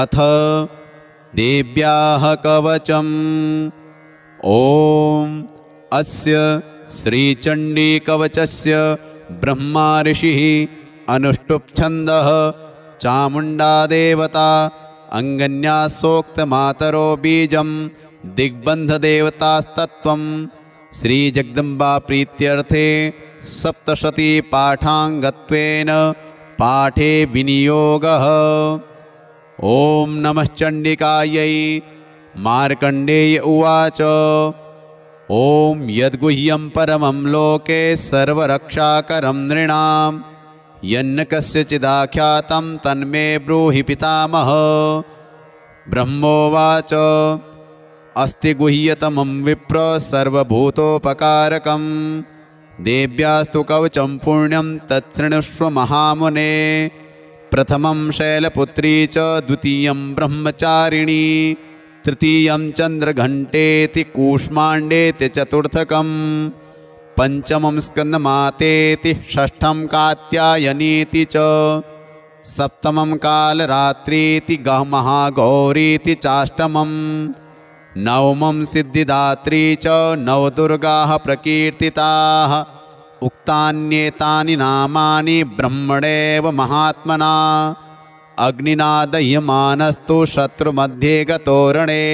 अथ देव्याः कवचम्। ॐ अस्य श्रीचण्डीकवचस्य ब्रह्मा ऋषिः अनुष्टुप्छन्दः चामुण्डा देवता अङ्गन्यासोक्तमातरो बीजं दिग्बन्धदेवतास्तत्त्वं श्रीजगदम्बा प्रीत्यर्थे सप्तशतीपाठाङ्गत्वेन पाठे विनियोगः। ॐ नमः चण्डिकायै। मार्कण्डेय उवाच। ॐ यद्गुह्यं परमं लोके सर्वरक्षाकरं नृणां यन्न कस्यचिदाख्यातं तन्मे ब्रूहि पितामह। ब्रह्मोवाच। अस्ति गुह्यतमं विप्र सर्वभूतोपकारकं देव्यास्तु कवचं पुण्यं तच्छृणुष्व महामुने। प्रथमं शैलपुत्री च द्वितीयं ब्रह्मचारिणी तृतीयं चन्द्रघण्टेति कूष्माण्डेति चतुर्थकं पंचमं स्कन्दमातेति षष्ठं कात्यायनीति च सप्तमं कालरात्रीति महागौरीति चाष्टमं नवमं सिद्धिदात्री च नवदुर्गाः प्रकीर्तिताः। उक्तान्येतानि नामानि ब्रह्मणेव महात्मना अग्निना दह्यमानस्तु शत्रुमध्ये गतोरणे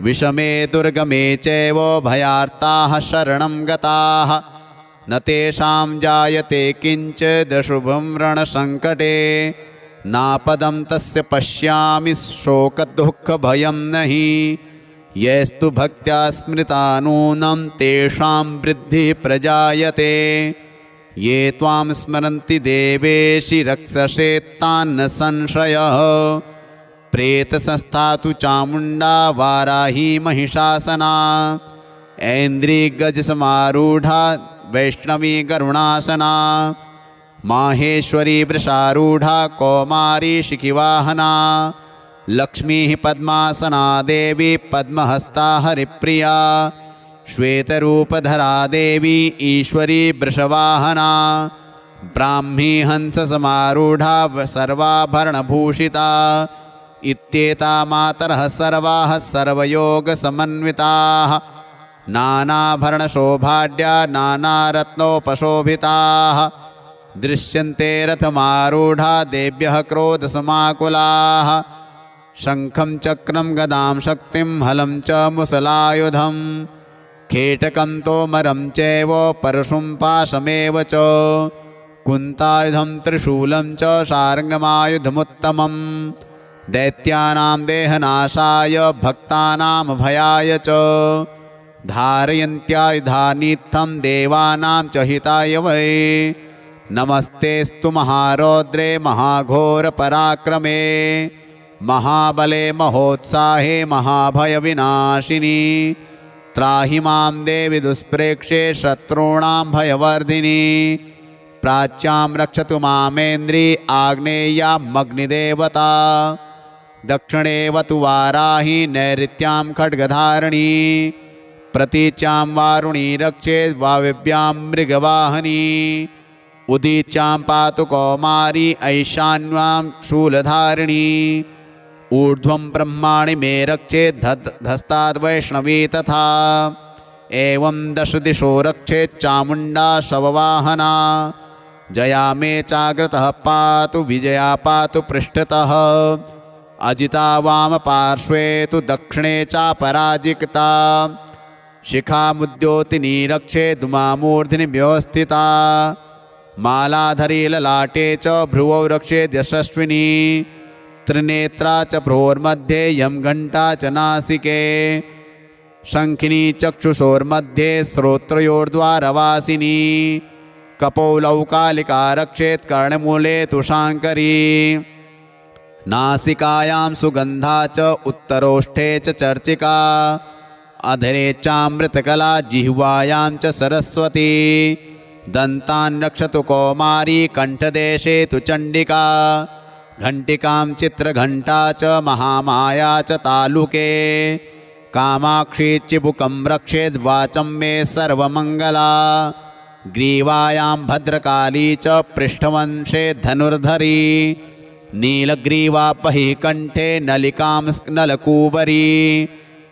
विषमे दुर्गमे चैव भयार्ताः शरणं गताः न तेषां जायते किञ्चिदशुभं रणसङ्कटे नापदं तस्य पश्यामि शोकदुःखभयं नहि यस्तु भक्त्या स्मृता नूनं तेषां वृद्धिः प्रजायते ये त्वां स्मरन्ति देवेशि रक्षसे तान्न संशयः। प्रेतसंस्था तु चामुण्डा वाराही महिषासना ऐन्द्रिगजसमारूढा वैष्णवी गरुणासना माहेश्वरी वृषारूढा कौमारी शिखिवाहना लक्ष्मीः पद्मासना देवी पद्महस्ता हरिप्रिया श्वेतरूपधरा देवी ईश्वरी वृषवाहना ब्राह्मी हंससमारूढा सर्वाभरणभूषिता इत्येता मातरः सर्वाः सर्वयोगसमन्विताः नानाभरणशोभाढ्या नानारत्नोपशोभिताः दृश्यन्ते रथमारूढा देव्यः क्रोधसमाकुलाः शङ्खं चक्रं गदां शक्तिं हलं च मुसलायुधं खेटकं तोमरं चैव परशुं पाशमेव च कुन्तायुधं त्रिशूलं च शार्ङ्गमायुधमुत्तमं दैत्यानां देहनाशाय भक्तानां भयाय च धारयन्त्यायुधानीत्थं देवानां च हिताय वै। नमस्तेस्तु महारौद्रे महाघोरपराक्रमे महाबले महोत्साहे महाभयविनाशिनी त्राहि मां देवि दुष्प्रेक्षे शत्रूणां भयवर्धिनी प्राच्यां रक्षतु मामेन्द्री आग्नेयामग्निदेवता दक्षिणेवतु वाराही नैऋत्यां खड्गधारिणी प्रतीच्यां वारुणी रक्षेद् वायव्यां मृगवाहनी उदीच्यां पातु कौमारी ऐशान्यां शूलधारिणी ऊर्ध्वं ब्रह्माणि मे रक्षेत् धस्ताद्वैष्णवी तथा एवं दश दिशो रक्षेत् चामुण्डा शववाहना जया मे चाग्रतः पातु विजया पातु पृष्ठतः अजिता वामपार्श्वे तु दक्षिणे चापराजिता शिखामुद्योतिनी रक्षेत् धूमामूर्ध्नि व्यवस्थिता मालाधरी ललाटे च भ्रुवौ रक्षेत् यशस्विनी त्रिनेत्रा च भ्रोर्मध्ये यं घण्टा च नासिके शङ्खिनी चक्षुषोर्मध्ये श्रोत्रयोर्द्वारवासिनी कपौलौकालिका रक्षेत् कर्णमूले तु शाङ्करी नासिकायां सुगन्धा च उत्तरोष्ठे च चर्चिका अधरे चामृतकला जिह्वायां च सरस्वती दन्तान् रक्षतु कौमारी कण्ठदेशे तु चण्डिका घण्टिकां चित्रघण्टा च महामाया च तालुके कामाक्षी चिबुकं रक्षेद्वाचं मे सर्वमङ्गला ग्रीवायां भद्रकाली च पृष्ठवंशे धनुर्धरी नीलग्रीवापहि कण्ठे नलिकां नलकूबरी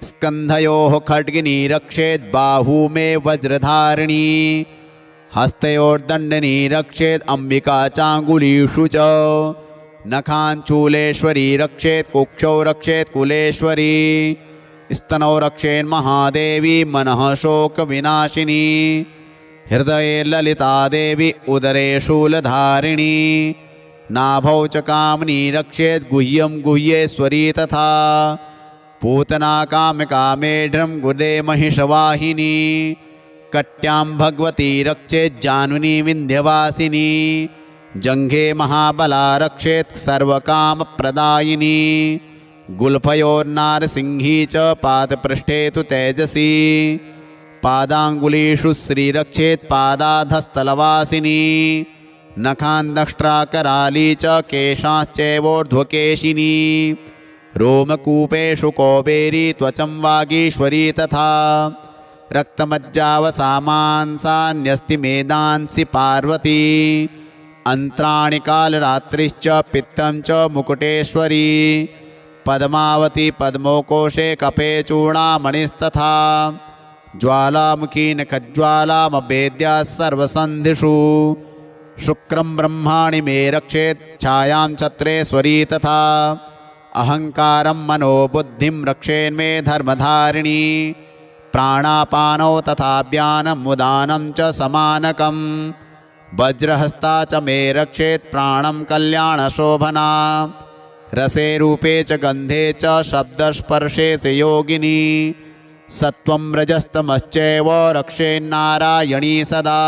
स्कन्धयोः खड्गिनी रक्षेत् बाहू मे वज्रधारिणी हस्तयोर्दण्डनी रक्षेत् अम्बिका चाङ्गुलीषु च नखाञ्चूलेश्वरी रक्षेत् कुक्षौ रक्षेत् कुलेश्वरी स्तनौ रक्षेन्महादेवी मनः शोकविनाशिनी हृदये ललिता देवी उदरे शूलधारिणी नाभौ च कामिनी रक्षेत् गुह्यं गुह्येश्वरी तथा पूतना कामकामेढ्रं गुदे महिषवाहिनी कट्यां भगवती रक्षेत् जानुनी विन्ध्यवासिनी जङ्घे महाबला रक्षेत् सर्वकामप्रदायिनी गुल्फयोर्नारसिंही च पादपृष्ठे तु तेजसी पादाङ्गुलीषु श्रीरक्षेत् पादाधस्थलवासिनी नखान्दष्ट्राकराली च केशाश्चैवोर्ध्वकेशिनी रोमकूपेषु कौबेरी त्वचं वागीश्वरी तथा रक्तमज्जावसामांसान्यस्ति मेदांसि पार्वती अन्त्राणि कालरात्रिश्च पित्तं च मुकुटेश्वरी पद्मावती पद्मोकोशे कपे चूर्णामणिस्तथा ज्वालामुखी नखज्वालामभेद्या सर्वसन्धिषु शुक्रं ब्रह्माणि मे रक्षेत् छायां छत्रेश्वरी तथा अहंकारं मनोबुद्धिं रक्षेन्मे धर्मधारिणी प्राणापानौ तथा व्यानं मुदानं च समानकं वज्रहस्ता च मे रक्षेत् प्राणं कल्याणशोभना रसे रूपे च गन्धे च शब्दस्पर्शे च योगिनी सत्वं रजस्तमश्चैव रक्षेन्नारायणी सदा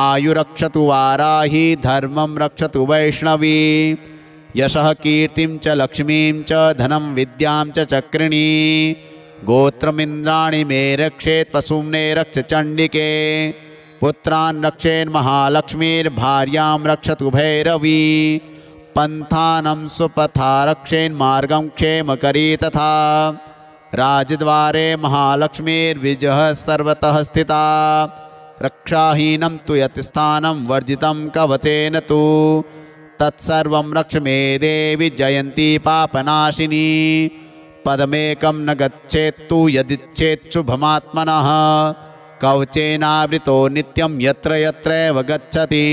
आयुरक्षतु वाराही धर्मं रक्षतु वैष्णवी यशः कीर्तिं च लक्ष्मीं च धनं विद्यां च चक्रिणी गोत्रमिन्द्राणि मे रक्षेत् पशुम्ने रक्ष चण्डिके पुत्रान् रक्षेन्महालक्ष्मीर्भार्यां रक्षतु भैरवी पन्थानं सुपथा रक्षेन्मार्गं क्षेमकरी तथा राजद्वारे महालक्ष्मीर्विजः सर्वतः स्थिता रक्षाहीनं तु यत् स्थानं वर्जितं कवचेन तु तत्सर्वं रक्ष मे देवी जयन्ती पापनाशिनी पदमेकं न गच्छेत्तु यदिच्छेच्छुभमात्मनः कवचेनावृतो नित्यं यत्र यत्रैव गच्छति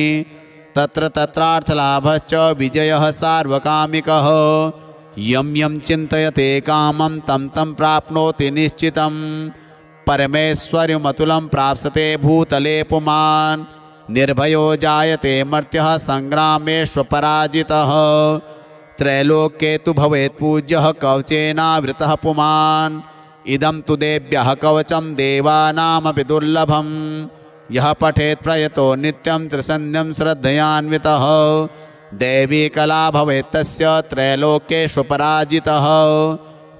तत्र तत्रार्थलाभश्च विजयः सार्वकामिकः यं यं चिन्तयते कामं तं तं प्राप्नोति निश्चितं परमेश्वर्यमतुलं प्राप्स्यते भूतले पुमान् निर्भयो जायते मर्त्यः संग्रामेष्वपराजितः त्रैलोक्ये तु भवेत् पूज्यः कवचेनावृतः पुमान् इदं तु देव्यः कवचं देवानामपि दुर्लभं यः पठेत् प्रयतो नित्यं त्रिसन्ध्यं श्रद्धयान्वितः दैवी कला भवेत् तस्य त्रैलोक्येष्वपराजितः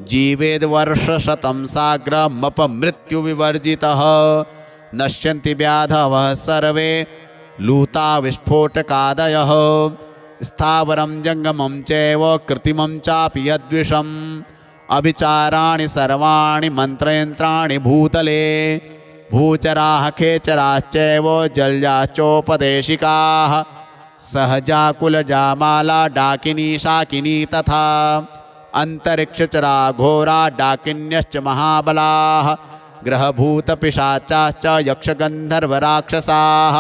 जीवेद्वर्षशतं साग्रमपमृत्युविवर्जितः नश्यन्ति व्याधवः सर्वे लूता विस्फोटकादयः स्थावरं जङ्गमं चैव कृत्रिमं चापि यद्विषम् अभिचाराणि सर्वाणि मन्त्रयन्त्राणि भूतले भूचराः खेचराश्चैव जल्याश्चोपदेशिकाः सहजाकुलजामाला डाकिनी शाकिनी तथा अन्तरिक्षचरा घोरा डाकिन्यश्च महाबलाः ग्रहभूतपिशाचाश्च यक्षगन्धर्वराक्षसाः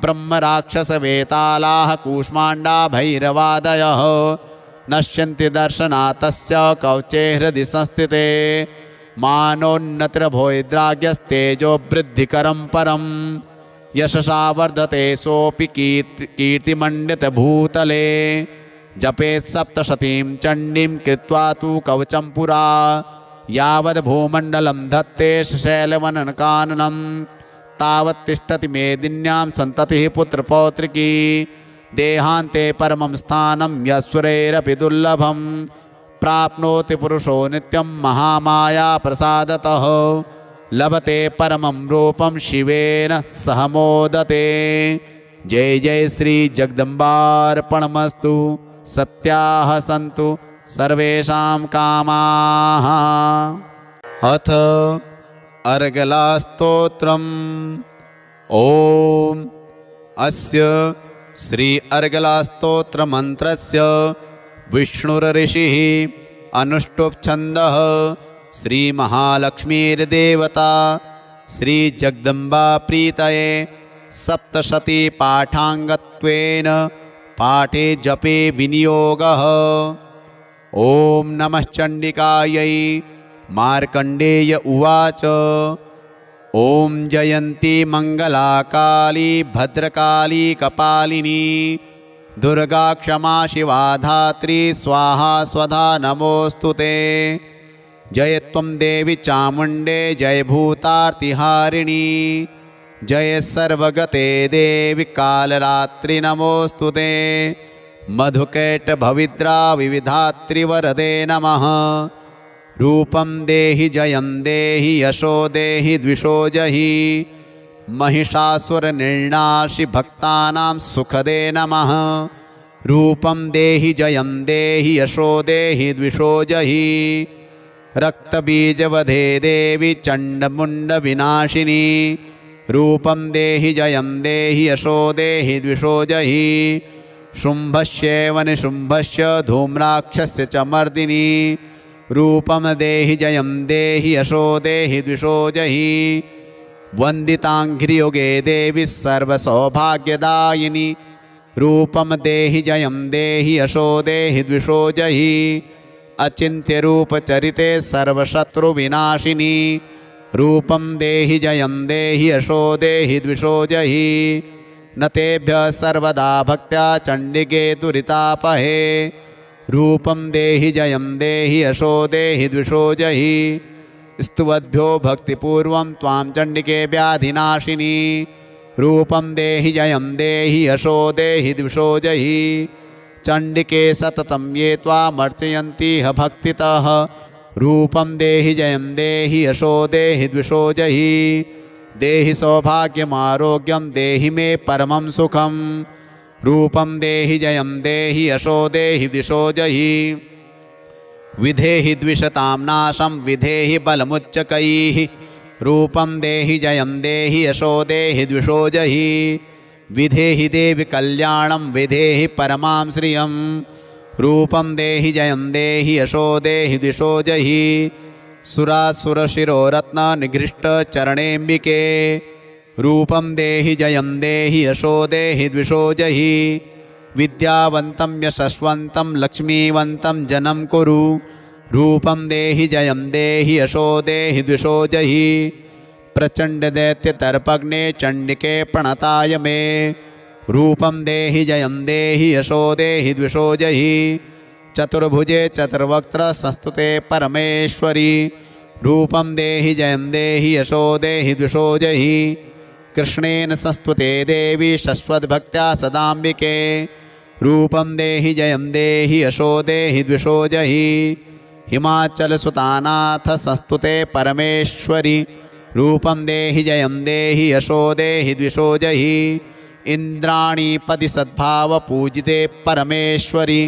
ब्रह्मराक्षसवेतालाः कूष्माण्डा भैरवादयः नश्यन्ति दर्शनात् तस्य कवचे हृदि संस्थिते मानोन्नतिर्भोद्राग्यस्तेजो वृद्धिकरं परं यशसा वर्धते सोऽपि कीर्तिमण्डितभूतले जपेत् सप्तशतीं चण्डीं कृत्वा तु कवचं पुरा यावद् भूमण्डलं धत्ते शैलवननकाननं तावत् तिष्ठति मेदिन्यां सन्ततिः पुत्रपौत्रिकी देहान्ते परमं स्थानं यस्वरैरपि दुर्लभं प्राप्नोति पुरुषो नित्यं महामाया प्रसादतः लभते परमं रूपं शिवेन सह मोदते। जय जय श्री जगदम्बार्पणमस्तु। सत्याः सन्तु सर्वेषां कामाः। अथ अर्गलास्तोत्रम्। ॐ अस्य श्री अर्गलास्तोत्रमन्त्रस्य विष्णुर्ऋषिः अनुष्टुप् छन्दः श्री महालक्ष्मीर्देवता श्री जगदम्बा प्रीतये सप्तशती पाठाङ्गत्वेन पाठे जपे विनियोगः। ॐ नमः चण्डिकायै। मार्कण्डेय उवाच ॐ जयन्ती मङ्गला काली भद्रकाली कपालिनी दुर्गा क्षमा शिवा धात्री स्वाहा स्वधा नमोऽस्तुते। जय त्वं देवी चामुण्डे जय भूतार्तिहारिणी जय सर्वगते देवी कालरात्रि नमोऽस्तुते। मधुकैटभविद्रा विविधात्रिवरदे नमः। रूपं देहि जयं देहि यशो देहि द्विषो जहि महिषासुरनिर्णाशि भक्तानां सुखदे नमः। रूपं देहि जयं देहि यशो देहि द्विषो जहि रक्तबीजवधे देवी चण्डमुण्डविनाशिनी रूपं देहि जयं देहि यशो देहि द्विषो जहि शुम्भस्यैव निशुम्भस्य धूम्राक्षस्य च मर्दिनी रूपं देहि जयं देहि यशो देहि द्विषो जहि वन्दिताङ्घ्रियुगे देवी सर्वसौभाग्यदायिनी रूपं देहि जयं देहि यशो देहि द्विषो जहि अचिन्त्यरूपचरिते सर्वशत्रुविनाशिनी रूपं देहि जयं देहि यशो देहि द्विषो जहि न तेभ्यः सर्वदा भक्त्या चण्डिके दुरितापहे रूपं देहि जयं देहि यशो देहि द्विषो जहि स्तुवद्भ्यो भक्तिपूर्वं त्वां चण्डिके व्याधिनाशिनी रूपं देहि जयं देहि यशो देहि द्विषो जहि चण्डिके सततं ये त्वामर्चयन्तीह भक्तितः रूपं देहि जयं देहि यशो देहि द्विषो जहि देहि सौभाग्यमारोग्यं देहि मे परमं सुखं रूपं देहि जयं देहि यशो देहि द्विषो जहि विधेहि द्विषतां नाशं विधेहि बलमुच्चकैः रूपं देहि जयं देहि यशो देहि द्विषो जहि विधेहि देवि कल्याणं विधेहि परमां श्रियं रूपं देहि जयं देहि यशो देहि द्विषो जहि सुरासुरशिरोरत्ननिघृष्टचरणेऽम्बिके रूपं देहि जयं देहि यशो देहि द्विषो जहि विद्यावन्तं यशस्वन्तं लक्ष्मीवन्तं जनं कुरु रूपं देहि जयं देहि यशो देहि द्विषो जहि प्रचण्डदैत्यतर्पग्ने चण्डिके प्रणताय मे रूपं देहि जयं देहि यशो देहि द्विषो जहि चतुर्भुजे चतुर्वक्त्र संस्तुते परमेश्वरी रूपं देहि जयं देहि यशो देहि द्विषो जहि कृष्णेन संस्तुते देवी शश्वद्भक्त्या सदाम्बिके रूपं देहि जयं देहि यशो देहि द्विषो जहि हिमाचलसुतानाथ संस्तुते परमेश्वरी रूपं देहि जयं देहि यशो देहि द्विषो जहि इन्द्राणीपति सद्भावपूजिते परमेश्वरी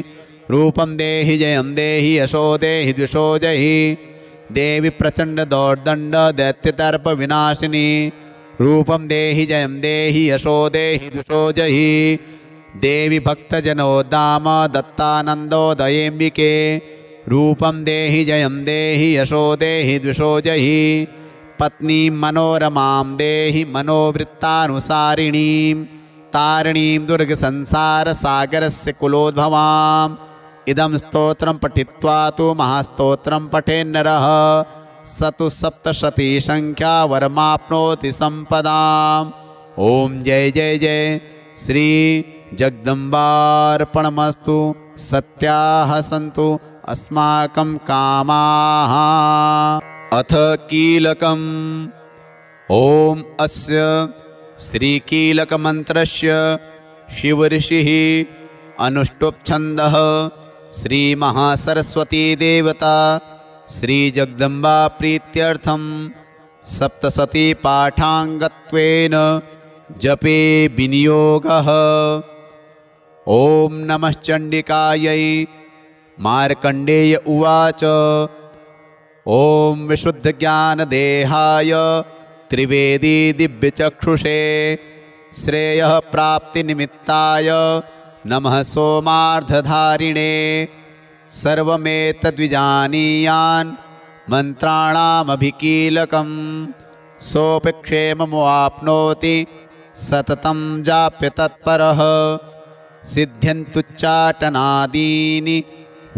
रूपं देहि जयं देहि यशो देहि द्विषो जहि देवी प्रचण्डदौर्दण्ड दैत्यतर्पविनाशिनी रूपं देहि जयं देहि यशो देहि द्विषो जहि देवी भक्तजनोद्दाम दत्तानन्दोदयेऽम्बिके रूपं देहि जयं देहि यशो देहि द्विषो जहि पत्नीं मनोरमां देहि मनोवृत्तानुसारिणीं तारिणीं दुर्गसंसारसागरस्य कुलोद्भवाम् इदं स्तोत्रं पठित्वा तु महास्तोत्रं पठेन्नरः स तु सप्तशतीसङ्ख्या वरमाप्नोति सम्पदाम्। ॐ जय जय जय श्री जगदम्बार्पणमस्तु। सत्याः सन्तु अस्माकं कामाः। अथ कीलकम्। ॐ अस्य श्रीकीलकमन्त्रस्य शिवऋषिः अनुष्टुप् छन्दः श्रीमहासरस्वती देवता श्रीजगदम्बा प्रीत्यर्थं सप्तशती पाठाङ्गत्वेन जपे विनियोगः। ॐ नमः चण्डिकायै। मार्कण्डेय उवाच ॐ विशुद्धज्ञानदेहाय त्रिवेदी दिव्यचक्षुषे श्रेयः प्राप्तिनिमित्ताय नमः सोमार्धधारिणे सर्वमेतद्विजानीयान् मन्त्राणामभिकीलकं सोऽपि क्षेममुवाप्नोति सततं जाप्य तत्परः सिद्ध्यन्तुच्चाटनादीनि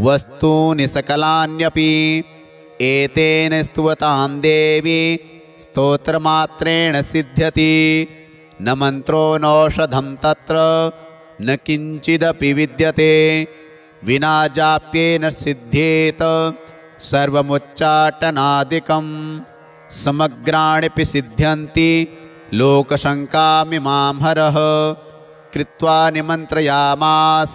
वस्तूनि सकलान्यपि एतेन स्तुवतां देवी स्तोत्रमात्रेण सिद्ध्यति न मन्त्रो नौषधं तत्र न किञ्चिदपि विद्यते विना जाप्येन सिद्ध्येत सर्वमुच्चाटनादिकं समग्राण्यपि सिद्ध्यन्ति लोकशङ्कामिमां हरः कृत्वा निमन्त्रयामास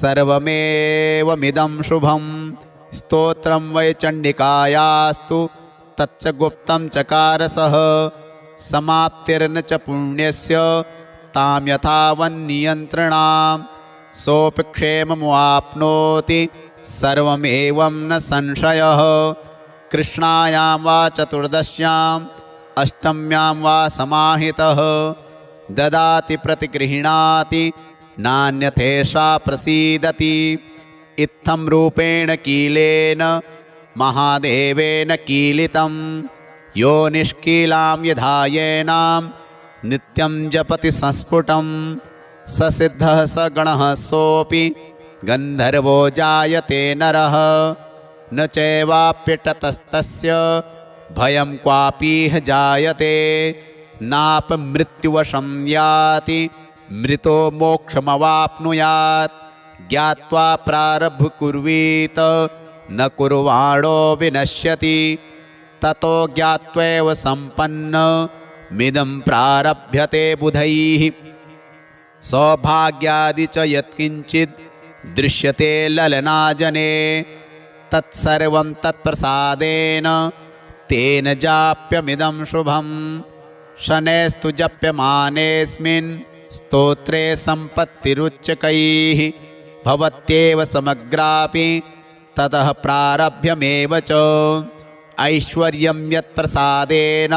सर्वमेवमिदं शुभं स्तोत्रं वै चण्डिकायास्तु तच्च गुप्तं चकारसः समाप्तिर्न च पुण्यस्य तां यथावन्नियन्त्रणां सोऽपि क्षेममुवाप्नोति सर्वमेवं न संशयः कृष्णायां वा चतुर्दश्याम् अष्टम्यां वा समाहितः ददाति प्रतिगृह्णाति नान्यथेषा प्रसीदति इत्थं रूपेण कीलेन महादेवेन कीलितं यो निष्कीलां यधायेनां नित्यं जपति संस्फुटं स सिद्धः स गणः सोऽपि गन्धर्वो जायते नरः न चैवाप्यटतस्तस्य भयं क्वापीह जायते नापमृत्युवशं याति मृतो मोक्षमवाप्नुयात् ज्ञात्वा प्रारब्धं कुर्वीत न कुर्वाणो विनश्यति ततो ज्ञात्वैव सम्पन्नमिदं प्रारभ्यते बुधैः सौभाग्यादि च यत्किञ्चित् दृश्यते ललनाजने तत्सर्वं तत्प्रसादेन तेन जाप्यमिदं शुभं शनैस्तु जप्यमानेऽस्मिन् स्तोत्रे सम्पत्तिरुच्चकैः भवत्येव समग्रापि ततः प्रारभ्यमेव च ऐश्वर्यं यत्प्रसादेन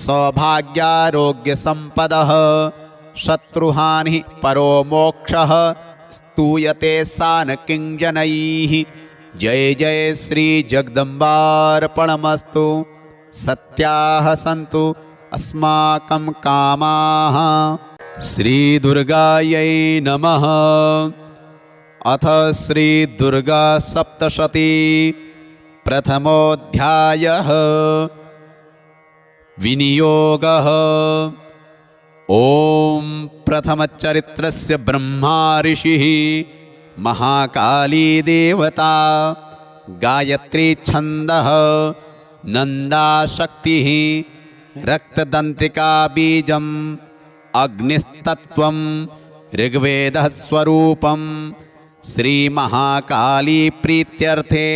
सौभाग्यारोग्यसम्पदः शत्रुहानिः परो मोक्षः स्तूयते सा न किञ्जनैः जय जय श्री जगदम्बार्पणमस्तु सत्याः सन्तु अस्माकं कामाः श्रीदुर्गायै नमः। अथ श्रीदुर्गासप्तशती प्रथमोऽध्यायः विनियोगः। ॐ प्रथमचरित्रस्य ब्रह्मा ऋषिः महाकाली देवता गायत्री छन्दः नन्दाशक्तिः रक्तदन्तिका बीजम् अग्निस्तत्त्वं ऋग्वेदः स्वरूपं श्रीमहाकाली प्रीत्यर्थे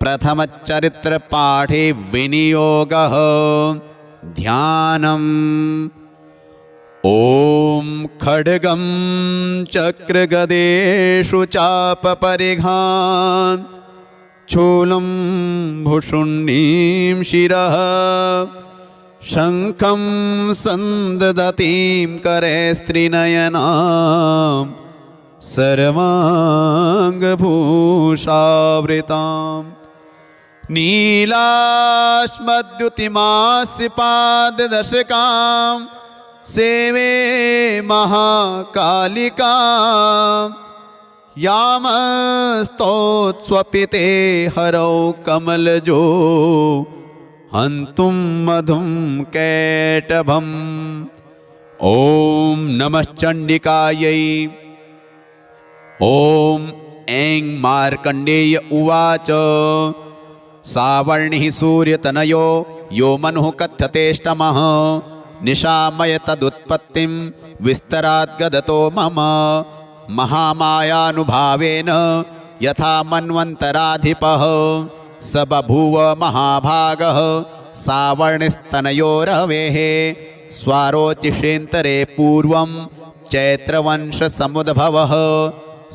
प्रथमचरित्रपाठे विनियोगः ध्यानम्। ॐ खड्गं चक्रगदेषु चापपरिघान् चूलं भुषुण्डीं शिरः शङ्खं सन्ददतीं करे स्त्रीनयनां सर्वाङ्गभूषावृतां नीलाश्मद्युतिमास्य पाददशकां सेवे महाकालिका यामस्तोत्स्वपिते हरौ कमलजो हन्तुं मधुं कैटभम्। ॐ नमः चण्डिकायै। ॐ ऐं मार्कण्डेय उवाच सावर्णिः सूर्यतनयो यो मनुः कथ्यतेष्टमः निशामय तदुत्पत्तिं विस्तराद्गदतो मम महामायानुभावेन यथा मन्वन्तराधिपः स बभूव महाभागः सावर्णिस्तनयो रवेः स्वारोचिषेन्तरे पूर्वं चैत्रवंशसमुद्भवः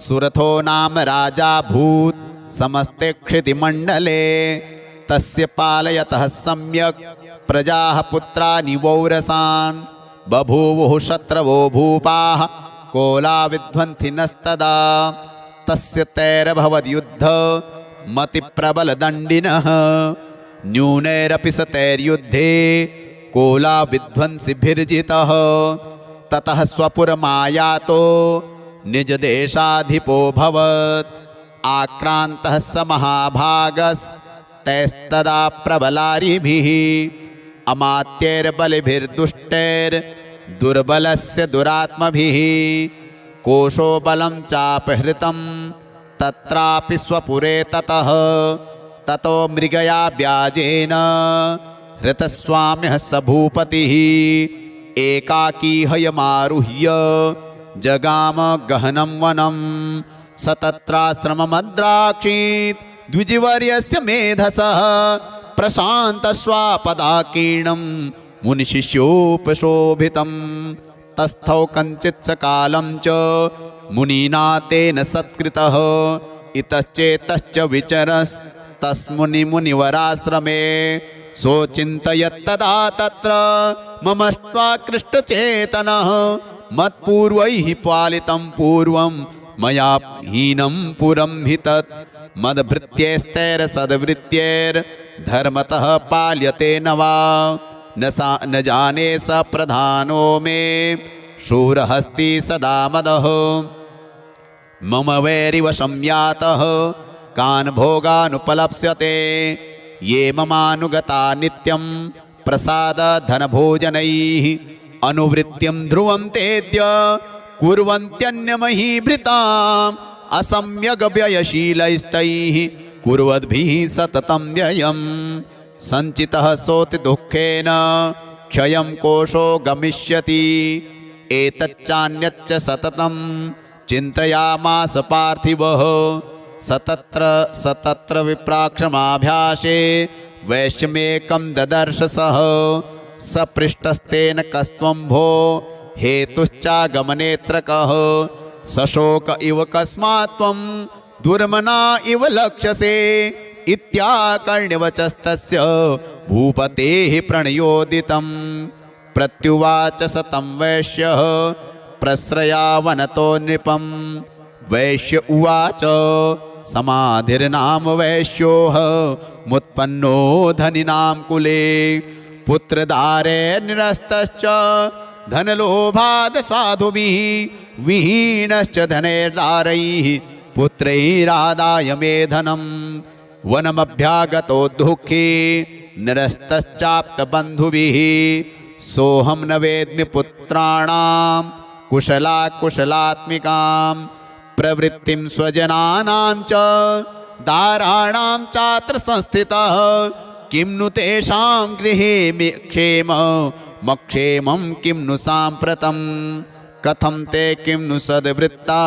सुरथो नाम राजाभूत् समस्ते क्षितिमण्डले तस्य पालयतः सम्यक् प्रजाः पुत्राणि वौरसान् बभूवुः शत्रवो भूपाः कोलाविध्वन्थिनस्तदा तस्य तैरभवद्युद्ध मतिप्रबलदण्डिनः न्यूनैरपि स तैर्युद्धे कोलाविध्वंसिभिर्जितः ततः स्वपुरमायातो निजदेशाधिपोऽभवत् आक्रान्तः स महाभागस्तैस्तदा प्रबलारिभिः अमात्यैर्बलिभिर्दुष्टैर्दुर्बलस्य दुरात्मभिः कोशो बलं चापहृतं तत्रापि स्वपुरे ततः ततो मृगया व्याजेन हृतस्वाम्यः स भूपतिः एकाकी हयमारुह्य जगाम गहनं वनं स तत्राश्रममद्राक्षीत् द्विजवर्यस्य मेधसः प्रशान्तस्वापदाकीर्णं मुनिशिष्योपशोभितं तस्थौ कञ्चित् सकालं च मुनिना तेन सत्कृतः इतश्चेतश्च विचरस्तस्मुनिमुनिवराश्रमे सोचिन्तयत्तदा तत्र ममष्ट्वाकृष्टचेतनः मत्पूर्वैः पालितं पूर्वं मया हीनं पुरं हि तत् मद्भृत्यैस्तैरसद्वृत्त्यैर्धर्मतः पाल्यते न वा न जाने स प्रधानो मे शूरहस्ति सदा मदः मम वैरिव संयातः कान् भोगानुपलप्स्यते ये ममानुगता नित्यं प्रसादधनभोजनैः अनुवृत्तिं ध्रुवं तेद्य कुर्वन्त्यन्यमहीभृताम् असम्यग्व्ययशीलैस्तैः कुर्वद्भिः सततं व्ययं सञ्चितः सोति दुःखेन क्षयं कोशो गमिष्यति एतच्चान्यच्च सततं चिन्तयामास पार्थिवः सतत्र विप्राक्षमाभ्यासे वैश्यमेकं ददर्श सः सपृष्टस्तेन कस्त्वं भो हेतुश्चागमनेऽत्र कः सशोक इव कस्मात् त्वं दुर्मना इव लक्ष्यसे इत्याकर्ण्यवचस्तस्य भूपतेः प्रणयोदितं प्रत्युवाच स तं वैश्यः प्रश्रयावनतो नृपं वैश्य उवाच समाधिर्नाम वैश्योः मुत्पन्नो धनिनां कुले पुत्रदारे निरस्तश्च धनलोभाद् साधुभिः विहीनश्च धनैर्दारैः पुत्रैरादाय मे धनं वनमभ्यागतो दुःखी निरस्तश्चाप्तबन्धुभिः सोऽहं न वेद्मि पुत्राणां कुशलात्मिकां प्रवृत्तिं स्वजनानां च दाराणां चात्र संस्थितः किं नु तेषां गृहे क्षेममक्षेमं किं नु साम्प्रतं कथं ते किं नु सद्वृत्ता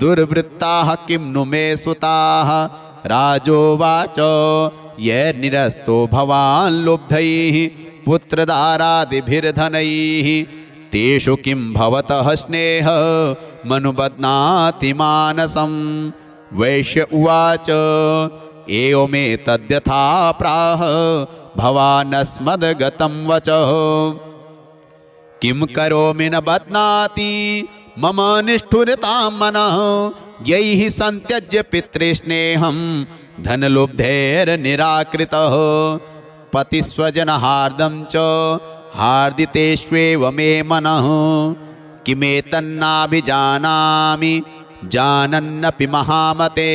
दुर्वृत्ताः किं नु मे सुताः राजोवाच यैर्निरस्तो भवान् लुब्धैः पुत्रदारादिभिर्धनैः तेषु किं भवतः स्नेहः मनुबध्नाति मानसं वैश्य उवाच एवमेतद्यथा प्राह भवानस्मद्गतं वचः किं करोमि न बध्नाति मम निष्ठुरतां मनः यैः सन्त्यज्य पितृस्नेहं धनलुब्धैर्निराकृतः पतिस्वजनहार्दं च हार्दितेष्वेव मे मनः किमेतन्नाभिजानामि जानन्नपि महामते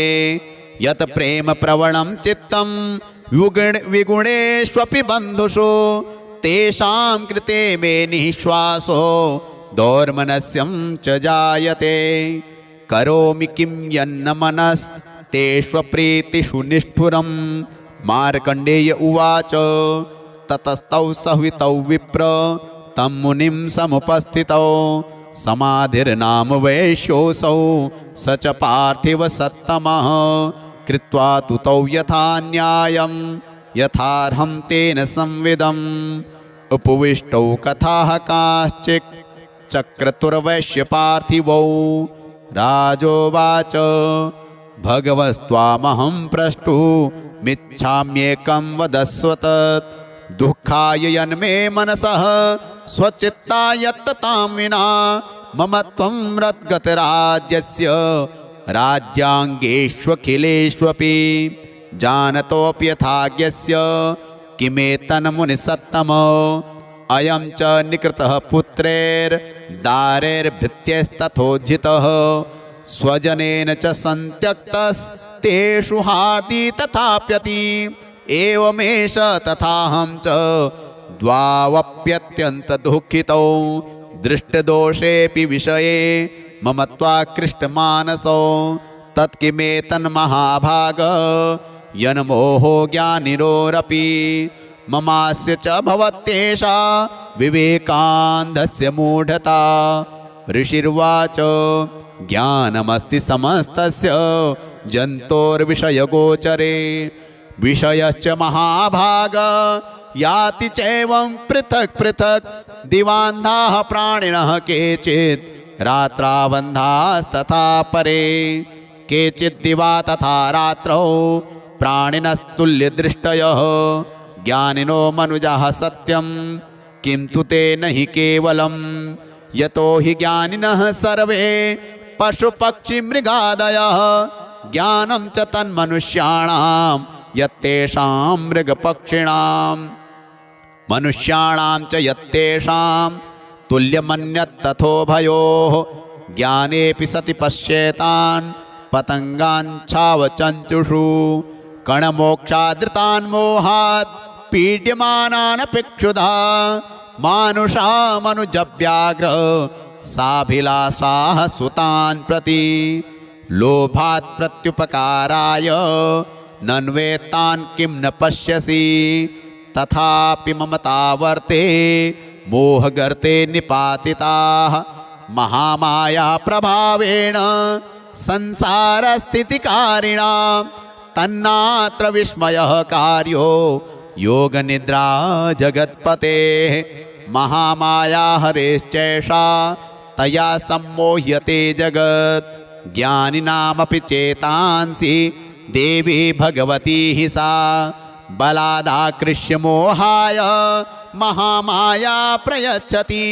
यत् प्रेमप्रवणं चित्तं विगुणेष्वपि बन्धुषु तेषां कृते मे निःश्वासो दौर्मनस्यं च जायते करोमि किं यन्न मनस्तेष्वप्रीतिषु निष्ठुरं मार्कण्डेय उवाच ततस्तौ सह्वितौ विप्र तं मुनिं समुपस्थितौ समाधिर्नाम वैश्योऽसौ स च पार्थिव सत्तमः कृत्वा तु तौ यथा न्यायं यथार्हं तेन संविदम् उपविष्टौ कथाः काश्चित् चक्रतुर्वैश्यपार्थिवौ राजोवाच भगवस्त्वामहं प्रष्टुमिच्छाम्येकं वदस्व तत् दुःखाय यन्मे मनसः स्वचित्ता यत्ततां विना मम त्वं रद्गतराज्यस्य राज्याङ्गेष्वखिलेष्वपि जानतोऽपि यथाज्ञस्य किमेतन्मुनिसत्तमो अयं च निकृतः पुत्रैर्दारैर्भृत्यैस्तथोज्झितः स्वजनेन च सन्त्यक्तस्तेषु हार्दि तथाप्यति एवमेष तथाहं च द्वावप्यत्यन्तदुःखितौ दृष्टदोषेऽपि विषये मम त्वाकृष्टमानसौ तत्किमेतन्महाभाग यन्मोहो ज्ञानिरोरपि ममास्य च भवत्येषा विवेकान्धस्य मूढता ऋषिर्वाच ज्ञानमस्ति समस्तस्य जन्तोर्विषयगोचरे विषयश्च महाभाग याति चैवं पृथक् पृथक् दिवान्धाः प्राणिनः केचित् रात्राबन्धास्तथा परे केचित् दिवा तथा रात्रौ प्राणिनस्तुल्यदृष्टयः ज्ञानिनो मनुजाः सत्यं किं तु ते न हि केवलं यतो हि ज्ञानिनः सर्वे पशुपक्षिमृगादयः ज्ञानं च तन्मनुष्याणां यत्तेषां मृगपक्षिणां मनुष्याणां च यत्तेषां तुल्यमन्यत्तथोभयोः ज्ञानेऽपि सति पश्येतान् पतङ्गान् छावचञ्चुषु कणमोक्षादृतान् मोहात् पीड्यमानान् अपेक्षुधा मानुषा मनुजव्याघ्र साभिलाषाः सुतान् प्रति लोभात् प्रत्युपकाराय नन्वेत्तान् किं न पश्यसि तथापि ममतावर्ते मोहगर्ते निपातिताः महामाया प्रभावेण संसारस्थितिकारिणां तन्नात्र विस्मयः कार्यो योगनिद्रा जगत्पतेः महामाया हरेश्चैषा तया सम्मोह्यते जगत् ज्ञानिनामपि चेतांसि देवी भगवती हि सा बलादाकृष्य मोहाय महामाया प्रयच्छति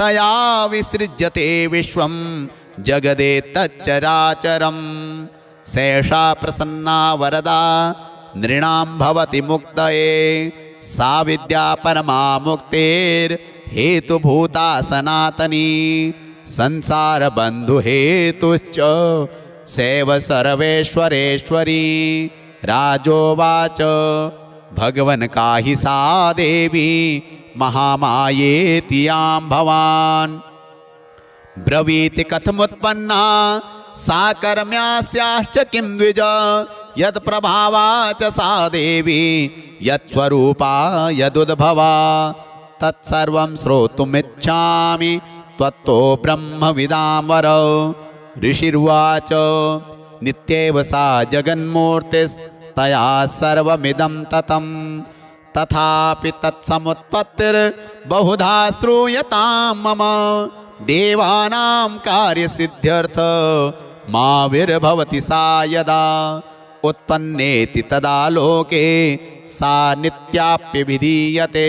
तया विसृज्यते विश्वं जगदेतच्चराचरं सैषा प्रसन्ना वरदा नृणां भवति मुक्तये सा विद्या परमा मुक्तेर्हेतुभूता सनातनी संसारबन्धुहेतुश्च सैव सर्वेश्वरेश्वरी राजोवाच भगवन् काहि सा देवी महामायेति यां भवान् ब्रवीति कथमुत्पन्ना सा कर्म्यास्याश्च किं द्विज यत्प्रभावा च सा देवी यत्स्वरूपा यदुद्भवा तत्सर्वं श्रोतुमिच्छामि त्वत्तो ब्रह्मविदां वर ऋषिर्वाच नित्येव सा जगन्मूर्तिस्तया सर्वमिदं ततं तथापि तत्समुत्पत्तिर्बहुधा श्रूयतां मम देवानां कार्यसिद्ध्यर्थ मा विर्भवति सा यदा उत्पन्नेति तदा लोके सा नित्याप्यभिधीयते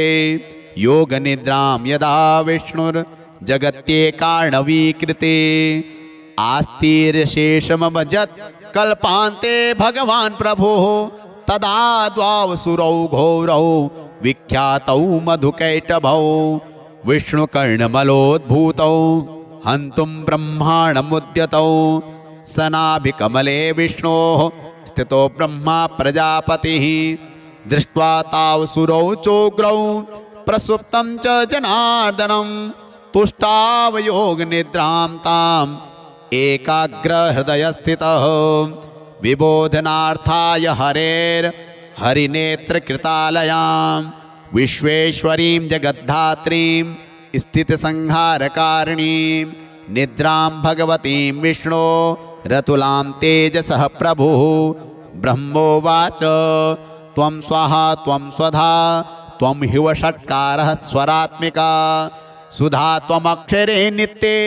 योगनिद्रां यदा विष्णुर्जगत्येकार्णवीकृते आस्तिर्शेषमभजत् कल्पान्ते भगवान् प्रभुः तदा द्वावसुरौ घोरौ विख्यातौ मधुकैटभौ विष्णुकर्णमलोद्भूतौ हन्तुं ब्रह्माणमुद्यतौ सनाभिकमले विष्णोः स्थितो ब्रह्मा प्रजापतिः दृष्ट्वा तावसुरौ चोग्रौ प्रसुप्तं च जनार्दनं तुष्टावयोगनिद्रां ताम् एकाग्रहृदयस्थितः विबोधनार्थाय हरिनेत्रकृतालयां विश्वेश्वरीं जगद्धात्रीं स्थितिसंहारकारिणीं निद्रां भगवतीं विष्णो रतुलां तेजसः प्रभुः ब्रह्मोवाच त्वं स्वाहा त्वं स्वधा त्वं हिवषट्कारः स्वरात्मिका सुधा त्वमक्षरे नित्ये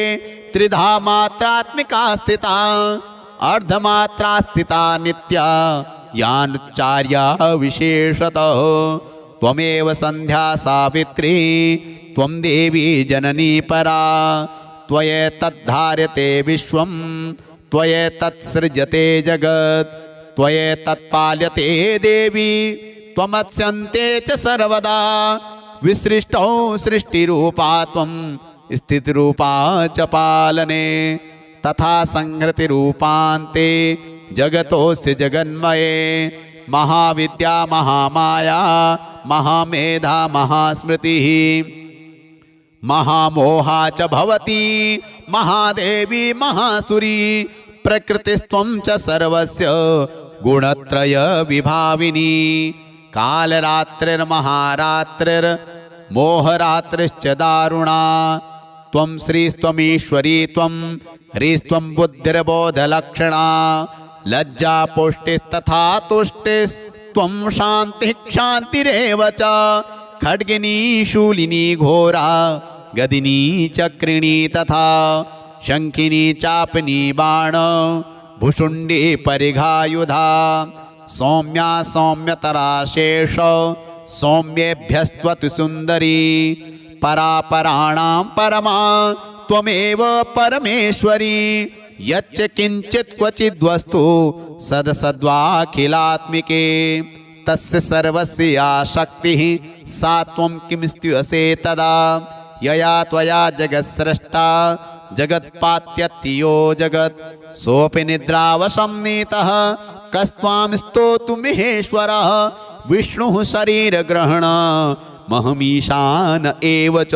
त्रिधा मात्रात्मिका स्थिता अर्धमात्रा स्थिता नित्या यानुच्चार्या विशेषतः त्वमेव संध्या सावित्री त्वं देवी जननी परा त्वयैतद्धार्यते विश्वं त्वयैतत्सृज्यते जगत् त्वयैतत्पाल्यते देवी त्वमत्स्यन्ते च सर्वदा विसृष्टौ सृष्टिरूपा त्वं स्थितिरूपा च पालने तथा संहृतिरूपान्ते जगतोऽस्य जगन्मये महाविद्या महामाया महामेधा महास्मृतिः महामोहा च भवती महादेवी महासुरी प्रकृतिस्त्वं च सर्वस्य गुणत्रय विभाविनी कालरात्रिर्महारात्रिर्मोहरात्रिश्च दारुणा त्वं श्रीस्त्वमीश्वरी त्वं ह्रीस्त्वं बुद्धिर्बोधलक्षणा लज्जा पुष्टिस्तथा तुष्टिस्त्वं शान्तिः क्षान्तिरेव च खड्गिनी शूलिनी घोरा गदिनी चक्रिणी तथा शङ्खिनी चापनी बाण भुषुण्डी परिघायुधा सौम्या सौम्यतरा शेष सौम्येभ्यस्त्वतु सुन्दरी परापराणां परमा त्वमेव परमेश्वरी यच्च किञ्चित् क्वचिद्वस्तु सदसद्वाखिलात्मिके तस्य सर्वस्य या शक्तिः सा त्वं किमस्त्युसे तदा यया त्वया जगत्सृष्टा जगत्पात्यत्यो जगत् सोऽपि निद्रावशं नीतः कस्त्वां स्तोतुमिहेश्वरः विष्णुः शरीरग्रहण महमीशान एव च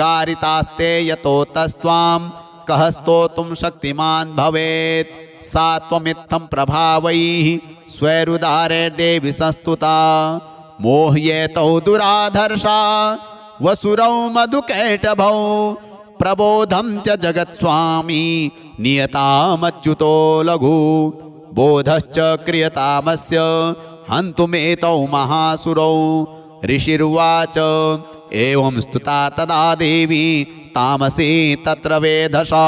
कारितास्ते यतो तस्त्वां कः स्तोतुं शक्तिमान् भवेत् सा त्वमित्थं प्रभावैः स्वैरुदारैर्देवि संस्तुता मोह्येतौ दुराधर्षा वसुरौ मधुकैटभौ प्रबोधं च जगत्स्वामी नियतामच्युतो लघु बोधश्च क्रियतामस्य हन्तुमेतौ महासुरौ ऋषिर्वाच एवं स्तुता तदा देवी तामसी तत्र वेधसा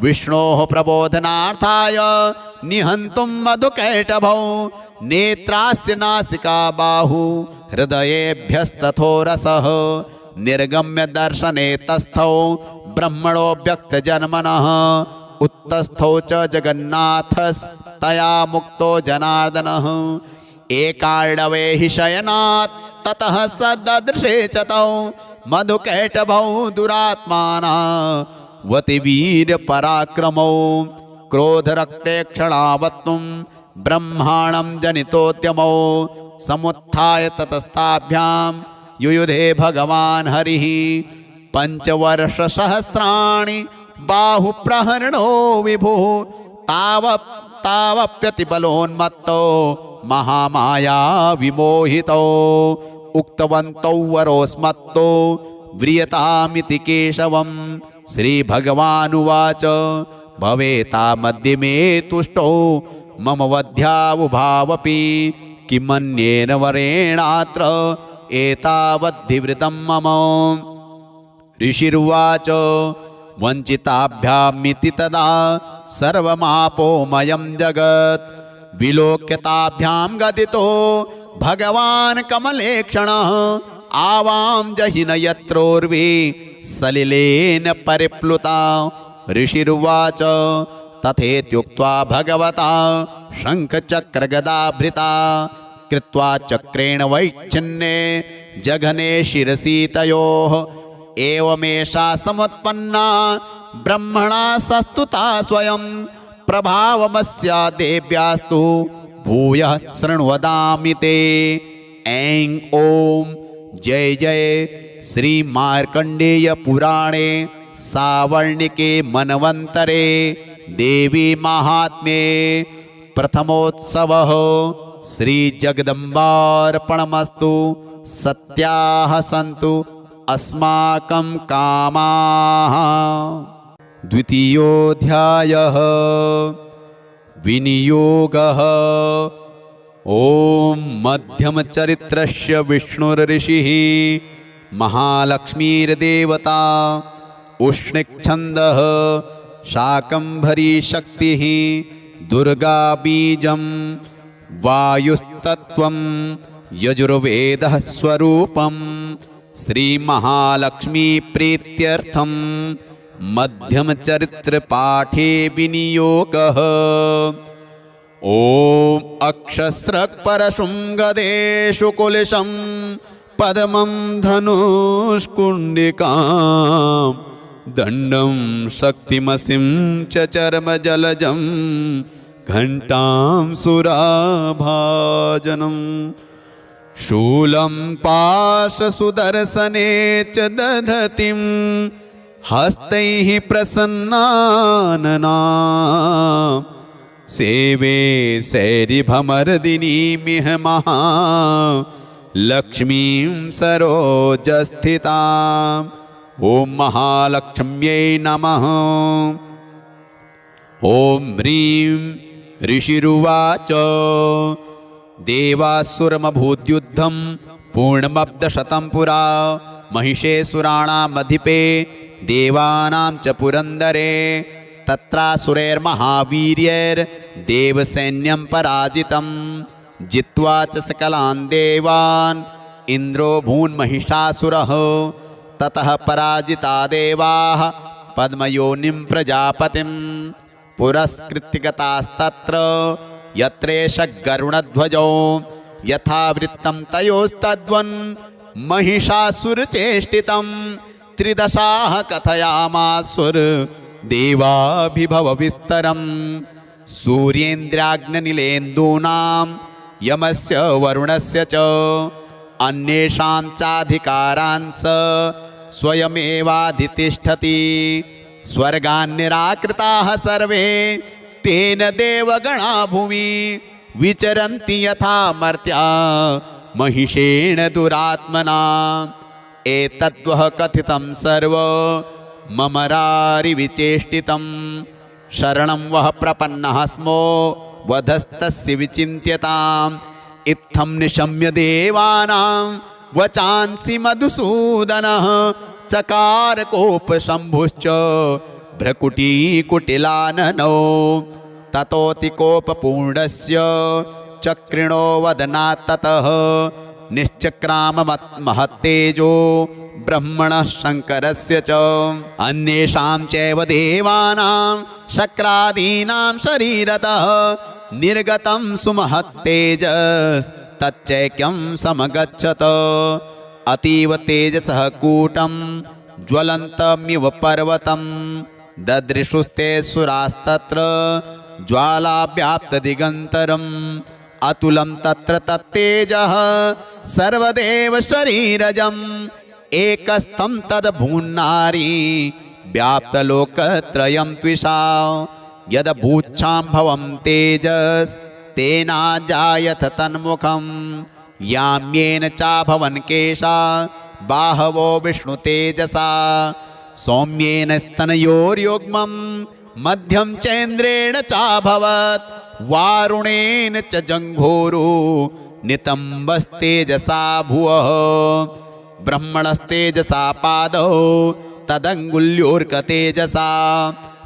विष्णोः प्रबोधनार्थाय निहन्तुं मधुकैटभौ नेत्रास्य नासिका बाहु हृदयेभ्यस्तथोरसः निर्गम्य दर्शने तस्थौ ब्रह्मणो व्यक्तजन्मनः उत्तस्थौ च जगन्नाथस्तया मुक्तो जनार्दनः एकार्णवे हि शयनात् ततः स ददृशे च तौ मधुकैटभौ दुरात्मानः वतिवीर्यपराक्रमौ क्रोधरक्ते क्षणावत्तुं ब्रह्माणं जनितोद्यमौ समुत्थाय ततस्ताभ्यां युयुधे भगवान् हरिः पञ्चवर्षसहस्राणि बाहुप्रहरणो विभुः तावप्यतिबलोन्मत्तो महामाया विमोहितौ उक्तवन्तौ वरोस्मत्तो व्रियतामिति केशवं श्रीभगवानुवाच भवेतामद्य मे तुष्टो मम वध्यावुभावपि किमन्येन वरेणात्र एतावद्धिवृतं मम ऋषिर्वाच वञ्चिताभ्यामिति तदा सर्वमापोमयं जगत् विलोक्यताभ्यां गदितो भगवान् कमलेक्षणः आवां जहिन यत्रोर्वी सलिलेन परिप्लुता ऋषिर्वाच तथेत्युक्त्वा भगवता शङ्खचक्रगदाभृता कृत्वा चक्रेण वैच्छिन्ने जघने शिरसि तयोः एवमेषा समुत्पन्ना ब्रह्मणा सस्तुता स्वयं प्रभावमस्या देव्यास्तु भूयः शृण्वदामि ते ऐं ॐ जय जय श्री मार्कण्डेय पुराणे सावर्णिके मनवन्तरे देवी महात्म्ये प्रथमोत्सवः श्री जगदम्बार्पणमस्तु सत्याः सन्तु अस्माकं कामाः। द्वितीयोऽध्यायः विनियोगः। ॐ मध्यमचरित्रस्य विष्णुर्ऋषिः महालक्ष्मीर्देवता उष्णिक्छन्दः शाकम्भरी शक्तिः दुर्गा बीजं वायुस्तत्त्वं यजुर्वेदः स्वरूपं श्रीमहालक्ष्मी प्रीत्यर्थं मध्यमचरित्रपाठे विनियोगः। ॐ अक्षस्रक्परशृङ्गदेषु कुलिशं पद्मं धनुष्कुण्डिकां दण्डं शक्तिमसिं च चर्मजलजं घण्टां सुराभाजनं शूलं पाशसुदर्शने च दधतिं हस्तैः प्रसन्नाननां सेवे सैरिभमर्दिनीमिह महालक्ष्मीं सरोजस्थिताम्। ॐ महालक्ष्म्यै नमः। ॐ ह्रीं ऋषिरुवाच देवासुरमभूद्युद्धं पूर्णमब्धशतं पुरा महिषेऽसुराणामधिपे देवानां च पुरन्दरे तत्रासुरैर्महावीर्यैर्देवसैन्यं पराजितं जित्वा च सकलान् देवान् इन्द्रो भून्महिषासुरः। ततः पराजिता देवाः पद्मयोनिं प्रजापतिं पुरस्कृत्य गतास्तत्र यत्रेष गरुणध्वजो यथावृत्तं तयोस्तद्वन् महिषासुरचेष्टितं त्रिदशाः कथयामासुर देवाभिभवविस्तरं सूर्येन्द्राग्निलेन्दूनां यमस्य वरुणस्य च अन्येषां चाधिकारान् स स्वयमेवाधितिष्ठति। स्वर्गान् निराकृताः सर्वे तेन देवगणा भुवि विचरन्ति यथा मर्त्या महिषेण दुरात्मना। एतद्वः कथितं सर्व ममरारिविचेष्टितं शरणं वः प्रपन्नः स्मो वधस्तस्य विचिन्त्यताम्। इत्थं निशम्य देवानां वचांसि मधुसूदनः चकार कोपशम्भुश्च भ्रकुटीकुटिलाननो। ततोऽतिकोपपूर्णस्य चक्रिणो वदनात् ततः निश्चक्राममहत्तेजो ब्रह्मणः शङ्करस्य च अन्येषां चैव देवानां शक्रादीनां शरीरतः निर्गतं सुमहत्तेजस्तच्चैक्यं समगच्छत। अतीव तेजसः कूटं ज्वलन्तमिव पर्वतं ददृशुस्ते सुरास्तत्र ज्वालाव्याप्तदिगन्तरम् अतुलं तत्र तत्तेजः सर्वदेव शरीरजम् एकस्थं तद्भून्नारी व्याप्तलोकत्रयं त्विषा। यदभूच्छाम्भवं तेजस्तेनाजायथ तन्मुखं याम्येन चाभवन् केशा बाहवो विष्णुतेजसा। सौम्येन स्तनयोर्युग्मं मध्यं चैन्द्रेण चाभवत् वारुणेन च जङ्घोरो नितम्बस्तेजसा भुवः। ब्रह्मणस्तेजसा पादौ तदङ्गुल्योर्कतेजसा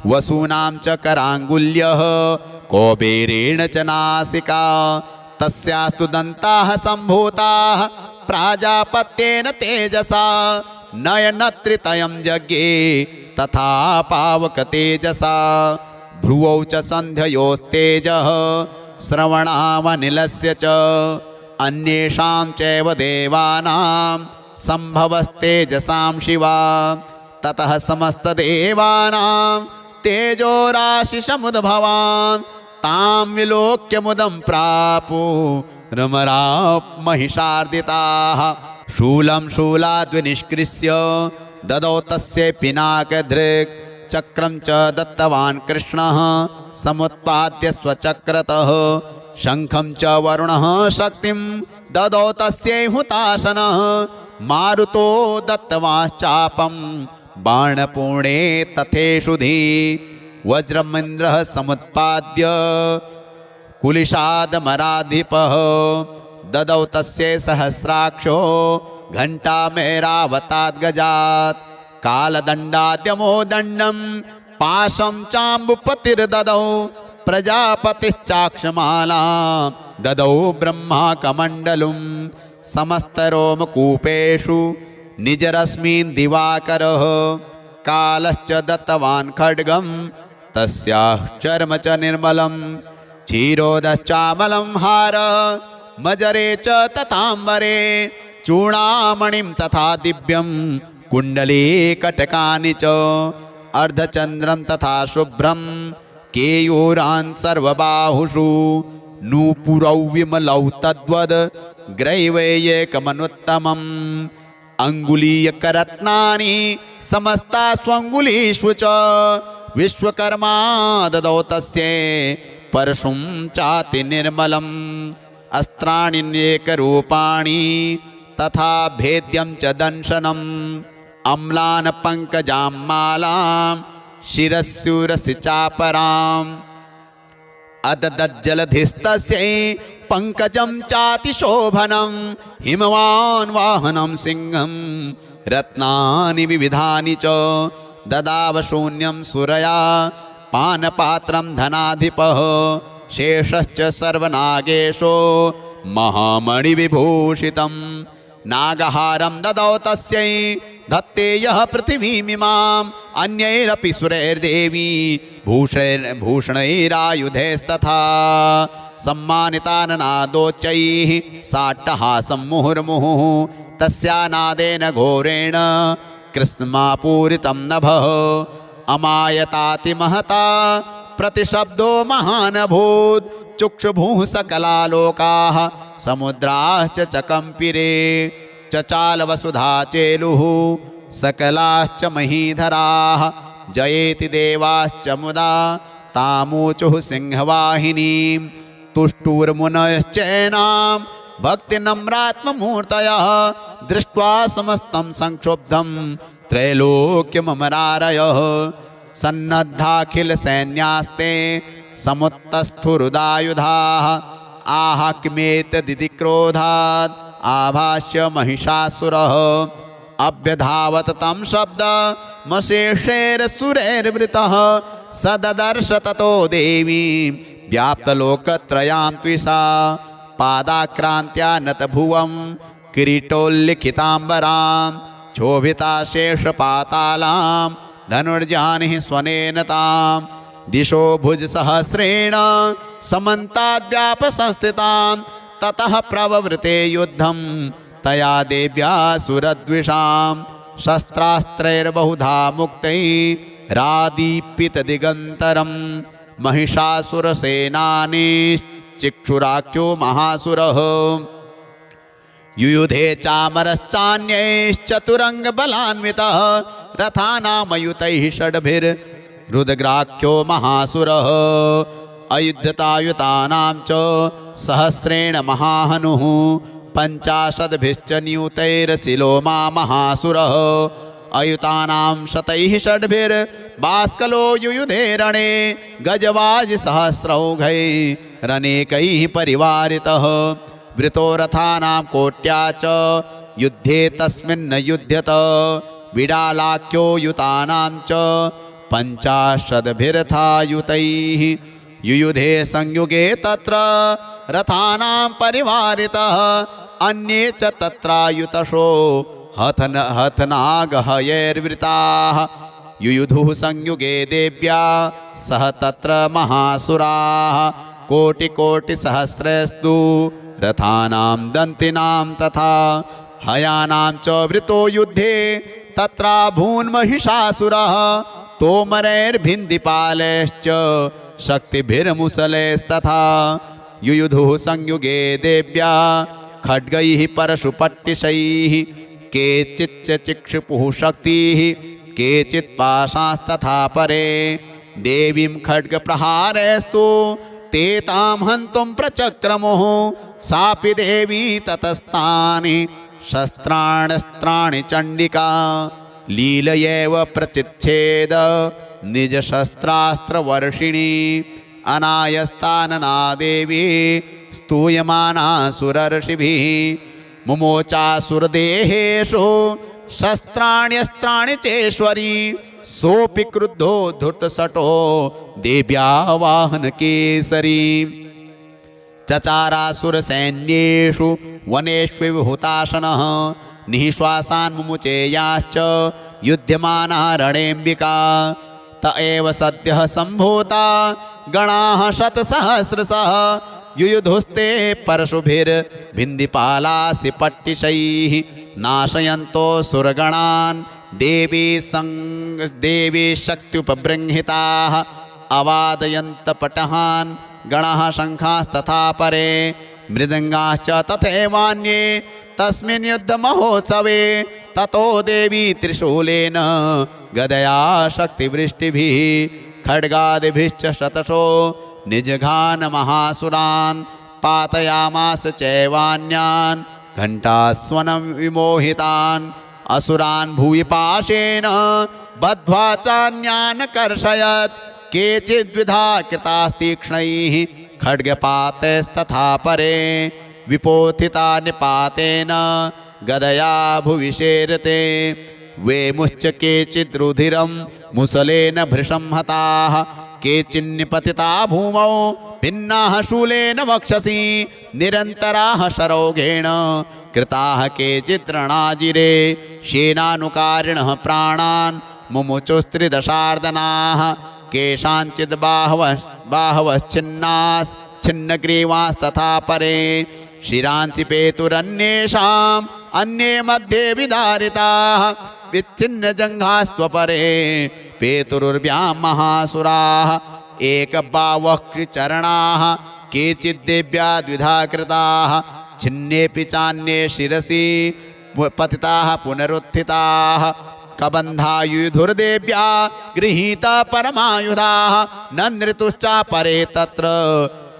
वसूनां च कराङ्गुल्यः कौबेरेण च नासिका। तस्यास्तु दन्ताः सम्भूताः प्राजापत्येन तेजसा नयनत्रितयं जज्ञे तथा पावकतेजसा। भ्रुवौ च सन्ध्ययोस्तेजः श्रवणामनिलस्य च अन्येषां चैव देवानां सम्भवस्तेजसां शिवा। ततः समस्तदेवानां तेजोराशिसमुद्भवान् तां विलोक्य मुदं प्रापु रमराप महिषार्दिताः। शूलं शूलाद्विनिष्कृष्य ददौ तस्य पिनाकधृक् चक्रं च दत्तवान् कृष्णः समुत्पाद्य स्वचक्रतः। शङ्खं च वरुणः शक्तिं ददौ तस्यै हुताशनः। मारुतो दत्तवाश्चापं बाणपूर्णे तथेषुधि। वज्रमिन्द्रः समुत्पाद्य कुलिशादमराधिपः ददौ तस्यै सहस्राक्षो घण्टामेरावताद्गजात्। कालदण्डाद्यमो दण्डं पाशं चाम्बुपतिर्ददौ प्रजापतिश्चाक्षमालां ददौ ब्रह्माकमण्डलुं। समस्तरोमकूपेषु निजरश्मीन् दिवाकरः कालश्च दत्तवान् खड्गं तस्याः चर्म च निर्मलं क्षीरोदश्चामलं हार मजरे च तथाम्बरे चूडामणिं तथा दिव्यं कुण्डली कटकानि च अर्धचन्द्रं तथा शुभ्रं केयूरान् सर्वबाहुषु नूपुरौ विमलौ तद्वद् ग्रैवैयेकमनुत्तमम् अङ्गुलीयकरत्नानि समस्ता स्वङ्गुलीषु च विश्वकर्मा ददौ तस्यै परशुं चाति निर्मलम् अस्त्राण्येकरूपाणि तथा भेद्यं च दंशनम् अम्लान् पङ्कजां मालां शिरस्युरसि चापराम् अददज्जलधिस्तस्यै पङ्कजं चातिशोभनं हिमवान् वाहनं सिंहं रत्नानि विविधानि च ददाव शून्यं सुरया पानपात्रं धनाधिपः शेषश्च सर्वनागेशो महामणिविभूषितं नागहारं ददौ तस्यै धत्ते यः पृथिवीमिमाम् अन्यैरपि सुरैर्देवी भूषणैरायुधैस्तथा सम्मानिताननादोच्चैः साट्टहासं मुहुर्मुहुः तस्यानादेन घोरेण कृत्स्नमापूरितं नभः अमायतातिमहता प्रतिशब्दो महानभूत् चुक्षुभुः सकलालोकाः समुद्राश्च चकम्पिरे चचाल वसुधा चेलुः सकलाश्च महीधराः जयेति देवाश्च मुदा तामूचुः सिंहवाहिनीं तुष्टुर्मुनयश्चैनां भक्तिनम्रात्ममूर्तयः दृष्ट्वा समस्तं संक्षुब्धं त्रैलोक्यममरारयः सन्नद्धाखिलसैन्यास्ते समुत्तस्थुरुदायुधाः आह किमेतदिति क्रोधात् आभाष्य महिषासुरः अभ्यधावत तं शब्दमशेषैरसुरैर्वृतः सददर्श ततो देवीं व्याप्तलोकत्रयां त्विषा पादाक्रान्त्या नतभुवं किरीटोल्लिखिताम्बरां क्षोभिता शेषपातालां धनुर्जानिः स्वनेन तां दिशो भुजसहस्रेण समन्ताद्व्यापसंस्थितां ततः प्रववृते युद्धं तया देव्या सुरद्विषां शस्त्रास्त्रैर्बहुधा मुक्तैरादीप्यितदिगन्तरं महिषासुरसेनानीश्चिक्षुराख्यो महासुरः युयुधे चामरश्चान्यैश्चतुरङ्गबलान्वितः रथानामयुतैः षड्भिर्रुद्राख्यो महासुरः अयुध्यतायुतानां च सहस्रेण महाहनुः पञ्चाशद्भिश्च नियुतैरशिलोमा महासुरः अयुतानां शतैः षड्भिर्बाष्कलो युयुधे रणे गजवाजिसहस्रौघैरनेकैः परिवारितः वृतो रथानां कोट्या च युद्धे तस्मिन्न युध्यत विडालाख्यो युतानां च पञ्चाशद्भिरथायुतैः युयुधे संयुगे तत्र रथानां परिवारितः अन्ये च तत्रायुतशो हथनागहयैर्वृताः युयुधुः संयुगे देव्या सह तत्र महासुराः कोटिकोटिसहस्रैस्तु रथानां दन्तिनां तथा हयानां च वृतो युद्धे तत्राभून्महिषासुरः तोमरैर्भिन्दिपालैश्च शक्तिभिर्मुसलैस्तथा युयुधुः संयुगे देव्या खड्गैः परशुपट्टिशैः केचिच्च चिक्षुपुः शक्तिः केचित् पाशास्तथा परे देवीं खड्गप्रहारैस्तु ते तां हन्तुं प्रचक्रमुः सापि देवी ततस्तानि शस्त्राण्यस्त्राणि चण्डिका लीलयैव प्रचिच्छेद निजशस्त्रास्त्रवर्षिणी अनायस्तानना देवी स्तूयमाना सुरर्षिभिः मुमोचासुरदेहेषु शस्त्राण्यस्त्राणि चेश्वरी सोऽपि क्रुद्धो धृतशठो देव्या वाहनकेसरी चचारासुरसैन्येषु वनेष्विहुताशनः निःश्वासान् मुमुचेयाश्च युध्यमाना रणेऽम्बिका। त एव सद्यः सम्भूता गणाः शतसहस्रशः युयुधुस्ते परशुभिर्भिन्दिपालासि पट्टिशैः नाशयन्तो सुरगणान् देवी शक्त्युपबृंहिताः अवादयन्त पटहान् गणः शङ्खास्तथा परे मृदङ्गाश्च तथैवान्ये तस्मिन् युद्धमहोत्सवे। ततो देवी त्रिशूलेन गदया शक्तिवृष्टिभिः खड्गादिभिश्च शतशो निजघान महासुरान् पातयामास चैवान्यान् घण्टास्वनं विमोहितान् असुरान् भूयिपाशेन बद्ध्वा चान्यान् कर्षयत्। केचिद्विधा कृतास्तीक्ष्णैः खड्गपातैस्तथा परे विपोथिता निपातेन गदया भुविशेरते। वेमुश्च केचिद्रुधिरं मुसलेन भृशं हताः केचिन्निपतिता भूमौ भिन्नाः शूलेन वक्षसि निरन्तराः शरौघेण कृताः केचिद्रणाजिरे शेनानुकारिणः प्राणान् मुमुचुस्त्रिदशार्दनाः केषाञ्चिद् बाहवश्चिन्नाश्छिन्नग्रीवास्तथा परे शिरांसि पेतुरन्येषाम् अन्ये मध्ये विदारिताः विच्छिन्नजङ्घास्त्वपरे पेतुरुर्व्यां महासुराः एकबावक्चरणाः केचिद्देव्या द्विधा कृताः छिन्नेऽपि चान्ये शिरसि पतिताः पुनरुत्थिताः कबन्धायुधुर्देव्या गृहीता परमायुधाः नन्दृतुश्चापरे तत्र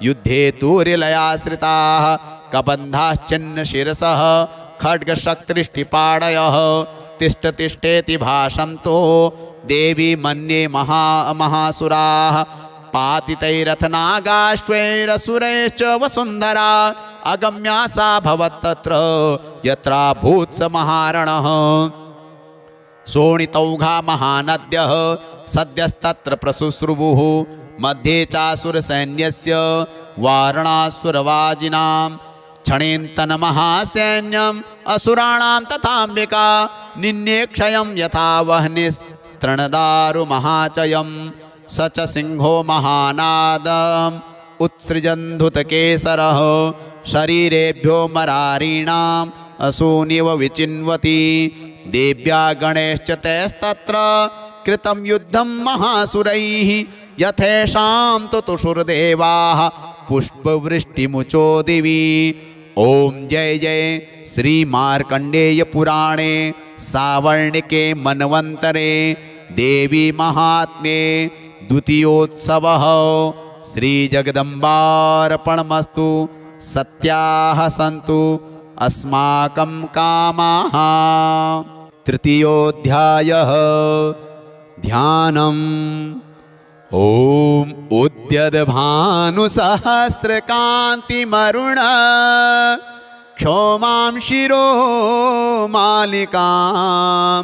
युद्धे तूर्यलयाश्रिताः कबन्धाश्चिन्न शिरसः खड्गशक्तिष्टिपाडयः तिष्ठ तिष्ठेति भाषन्तो देवी मन्ये महासुराः पातितैरथनागाश्वैरसुरैश्च वसुन्धरा अगम्या सा भवत्तत्र यत्राभूत् स महारणः। शोणितौघा महानद्यः सद्यस्तत्र प्रसुश्रुवुः मध्ये चासुरसैन्यस्य वारणासुरवाजिनां क्षणेन्तन महासैन्यम् असुराणां तथाम्बिका निन्ये क्षयं यथा वह्निस्तृणदारु महाचयम् स च सिंहो महानादम् उत्सृजन्धुतकेसरः शरीरेभ्यो मरारीणाम् असूनिव विचिन्वति देव्या गणैश्च तैस्तत्र कृतं युद्धं महासुरैः यथेषां तु तुषुर्देवाः पुष्पवृष्टिमुचो दिवि। ओम जय जय श्री मार्कंडेय पुराणे सावर्णिके मनवंतरे देवी महात्म्ये द्वितीयोत्सवः श्री जगदम्बार्पणमस्तु। सत्याः सन्तु अस्माकं कामाः। तृतीयोऽध्यायः ध्यानम्। ओम उद्यद्भानुसहस्रकान्तिमरुण क्षौमां शिरो मालिकां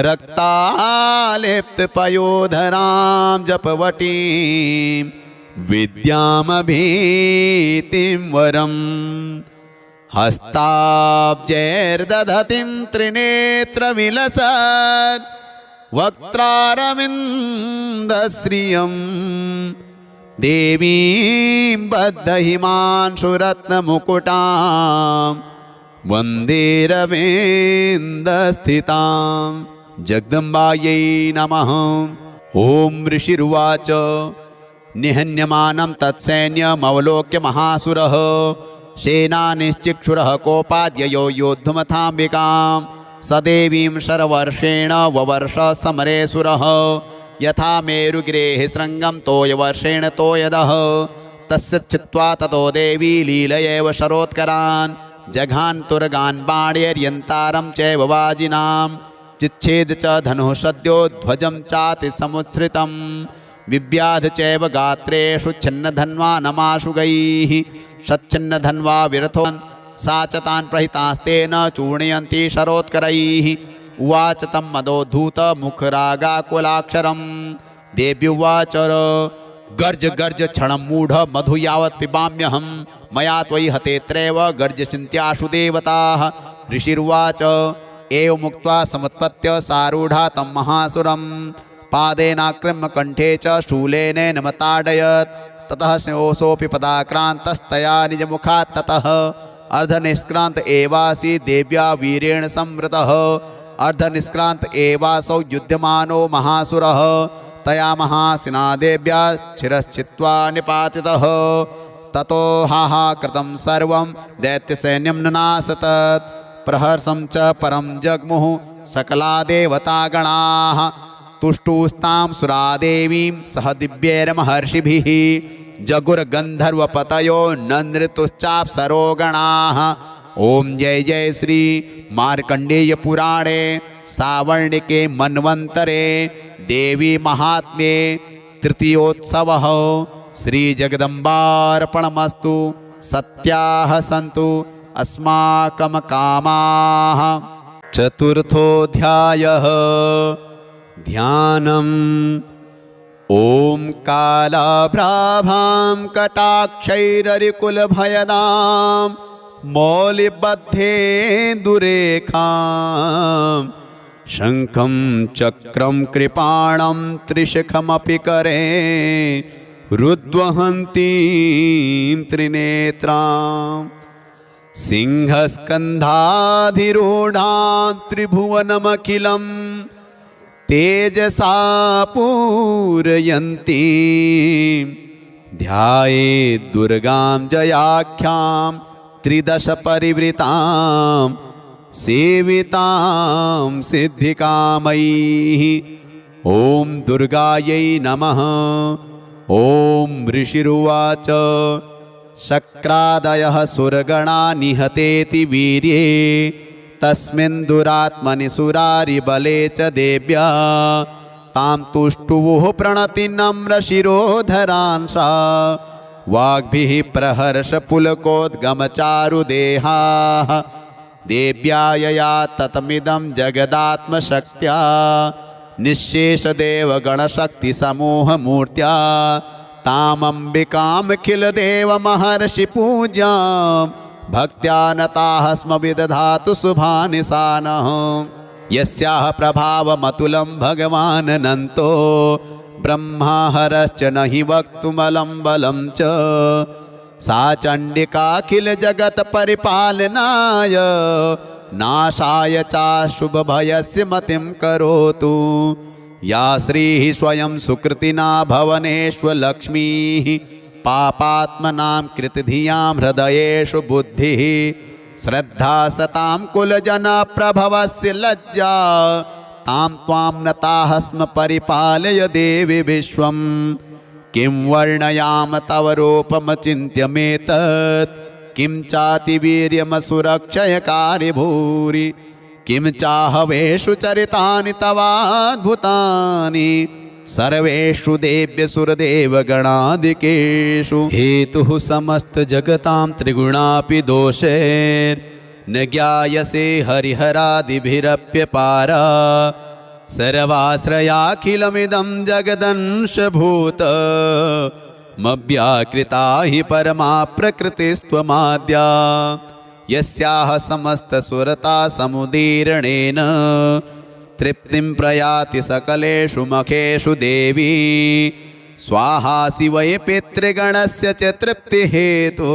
रक्तालिप्तपयोधरां जपवटीं विद्यामभीतिं वरम् हस्ताब्जैर्दधतीं त्रिनेत्रविलसत् वक्त्रारविन्दश्रियं देवीं बद्धहिमांशुरत्नमुकुटां वन्दे रवीन्द्रस्थितां जगदम्बायै नमः। ॐ ऋषिरुवाच निहन्यमानं तत्सैन्यमवलोक्य महासुरः सेनानिश्चिक्षुरः कोपाद्ययो योद्धुमथाम्बिकां सदेवीं शरवर्षेण ववर्ष समरे सुरः यथा मेरुगिरेः शृङ्गं तोयवर्षेण तोयदः तस्य चित्वा ततो देवी लीलयैव शरोत्करान् जघान्तुर्गान् बाणैर्यन्तारं चैव वाजिनां चिच्छेद च धनुः सद्यो ध्वजं चाति समुत्सृतं विव्याध चैव गात्रेषु छिन्नधन्वा नमाशुगैः सच्छिन्नधन्वा विरथोन् सा च तान् प्रहितास्तेन चूर्णयन्ती शरोत्करैः उवाच तं मदोद्धूतमुखरागाकुलाक्षरं देव्युवाच गर्ज गर्ज क्षणं मूढ मधु यावत् पिबाम्यहं मया त्वयि हतेत्रैव गर्जचिन्त्याशु देवताः ऋषिर्वाच एवमुक्त्वा समुत्पत्य सारूढा तं महासुरं पादेनाक्रम्य कंठे च शूलेन मताडयत्। ततः सोऽपि पदाक्रान्तस्तया निजमुखात् ततः अर्धनिष्क्रान्त एवासी देव्या वीरेण संवृतः। अर्धनिष्क्रान्त एवासौ युध्यमानो महासुरः तया महासिना देव्या शिरश्चित्वा निपातितः। ततो हाहाकृतं सर्वं दैत्यसैन्यं ननासतत्। प्रहर्षं च परं जग्मुः सकला देवतागणाः। तुष्टुस्तां सुरादेवीं सह दिव्यैर्महर्षिभिः। जगुर्गन्धर्वपतयो नन्दृतुश्चाप्सरो गणाः। ओम जय जय श्री मार्कंडेय पुराणे सावर्णिके मन्वन्तरे देवी महात्म्ये तृतीयोत्सवः श्री जगदम्बार्पणमस्तु। सत्याः सन्तु अस्माकं कामाः। चतुर्थोऽध्यायः ध्यानम्। ॐ कालाभ्राभां कटाक्षैररिकुलभयदां मौलिबद्धेन्दुरेखां शङ्खं चक्रं कृपाणं त्रिशिखमपि करे रुद्वहन्तीं त्रिनेत्रां। सिंहस्कन्धाधिरूढां त्रिभुवनमखिलं तेजसा पूरयन्ती ध्यायेत् दुर्गां जयाख्यां त्रिदश परिवृतां सेवितां सिद्धिकामैः। ॐ दुर्गायै नमः। ॐ ऋषिरुवाच शक्रादयः सुरगणा निहतेति वीर्ये तस्मिन् दुरात्मनि सुरारिबले च देव्या तां तुष्टुवुः प्रणति नम्रशिरोधरांसा वाग्भिः प्रहर्षपुलकोद्गमचारुदेहाः। देव्या यया ततमिदं जगदात्मशक्त्या निःशेषदेवगणशक्तिसमूहमूर्त्या तामम्बिकामखिलदेवमहर्षिपूजां भक्त्या नताः स्म विदधातु शुभानि सा नः। यस्याः प्रभावमतुलं भगवाननन्तो ब्रह्मा हरश्च न हि वक्तुमलं बलं च सा चण्डिकाखिलजगत्परिपालनाय नाशाय चाशुभभयस्य मतिं करोतु। या श्रीः स्वयं सुकृतिना भवनेष्वलक्ष्मीः पापात्मनां कृतधियां हृदयेषु बुद्धिः श्रद्धा सतां कुलजनप्रभवस्य लज्जा तां त्वां नताः स्म परिपालय देवि विश्वं। किं वर्णयाम तव रूपमचिन्त्यमेतत् किं चातिवीर्यमसुरक्षयकारि भूरि किं चाहवेषु चरितानि तवाद्भुतानि सर्वेषु देव्यसुरदेवगणादिकेषु। हेतुः समस्तजगतां त्रिगुणापि दोषैर्न ज्ञायसे हरिहरादिभिरप्यपारा सर्वाश्रयाखिलमिदं जगदंशभूत मव्याकृता हि परमा प्रकृतिस्त्वमाद्या। यस्याः समस्तसुरता समुदीरणेन तृप्तिं प्रयाति सकलेषु मखेषु देवी स्वाहासि वै पितृगणस्य च तृप्तिहेतु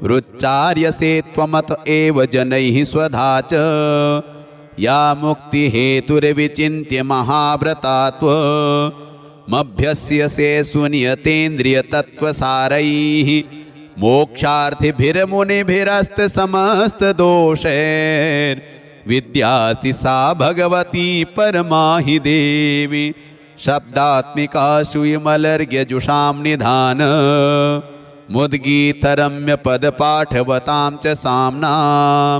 रुच्चार्यसे त्वमत एव जनैः स्वधा च। या मुक्तिहेतुर्विचिन्त्य महाव्रता त्वमभ्यस्यसे सुनियतेन्द्रियतत्त्वसारैः मोक्षार्थिभिर्मुनिभिरस्तसमस्तदोषैर्विद्यासि सा भगवती परमा हि देवी। शब्दात्मिकासु विमलर्घ्यजुषां निधान मुद्गीतरम्यपदपाठवतां च साम्नां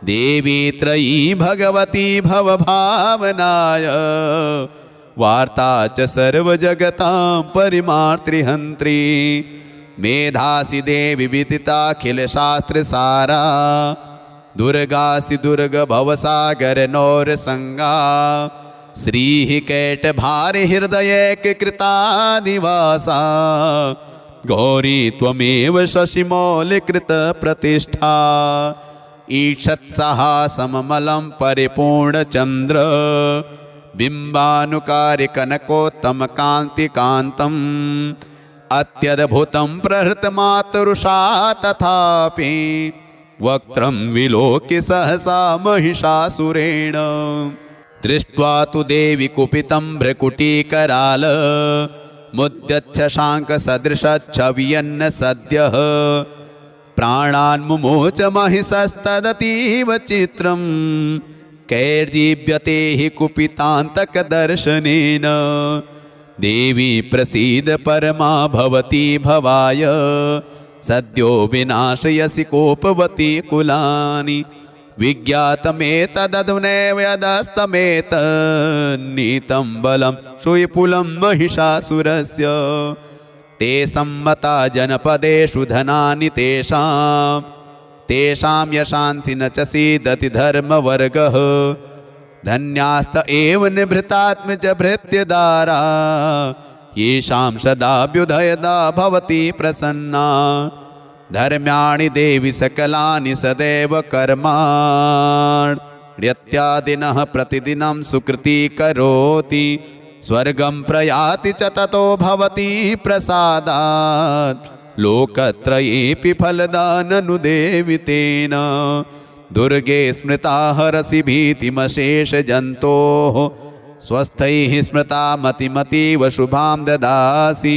देवी त्रयी भगवती भवभावनाय वार्ता च सर्वजगतां परिमार्तृहन्त्री। मेधासि देवी विदिताखिलशास्त्रसारा दुर्गासि दुर्गभवसागरनौरसंगा श्रीः कैटभारहृदयैककृतादिवासा गौरी त्वमेव शशिमौलिकृतप्रतिष्ठा। ईषत्सहासममलं परिपूर्णचन्द्र बिम्बानुकारिकनकोत्तमकान्तिकान्तम् अत्यद्भुतं प्रहृतमातरुषा तथापि वक्त्रं विलोक्य सहसा महिषासुरेण दृष्ट्वा तु देवी कुपितं भ्रकुटीकराल मुद्यच्छशाङ्कसदृशच्छवियन्न सद्यः प्राणान्मुमोच महिषस्तदतीव चित्रं कैर्जीव्यते हि कुपितान्तकदर्शनेन देवी प्रसीद परमा भवती भवाय सद्यो विनाशयसि कोपवती कुलानि विज्ञातमेतदधुनैव यदस्तमेतन्नीतं बलं सुविपुलं महिषासुरस्य ते सम्मता जनपदेषु धनानि तेषां यशांसि न च सीदति धर्मवर्गः धन्यास्त एव निभृतात्मज भृत्यदारा येषां सदाभ्युदयदा भवति प्रसन्ना धर्म्याणि देवि सकलानि सदैव कर्माण्यत्यादिनः प्रतिदिनं सुकृती करोति स्वर्गं प्रयाति च ततो भवति प्रसादात् लोकत्रयेऽपि फलदाननु देवि तेन दुर्गे स्मृता हरसि भीतिमशेषजन्तोः स्वस्थैः स्मृता मतिमतीव शुभां ददासि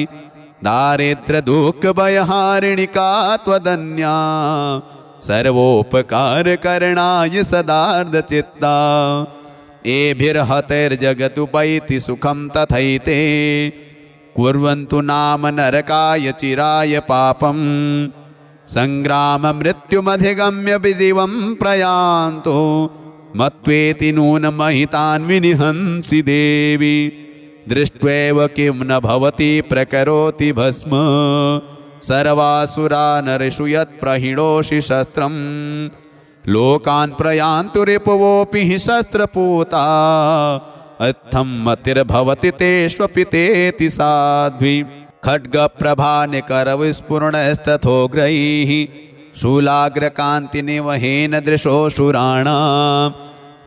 दारिद्र्यदुःखभयहारिणि का त्वदन्या सर्वोपकारकरणाय सदार्धचित्ता एभिर्हतैर्जगतुपैति सुखं तथैते कुर्वन्तु नाम नरकाय चिराय पापं सङ्ग्राममृत्युमधिगम्य विदिवं प्रयान्तु मत्वेति नूनमहितान् विनिहंसि देवी दृष्ट्वैव किं न भवति प्रकरोति भस्म सर्वासुरा नरेषु यत्प्रहिणोषि शस्त्रं लोकान् प्रयान्तु रिपुवोऽपि हि शस्त्रपूता अत्थं मतिर्भवति तेष्वपि तेति साध्वी खड्गप्रभानिकरविस्फुरणस्तथोग्रैः शूलाग्रकान्तिनिवहेन दृशोऽसुराणां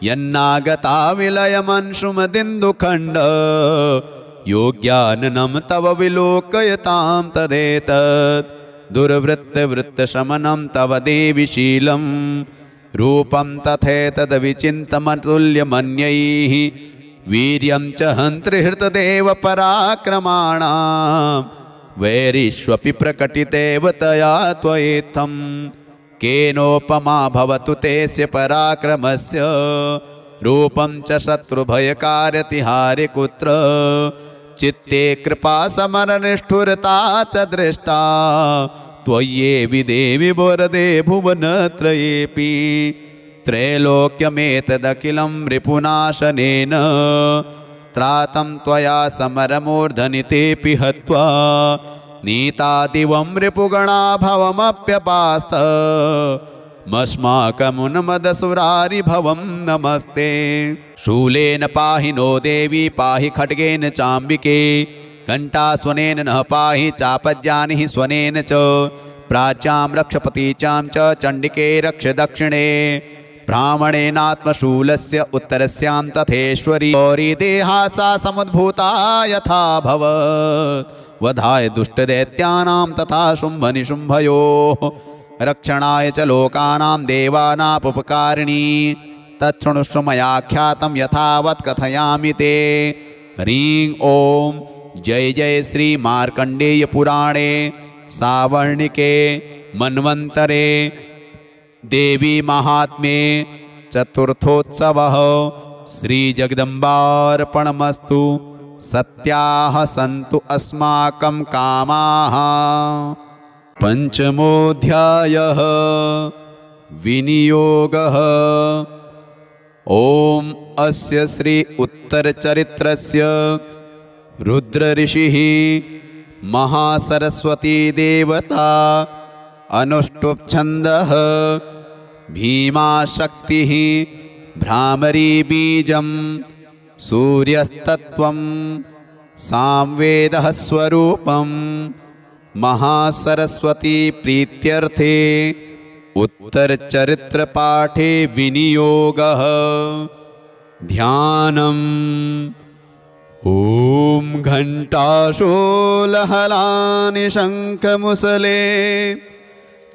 यन्नागता विलयमंशुमदिन्दुखण्ड योग्याननं तव विलोकयतां तदेतत् दुर्वृत्तवृत्तशमनं तव देवि शीलं रूपं तथैतद्विचिन्तमतुल्यमन्यैः वीर्यं च हन्त्रिहृतदेव पराक्रमाणां वैरिष्वपि प्रकटितेव तया त्वयेत्थं केनोपमा भवतु तेस्य पराक्रमस्य रूपं च शत्रुभयकार्यतिहारि कुत्र चित्ते कृपा समरनिष्ठुरता च दृष्टा त्वय्येवि देवि वरदे भुवनत्रयेऽपि त्रैलोक्यमेतदखिलं रिपुनाशनेन त्रातं त्वया समरमूर्धनितेऽपि हत्वा नीता दिवं रिपुगणा भवमप्यपास्त मस्माकमुन्मदसुरारिभवं नमस्ते शूलेन पाहि नो देवी पाहि खड्गेन चाम्बिके घण्टास्वनेन न पाहि चापज्ञानिः स्वनेन च प्राच्यां रक्षपतीचां च चण्डिके रक्ष दक्षिणे ब्राह्मणेनात्मशूलस्य उत्तरस्यां तथेश्वरी गौरी देहा सा समुद्भूता यथा भवत् वधाय दुष्टदैत्यानां तथा शुम्भनिशुम्भयोः रक्षणाय च लोकानां देवानामुपकारिणी तच्छृणुष्व मया ख्यातं यथावत् कथयामि ते ह्रीं ॐ जय जय श्री मार्कण्डेय पुराणे सावर्णिके मन्वन्तरे देवी महात्म्ये चतुर्थोत्सवः श्रीजगदम्बार्पणमस्तु सत्याः सन्तु अस्माकं कामाः। पंचमोऽध्यायः विनियोगः। ॐ अस्य श्री उत्तरचरित्रस्य रुद्रऋषिः महासरस्वती देवता अनुष्टुप्छन्दः भीमाशक्तिः भ्रामरी बीजं सूर्यस्तत्त्वं सामवेदः स्वरूपं महासरस्वती प्रीत्यर्थे उत्तरचरित्रपाठे विनियोगः ध्यानम्। ॐ घण्टाशोलहलानि शङ्खमुसले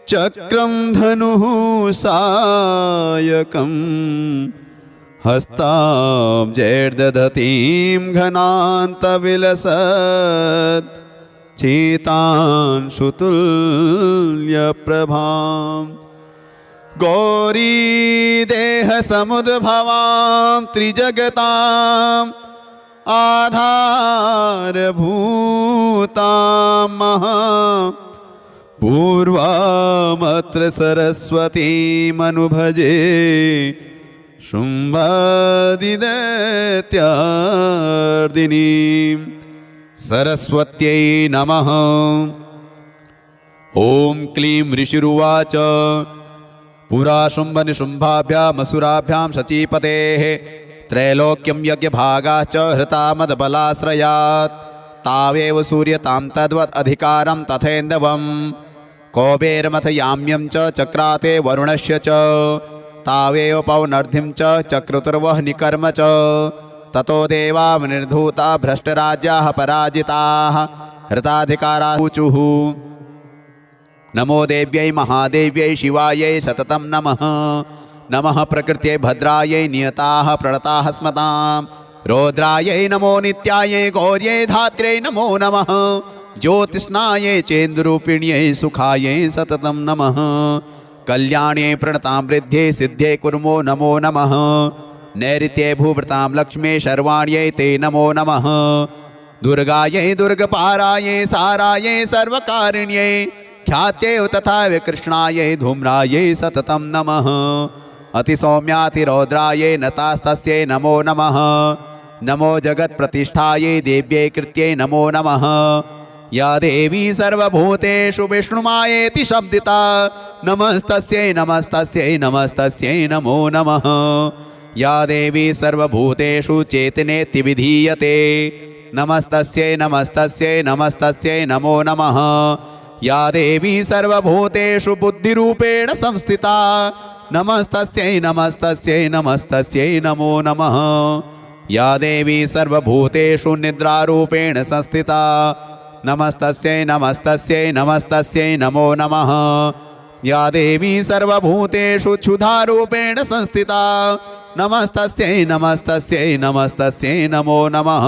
चक्रं धनुः सायकम् हस्ताब्जैर्दधतीं घनान्तविलसत् चेतांशुतुल्यप्रभाम् गौरी देहसमुद्भवां त्रिजगताम् आधारभूतां महा पूर्वामत्र सरस्वतीमनुभजे शुम्भादिदैत्यार्दिनीं सरस्वत्यै नमः। ॐ क्लीं ऋषिरुवाच पुरा शुम्भनिशुम्भाभ्यामसुराभ्यां शचीपतेः त्रैलोक्यं यज्ञभागाश्च हृता मदबलाश्रयात् तावेव सूर्यतां तद्वत् अधिकारं तथेन्दवम् कौबेरमथ याम्यं च चक्राते वरुणस्य च तावेव पौनर्धिं च चक्रुतुर्वह्निकर्म च ततो देवा निर्धूता भ्रष्टराज्याः पराजिताः हृताधिकाराः ऊचुः। नमो देव्यै महादेव्यै शिवायै सततं नमः। नमः प्रकृत्यै भद्रायै नियताः प्रणताः स्मतां रौद्रायै नमो नित्यायै गौर्यै धात्र्यै नमो नमः। ज्योतिष्णायै चेन्द्रूपिण्यै सुखायै सततं नमः। कल्याण्यै प्रणतां वृद्ध्यै सिद्ध्यै कुर्मो नमो नमः। नैऋत्ये भूभृतां लक्ष्म्यै शर्वाण्यै ते नमो नमः। दुर्गायै दुर्गपारायै सारायै सर्वकारिण्यै ख्यात्यै तथा कृष्णायै धूम्रायै सततं नमः। अतिसौम्यातिरौद्रायै नतास्तस्यै नमो नमः। नमो जगत्प्रतिष्ठायै देव्यै कृत्यै नमो नमः। या देवी सर्वभूतेषु विष्णुमायेति शब्दिता नमस्तस्यै नमस्तस्यै नमस्तस्यै नमो नमः। या देवी सर्वभूतेषु चेतनेति विधीयते नमस्तस्यै नमस्तस्यै नमस्तस्यै नमो नमः। या देवी सर्वभूतेषु बुद्धिरूपेण संस्थिता नमस्तस्यै नमस्तस्यै नमस्तस्यै नमो नमः। या देवी सर्वभूतेषु निद्रारूपेण संस्थिता नमस्तस्यै नमस्तस्यै नमस्तस्यै नमो नमः। या देवी सर्वभूतेषु क्षुधारूपेण संस्थिता नमस्तस्यै नमस्तस्यै नमस्तस्यै नमो नमः।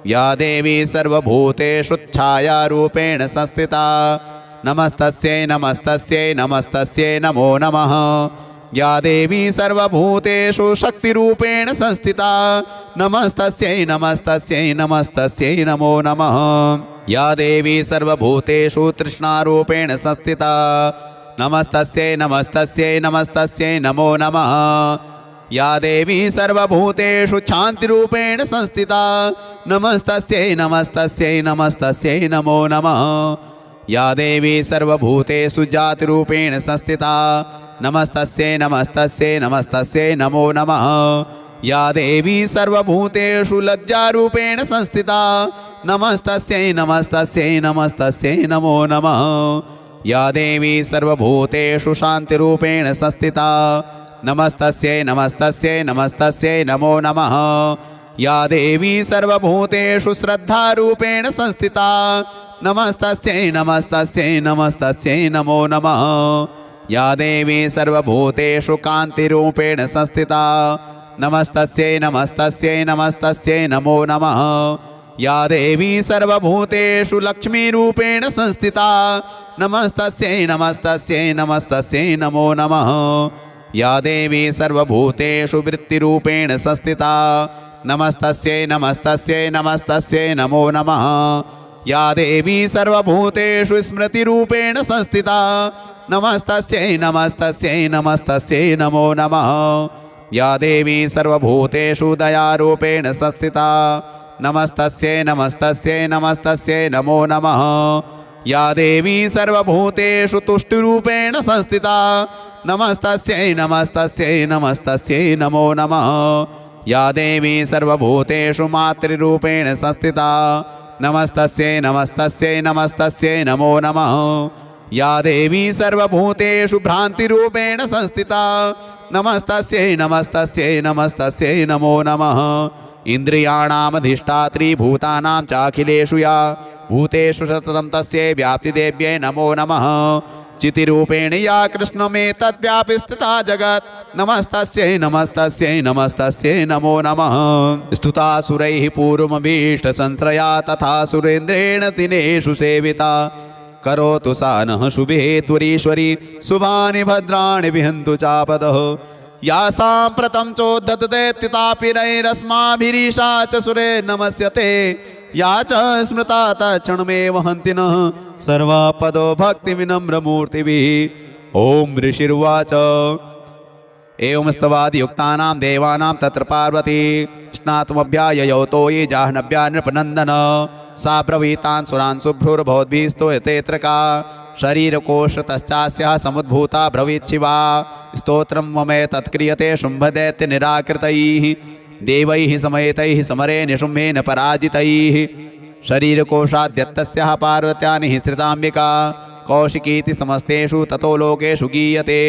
या देवी सर्वभूतेषु छायारूपेण संस्थिता नमस्तस्यै नमस्तस्यै नमस्तस्यै नमो नमः। या देवी सर्वभूतेषु शक्तिरूपेण संस्थिता नमस्तस्यै नमस्तस्यै नमस्तस्यै नमो नमः। या देवी सर्वभूतेषु तृष्णारूपेण संस्थिता नमस्तस्यै नमस्तस्यै नमस्तस्यै नमो नमः। या देवी सर्वभूतेषु शान्तिरूपेण संस्थिता नमस्तस्यै नमस्तस्यै नमस्तस्यै नमो नमः। या देवी सर्वभूतेषु जातिरूपेण संस्थिता नमस्तस्यै नमस्तस्यै नमस्तस्यै नमो नमः। या देवी सर्वभूतेषु लज्जारूपेण संस्थिता नमस्तस्यै नमस्तस्यै नमस्तस्यै नमो नमः। या देवी सर्वभूतेषु शान्तिरूपेण संस्थिता नमस्तस्यै नमस्तस्यै नमस्तस्यै नमो नमः। या देवी सर्वभूतेषु श्रद्धारूपेण संस्थिता नमस्तस्यै नमस्तस्यै नमस्तस्यै नमो नमः। या देवी सर्वभूतेषु कान्तिरूपेण संस्थिता नमस्तस्यै नमस्तस्यै नमस्तस्यै नमो नमः। या देवी सर्वभूतेषु लक्ष्मीरूपेण संस्थिता नमस्तस्यै नमस्तस्यै नमस्तस्यै नमो नमः। या देवी सर्वभूतेषु वृत्तिरूपेण संस्थिता नमस्तस्यै नमस्तस्यै नमस्तस्यै नमो नमः। या देवी सर्वभूतेषु स्मृतिरूपेण संस्थिता नमस्तस्यै नमस्तस्यै नमस्तस्यै नमो नमः। या देवी सर्वभूतेषु दयारूपेण संस्थिता नमस्तस्यै नमस्तस्यै नमस्तस्यै नमो नमः। या देवी सर्वभूतेषु तुष्टिरूपेण संस्थिता नमस्तस्यै नमस्तस्यै नमस्तस्यै नमो नमः। या देवी सर्वभूतेषु मातृरूपेण संस्थिता नमस्तस्यै नमस्तस्यै नमस्तस्यै नमो नमः। या देवी सर्वभूतेषु भ्रान्तिरूपेण संस्थिता नमस्तस्यै नमस्तस्यै नमस्तस्यै नमो नमः। इन्द्रियाणामधिष्ठात्री भूतानां चाखिलेषु या भूतेषु सततं तस्यै व्याप्तिदेव्यै नमो नमः। चितिरूपेण या कृष्णमेतद्व्यापि स्थिता जगत् नमस्तस्यै नमस्तस्यै नमस्तस्यै नमो नमः। स्तुता सुरैः पूर्वमभीष्टसंश्रया तथा सुरेन्द्रेण दिनेषु सेविता करोतु सा नः शुभे त्वरीश्वरी शुभानि भद्राणि विहन्तु चापदः। या साम्प्रतं चोद्धतदैत्यतापिरैरस्माभिरीशा च सुरे नमस्यते या च स्मृता तत्क्षणमेव हन्ति नः सर्वापदो भक्तिविनम्रमूर्तिभिः। ॐ ऋषिर्वाच एवं स्तवादियुक्तानां देवानां तत्र पार्वती स्नातुमभ्याययौ तोयि जाह्नव्या नृपनन्दन सा ब्रवीतान् सुरान् शुभ्रुर्भवद्भिः स्तूयतेऽत्र का शरीरकोशतश्चास्याः समुद्भूता ब्रवीच्छिवा स्तोत्रं ममे तत्क्रियते शुम्भदैत्यनिराकृतैः देवैः समेतैः समरे निशुम्भेन पराजितैः। शरीरकोशाद्यत्तस्याः पार्वत्या निःसृताम्बिका कौशिकीति समस्तेषु ततो लोकेषु गीयते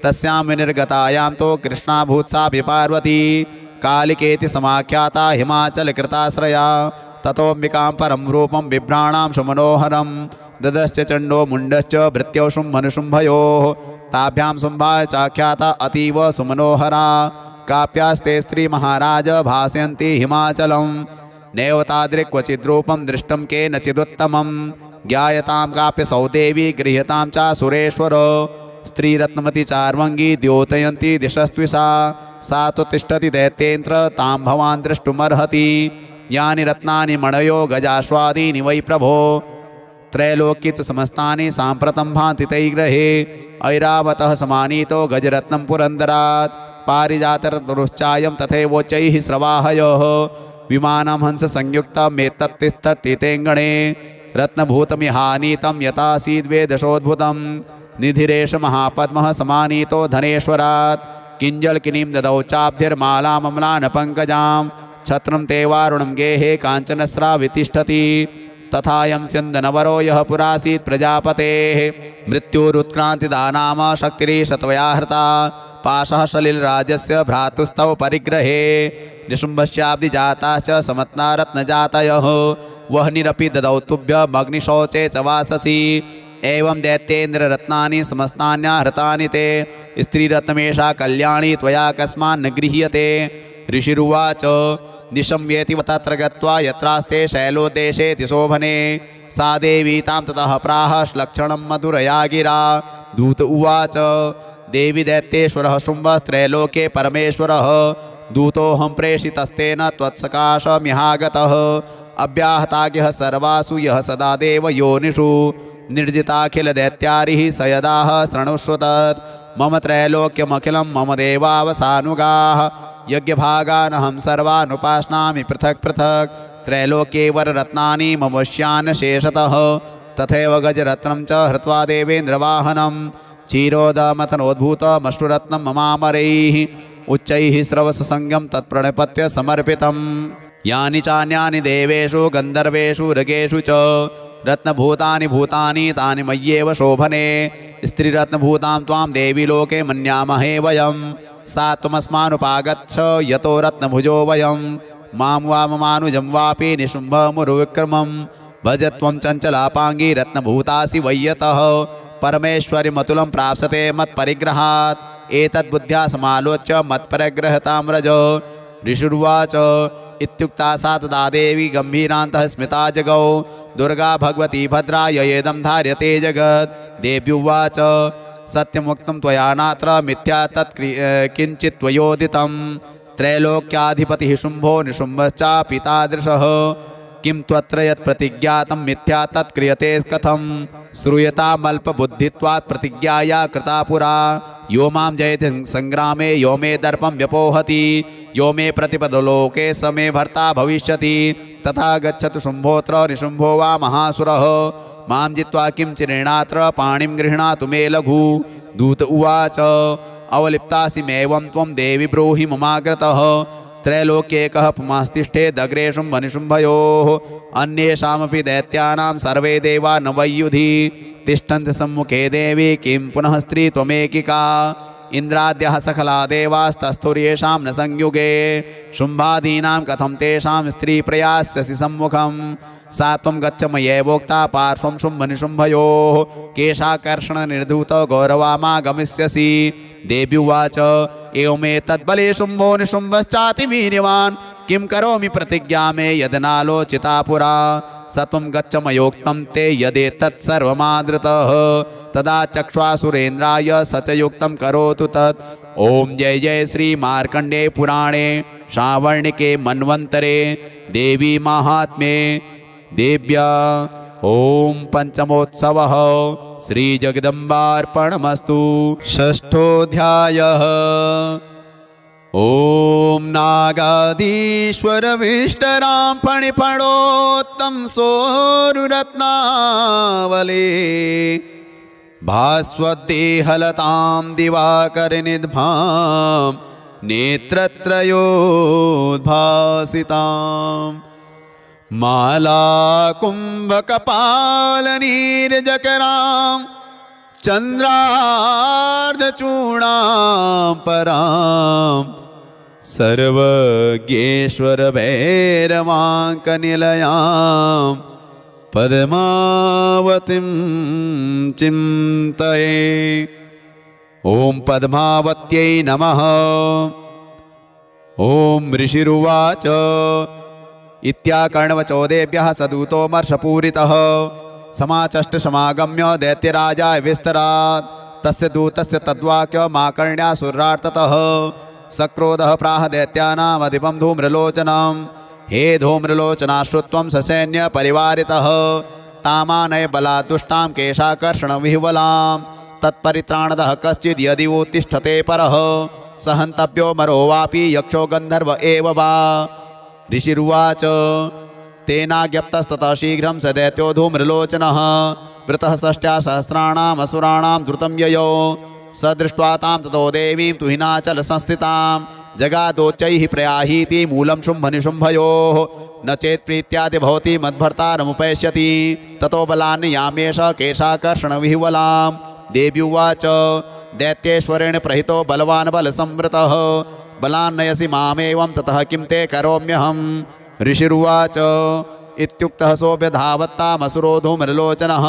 तस्यां विनिर्गतायां तो कृष्णाभूत्सापि पार्वती कालिकेति समाख्याता हिमाचलकृताश्रया ततोऽम्बिकां परं रूपं बिभ्राणां सुमनोहरं ददश्च चण्डो मुण्डश्च भृत्यौ शुम्भनिशुम्भयोः ताभ्यां शुम्भाय चाख्याता अतीव सुमनोहरा काप्यास्ते स्त्रीमहाराज भासयन्ति हिमाचलं नैव तादृक्वचिद्रूपं दृष्टं केनचिदुत्तमं ज्ञायतां काप्यसौ देवी गृह्यतां च सुरेश्वर स्त्रीरत्नमती चार्वङ्गी द्योतयन्ती दिशस्त्विषा सा तु तिष्ठति दैत्येन्द्र तां भवान् द्रष्टुमर्हति यानि रत्नानि मणयो गजाश्वादीनि वै प्रभो त्रैलोक्ये तु समस्तानि साम्प्रतं भान्ति तैर्गृहे ऐरावतः समानीतो गजरत्नं पुरन्दरात् पारिजातरुश्चायं तथैवोच्चैः स्रवाहयोः विमानं हंससंयुक्तमेतत्तिष्ठतीतेऽङ्गणे रत्नभूतमिहानीतं यथासीद्वेदशोद्भुतं निधिरेश महापद्मः समानीतो धनेश्वरात् किञ्जल्किनीं ददौ चाब्धिर्मालामम्लानपङ्कजां छत्रं ते वारुणं गेहे काञ्चनस्रावितिष्ठति तथायं स्यन्दनवरो यः पुरासीत् प्रजापतेः मृत्युरुत्क्रान्तिदानाम शक्तिरीशत्वया हृता पाशः सलिलराजस्य भ्रातुस्तौ परिग्रहे निशुम्भस्याब्दिजाताश्च समत्नारत्नजातयः वह्निरपि ददौ तुभ्यमग्निशौचे च वाससि एवं दैत्येन्द्ररत्नानि समस्तान्याहृतानि ते स्त्रीरत्नमेषा कल्याणी त्वया कस्मान्न गृह्यते। ऋषिरुवाच निशम्येति तत्र गत्वा यत्रास्ते शैलोदेशेति शोभने सा देवी तां ततः प्राह श्लक्षणं मधुरया गिरा। दूत उवाच देवी दैत्येश्वरः शुम्भस्त्रैलोके परमेश्वरः दूतोऽहं प्रेषितस्तेन त्वत्सकाशमिहागतः अव्याहताज्ञः सर्वासु यः सदा देवयोनिषु निर्जिताखिलदैत्यारिः स यदाह शृणुष्व तत् मम त्रैलोक्यमखिलं मम देवावसानुगाः यज्ञभागानहं सर्वानुपाश्नामि पृथक् पृथक् त्रैलोक्ये वररत्नानि मम वश्यान् शेषतः तथैव गजरत्नं च हृत्वा देवेन्द्रवाहनं क्षीरोदमथनोद्भूतमश्रुरत्नं ममामरैः उच्चैः स्रवससंज्ञं तत्प्रणिपत्य समर्पितं यानि चान्यानि देवेषु गन्धर्वेषु ऋगेषु च रत्नभूतानि भूतानि तानि मय्येव शोभने स्त्रीरत्नभूतां त्वां देवी लोके मन्यामहे वयं सा त्वमस्मानुपागच्छ यतो रत्नभुजो वयं मां वा ममानुजं वापि निशुम्भमुरुविक्रमं भज त्वं चञ्चलापाङ्गी रत्नभूतासि वैयतः परमेश्वरिमतुलं प्राप्स्यते मत्परिग्रहात् एतद्बुद्ध्या समालोच्य मत्परिग्रहतां व्रज। ऋषिरुवाच इत्युक्ता सा तदा देवी गम्भीरान्तः स्मिता जगौ दुर्गा भगवती भद्रा ययेदं धार्यते जगत्। देव्युवाच सत्यमुक्तं त्वया नात्र मिथ्या किञ्चित् त्वयोदितं त्रैलोक्याधिपतिः शुम्भो निशुम्भश्चापि तादृशः किं त्वत्र यत् प्रतिज्ञातं मिथ्या तत् क्रियते कथं श्रूयतामल्पबुद्धित्वात् प्रतिज्ञाया कृता पुरा यो मां जयति संग्रामे यो मे दर्पं व्यपोहति यो मे प्रतिपदलोके स मे भर्ता भविष्यति तथा गच्छतु शुम्भोऽत्र निशुम्भो वा महासुरः मां जित्वा किं चिरेणात्र पाणिं गृह्णातु मे लघु। दूत उवाच अवलिप्तासि मेवं त्वं देवि ब्रूहि ममाग्रतः त्रैलोक्येकः पुमास्तिष्ठेदग्रे शुम्भनिशुम्भयोः अन्येषामपि दैत्यानां सर्वे देवा न वैयुधि तिष्ठन्ति सम्मुखे देवी किं पुनः स्त्री त्वमेकिका इन्द्राद्यः सकला देवास्तस्थुर्येषां न संयुगे शुम्भादीनां कथं तेषां स्त्री प्रयास्यसि सम्मुखं सा त्वं गच्छ मयैवोक्ता पार्श्वं शुम्भनिशुम्भयोः केशाकर्षणनिर्धूत गौरवामागमिष्यसि देव्युवाच एवमेतद्बले शुम्भो निशुम्भश्चातिवीर्यवान् किं करोमि प्रतिज्ञा मे यदनालोचिता पुरा स त्वं गच्छ मयोक्तं ते यदेतत् सर्वमादृतः तदा चक्ष्वासुरेन्द्राय स च युक्तं करोतु तत् ॐ जय जय श्री मार्कण्डे पुराणे श्रावणिके मन्वन्तरे देवी माहात्म्ये देव्या ॐ पंचमोत्सवः श्रीजगदम्बार्पणमस्तु। षष्ठोऽध्यायः ॐ नागाधीश्वरविष्टरां फणिफणोत्तं सोरुरत्नावले भास्वद्देहलतां दिवाकरनिद्भां नेत्रत्रयोद्भासितां मालाकुम्भकपालनीरजकरां चन्द्रार्धचूडां परां सर्वज्ञेश्वरभैरवाङ्कनिलयां पद्मावतीं चिन्तये। ॐ पद्मावत्यै नमः। ॐ ऋषिरुवाच इत्याकर्णवचो देव्यः सदूतोमर्षपूरितः समाचष्टसमागम्य दैत्यराजाय विस्तरात् तस्य दूतस्य तद्वाक्यमाकर्ण्यासुरार्ततः सक्रोधः प्राह दैत्यानामधिपं धूम्रलोचनं हे धूम्रलोचना श्रुत्वं ससैन्य परिवारितः तामानय बलादुष्टां केशाकर्षणविह्वलां तत्परित्राणदः कश्चिद् यदि उत्तिष्ठते परः सहन्तव्यो मरो वापि यक्षो गन्धर्व एव वा। ऋषिरुवाच तेनाज्ञप्तस्ततः शीघ्रं स दैत्यो धूम्रलोचनः वृतः षष्ट्या सहस्राणाम् असुराणां द्रुतं ययो स दृष्ट्वा तां ततो देवीं तुहिनाचल संस्थितां जगादोच्चैः प्रयाहीति मूलं शुम्भनिशुम्भयोः न चेत् प्रीत्यादि भवति मद्भर्तारमुपैष्यति ततो बलान्यामेष केशाकर्षणविह्वलां। देव्युवाच दैत्येश्वरेण प्रहितो बलवान् बलसंवृतः बलान्नयसि मामेवं ततः किं ते करोम्यहम्। ऋषिरुवाच इत्युक्तः सोऽभ्यधावत्तामसुरो धूम्रलोचनः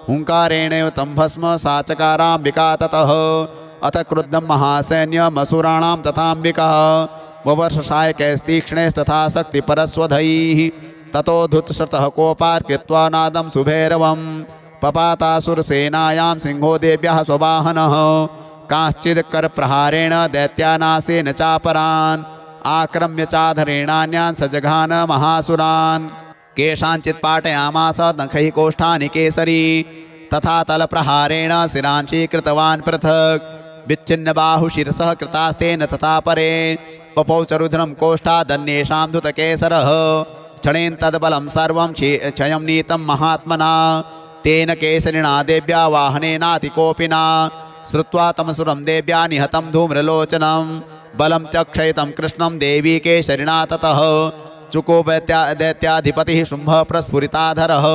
हुङ्कारेणैव तं भस्म सा चकाराम्बिका ततः अथ क्रुद्धं महासैन्यमसुराणां तथाम्बिका ववर्षशायकैस्तीक्ष्णैस्तथा शक्तिपरस्वधैः ततो धृतश्रुतः कोपार्कृत्वा नादं सुभैरवं पपातासुरसेनायां सिंहो देव्याः स्ववाहनः कांश्चित् करप्रहारेण दैत्यानासेन चापरान् आक्रम्य चाधरेणान्यान् सजघान महासुरान् केषाञ्चित् पाटयामास नखैः कोष्ठानि केसरी तथा तलप्रहारेण शिरांशी कृतवान् पृथक् विच्छिन्नबाहुशिरसः कृतास्तेन तथा परे पपौ च रुद्रं कोष्ठादन्येषां धुतकेसरः क्षणेन तद्बलं सर्वं क्षयं नीतं महात्मना तेन केसरिणा देव्या वाहनेनातिकोपिना श्रुत्वा तमसुरं देव्या निहतं धूम्रलोचनं बलं च क्षयितं कृष्णं देवी केसरिणा ततः चुको दैत्याधिपतिः शुम्भः प्रस्फुरिताधरः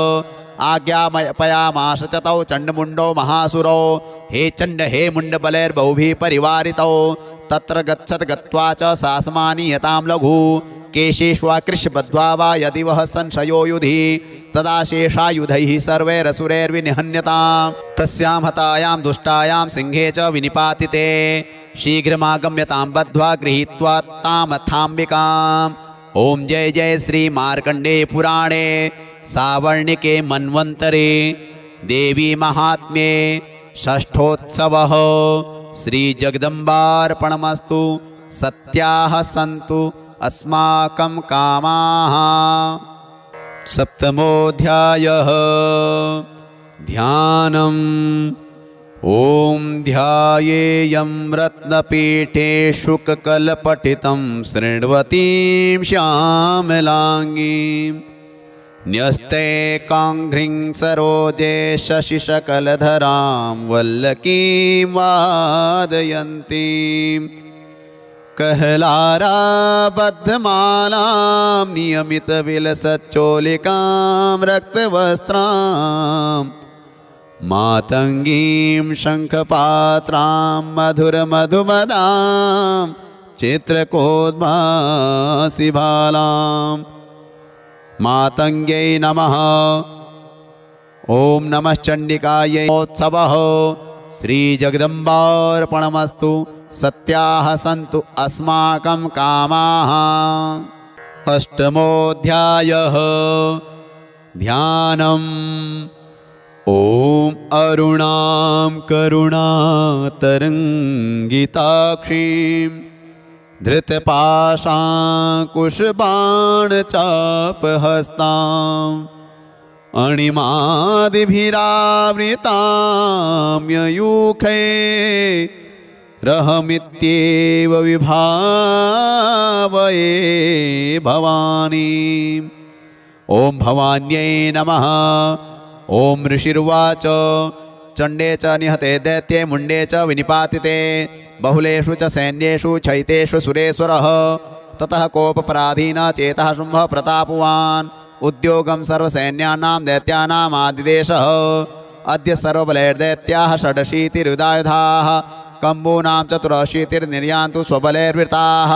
आज्ञापयामाश च तौ चण्डमुण्डौ महासुरौ हे चण्ड हे मुण्डबलैर्बहुभिः परिवारितौ तत्र गच्छत् गत्वा च सासमानीयतां लघु केशेष्वाकृष्यबद्ध्वा वा यदि वः संशयो युधि तदा शेषायुधैः सर्वैरसुरैर्विनिहन्यतां तस्यां हतायां दुष्टायां सिंहे च विनिपातिते शीघ्रमागम्यतां बद्ध्वा गृहीत्वा तामथाम्बिकाम्। ॐ जय जय श्री मार्कण्डे पुराणे सावर्णिके मन्वन्तरे देवी महात्म्ये षष्ठोत्सवः श्रीजगदम्बार्पणमस्तु। सत्याः सन्तु अस्माकं कामाः। सप्तमोऽध्यायः ध्यानम्। ॐ ध्यायेयं रत्नपीठे शुककलपठितं शृण्वतीं श्यामलाङ्गीं न्यस्ते काङ्घ्रिं सरोजे शशिशकलधरां वल्लकीं वादयन्तीं कहलाराबद्धमालां नियमितविलसच्चोलिकां रक्तवस्त्रां मातङ्गीं शङ्खपात्रां मधुरमधुमदां चित्रकोद्भासिभालां मातङ्ग्यै नमः। ॐ नमः चण्डिकायै उत्सवः श्रीजगदम्बार्पणमस्तु। सत्याः सन्तु अस्माकं कामाः। अष्टमोऽध्यायः ध्यानम्। ॐ अरुणां करुणातरङ्गिताक्षीं धृतपाशाङ्कुशबाणचापहस्ताम् अणिमादिभिरावृतां ययूखे रहमित्येव विभावये भवानी। ॐ भवान्यै नमः। ॐ ऋषिर्वाच चण्डे च निहते दैत्ये मुण्डे च विनिपातिते बहुलेषु च सैन्येषु चैतेषु सुरेश्वरः ततः कोपपराधीन चेतः शुम्भः प्रतापवान् उद्योगं सर्वसैन्यानां दैत्यानाम् आदिदेशः। अद्य सर्वबलैर्दैत्याः षडशीतिरुदायुधाः कम्बूनां चतुरशीतिर्निर्यान्तु स्वबलैर्वृताः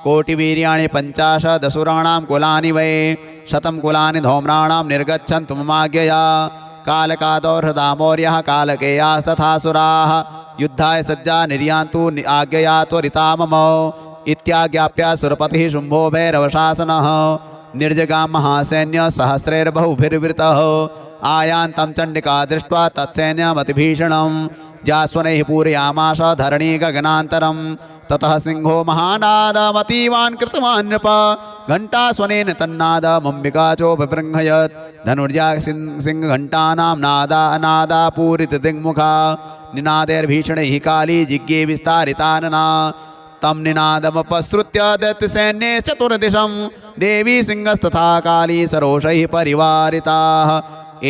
कोटिवीर्याणि 50 दशुराणां कुलानि वै 100 कुलानि धौम्राणां निर्गच्छन्तु ममाज्ञया। कालकादौर्हृदामौर्यः कालकेयास्तथासुराः युद्धाय सज्जा निर्यान्तु आज्ञया त्वरिता मम। इत्याज्ञाप्य सुरपतिः शुम्भो भैरवशासनः निर्जगां महासैन्य सहस्रैर्बहुभिर्वृतः आयान्तं चण्डिका दृष्ट्वा तत्सैन्यमतिभीषणं जास्वनैः पूरयामास धरणी गगनान्तरं। ततः सिंहो महानादमतीवान् कृतवान् नृप घण्टास्वनेन तन्नादमम्बिका चोपबृंहयत् धनुर्जा सिंहघण्टानां नादा पूरितदिङ्मुखा निनादैर्भीषणैः काली जिज्ञे विस्तारितानना। तं निनादमपसृत्य दैत्यसैन्ये चतुर्दिशं देवी सिंहस्तथा काली सरोषैः परिवारिताः।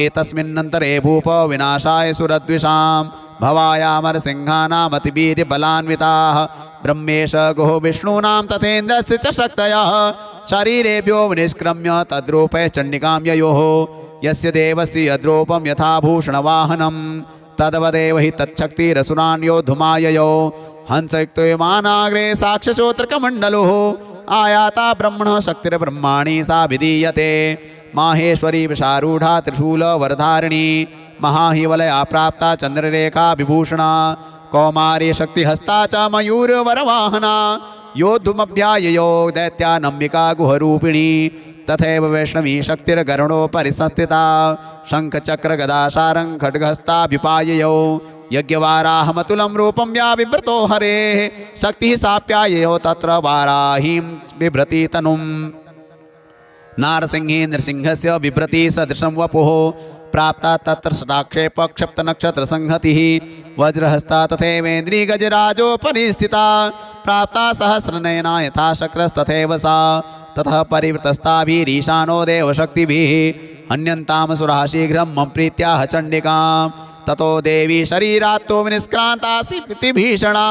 एतस्मिन्नन्तरे भूप विनाशाय सुरद्विषां भवायामरसिंहानामतिवीर्यबलान्विताः ब्रह्मेश गुह विष्णूनां तथेन्द्रस्य च शक्तयः शरीरेभ्यो विनिष्क्रम्य तद्रूपे चण्डिकां ययोः। यस्य देवस्य यद्रूपं यथा भूषणवाहनं तद्वदेव हि तच्छक्तिरसुरान् योद्धुमाययो। हंसयुक्तमानाग्रे साक्ष्यश्रोत्रकमण्डलोः आयाता ब्रह्मणः शक्तिर्ब्रह्माणि सा विधीयते। माहेश्वरी विशारूढा त्रिशूलवरधारिणी महाहिवलया प्राप्ता चन्द्ररेखा विभूषणा कौमारी शक्तिहस्ता च मयूरवरवाहना योद्धुमभ्याययो दैत्यानम्बिका गुहरूपिणी। तथैव वैष्णवी शक्तिर्गरुडोपरि संस्थिता शङ्खचक्रगदाशारं खड्गहस्ताभ्युपाययो। यज्ञवाराहमतुलं रूपं या बिभ्रतो हरेः शक्तिः साप्याययो तत्र वाराहीं बिभ्रति तनुम्। नारसिंहे नृसिंहस्य बिभ्रति सदृशं वपुः प्राप्ता तत्र षटाक्षेप क्षिप्तनक्षत्रसंहतिः वज्रहस्ता तथैवेन्द्रिगजराजोपरि स्थिता प्राप्ता सहस्रनयना यथा शक्रस्तथैव सा। ततः परिवृतस्ताभिरीशानो देवशक्तिभिः हन्यन्तामसुराः शीघ्रं मम प्रीत्याह चण्डिकां। ततो देवी शरीरात्तो विनिष्क्रान्तासीतिभीषणा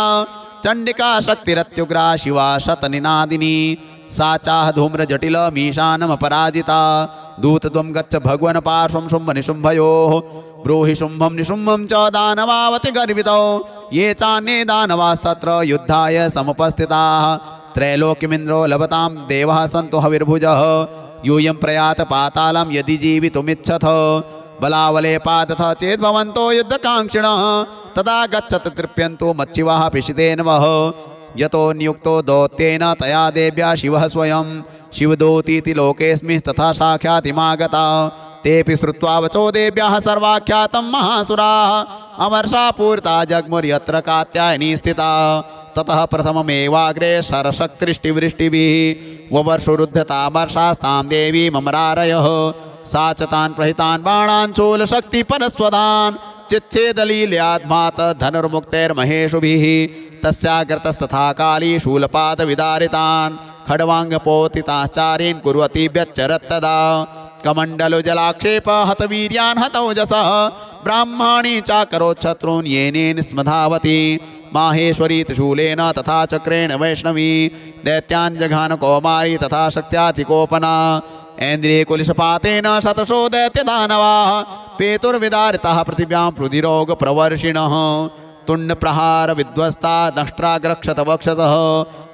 चण्डिका शक्तिरत्युग्रा शिवा शतनिनादिनी सा चाह धूम्रजटिलमीशानमपराजिता। दूतत्वं गच्छ भगवन् पार्श्वं शुम्भनिशुम्भयोः ब्रूहि शुम्भं निशुम्भं च दानवावति गर्वितौ ये चान्ये दानवास्तत्र युद्धाय समुपस्थिताः। त्रैलोक्यमिन्द्रो लभतां देवः सन्तु हविर्भुजः यूयं प्रयात पातालं यदि जीवितुमिच्छथ बलावलेपादथ चेद्भवन्तो युद्धकाङ्क्षिणः तदा गच्छत तृप्यन्तु मच्छिवाः पिशितेन वः। यतो नियुक्तो दौत्येन तया देव्या शिवः स्वयं शिवदूतीति लोकेऽस्मिस्तथा साख्यातिमागता। तेऽपि श्रुत्वा वचो देव्याः सर्वाख्यातं महासुराः अमर्षा पूरिता जग्मुर्यत्र कात्यायनी स्थिता। ततः प्रथममेवाग्रे शरशक्तिवृष्टिभिः ववर्षुरुद्धतामर्षास्तां देवी ममरारयः। सा च तान् प्रहितान् बाणान् शूलशक्तिपरस्वदान् चिच्छेदलील्याद्मात धनुर्मुक्तैर्महेशुभिः तस्याग्रतस्तथा काली शूलपादविदारितान् खड्वाङ्गपोतिताश्चारीन् कुर्वती व्यच्चरत्तदा। कमण्डलुजलाक्षेप हतवीर्यान् हतौजसः ब्राह्मणी चाकरोच्छत्रून् येनेन स्मधावती माहेश्वरी त्रिशूलेन तथा चक्रेण वैष्णवी दैत्यान् जघान कौमारी तथा शक्त्यातिकोपना ऐन्द्रिये कुलिशपातेन शतशो दैत्यदानवाः पेतुर्विदारिताः पृथिव्यां रुधिरोग प्रवर्षिणः तुण्डप्रहार विध्वस्ता दंष्ट्राग्रक्षतवक्षसः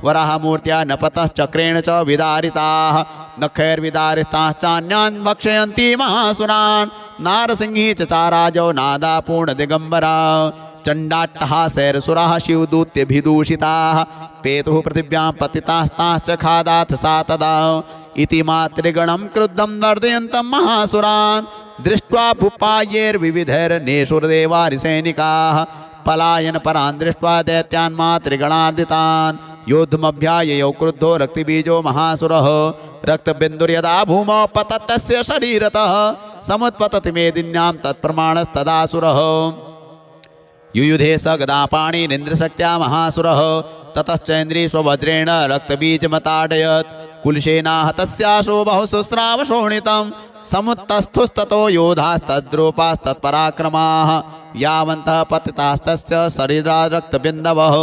वराहमूर्त्या नपतः चक्रेण च विदारिताः नखैर्विदारिताश्चान्यान् भक्षयन्ति महासुरान् नारसिंही चचाराजौ नादापूर्णदिगम्बरा चण्डाट्टहासैरसुराः शिवदूत्यभिदूषिताः पेतुः पृथिव्यां पतितास्ताश्च खादाथ सा तदा इति मातृगणं क्रुद्धं वर्धयन्तं महासुरान् दृष्ट्वा भूपायैर्विविधैर्नेषुर्देवारिसैनिकाः पलायन परान् दृष्ट्वा दैत्यान् मातृगणार्दितान् योद्धुमभ्याययौ क्रुद्धो रक्तिबीजो महासुरः रक्तबिन्दुर्यदा भूमौ पततस्य शरीरतः समुत्पतति मेदिन्यां तत्प्रमाणस्तदासुरः युयुधे स गदापाणिरिन्द्रशक्त्या महासुरः ततश्चैन्द्री स्ववज्रेण रक्तबीजमताडयत् कुलशेनाः तस्याशो बहुशुस्रावशोणितं समुत्तस्थुस्ततो योधास्तद्रूपास्तत्पराक्रमाः यावन्तः पतितास्तस्य शरीरात् रक्तबिन्दवः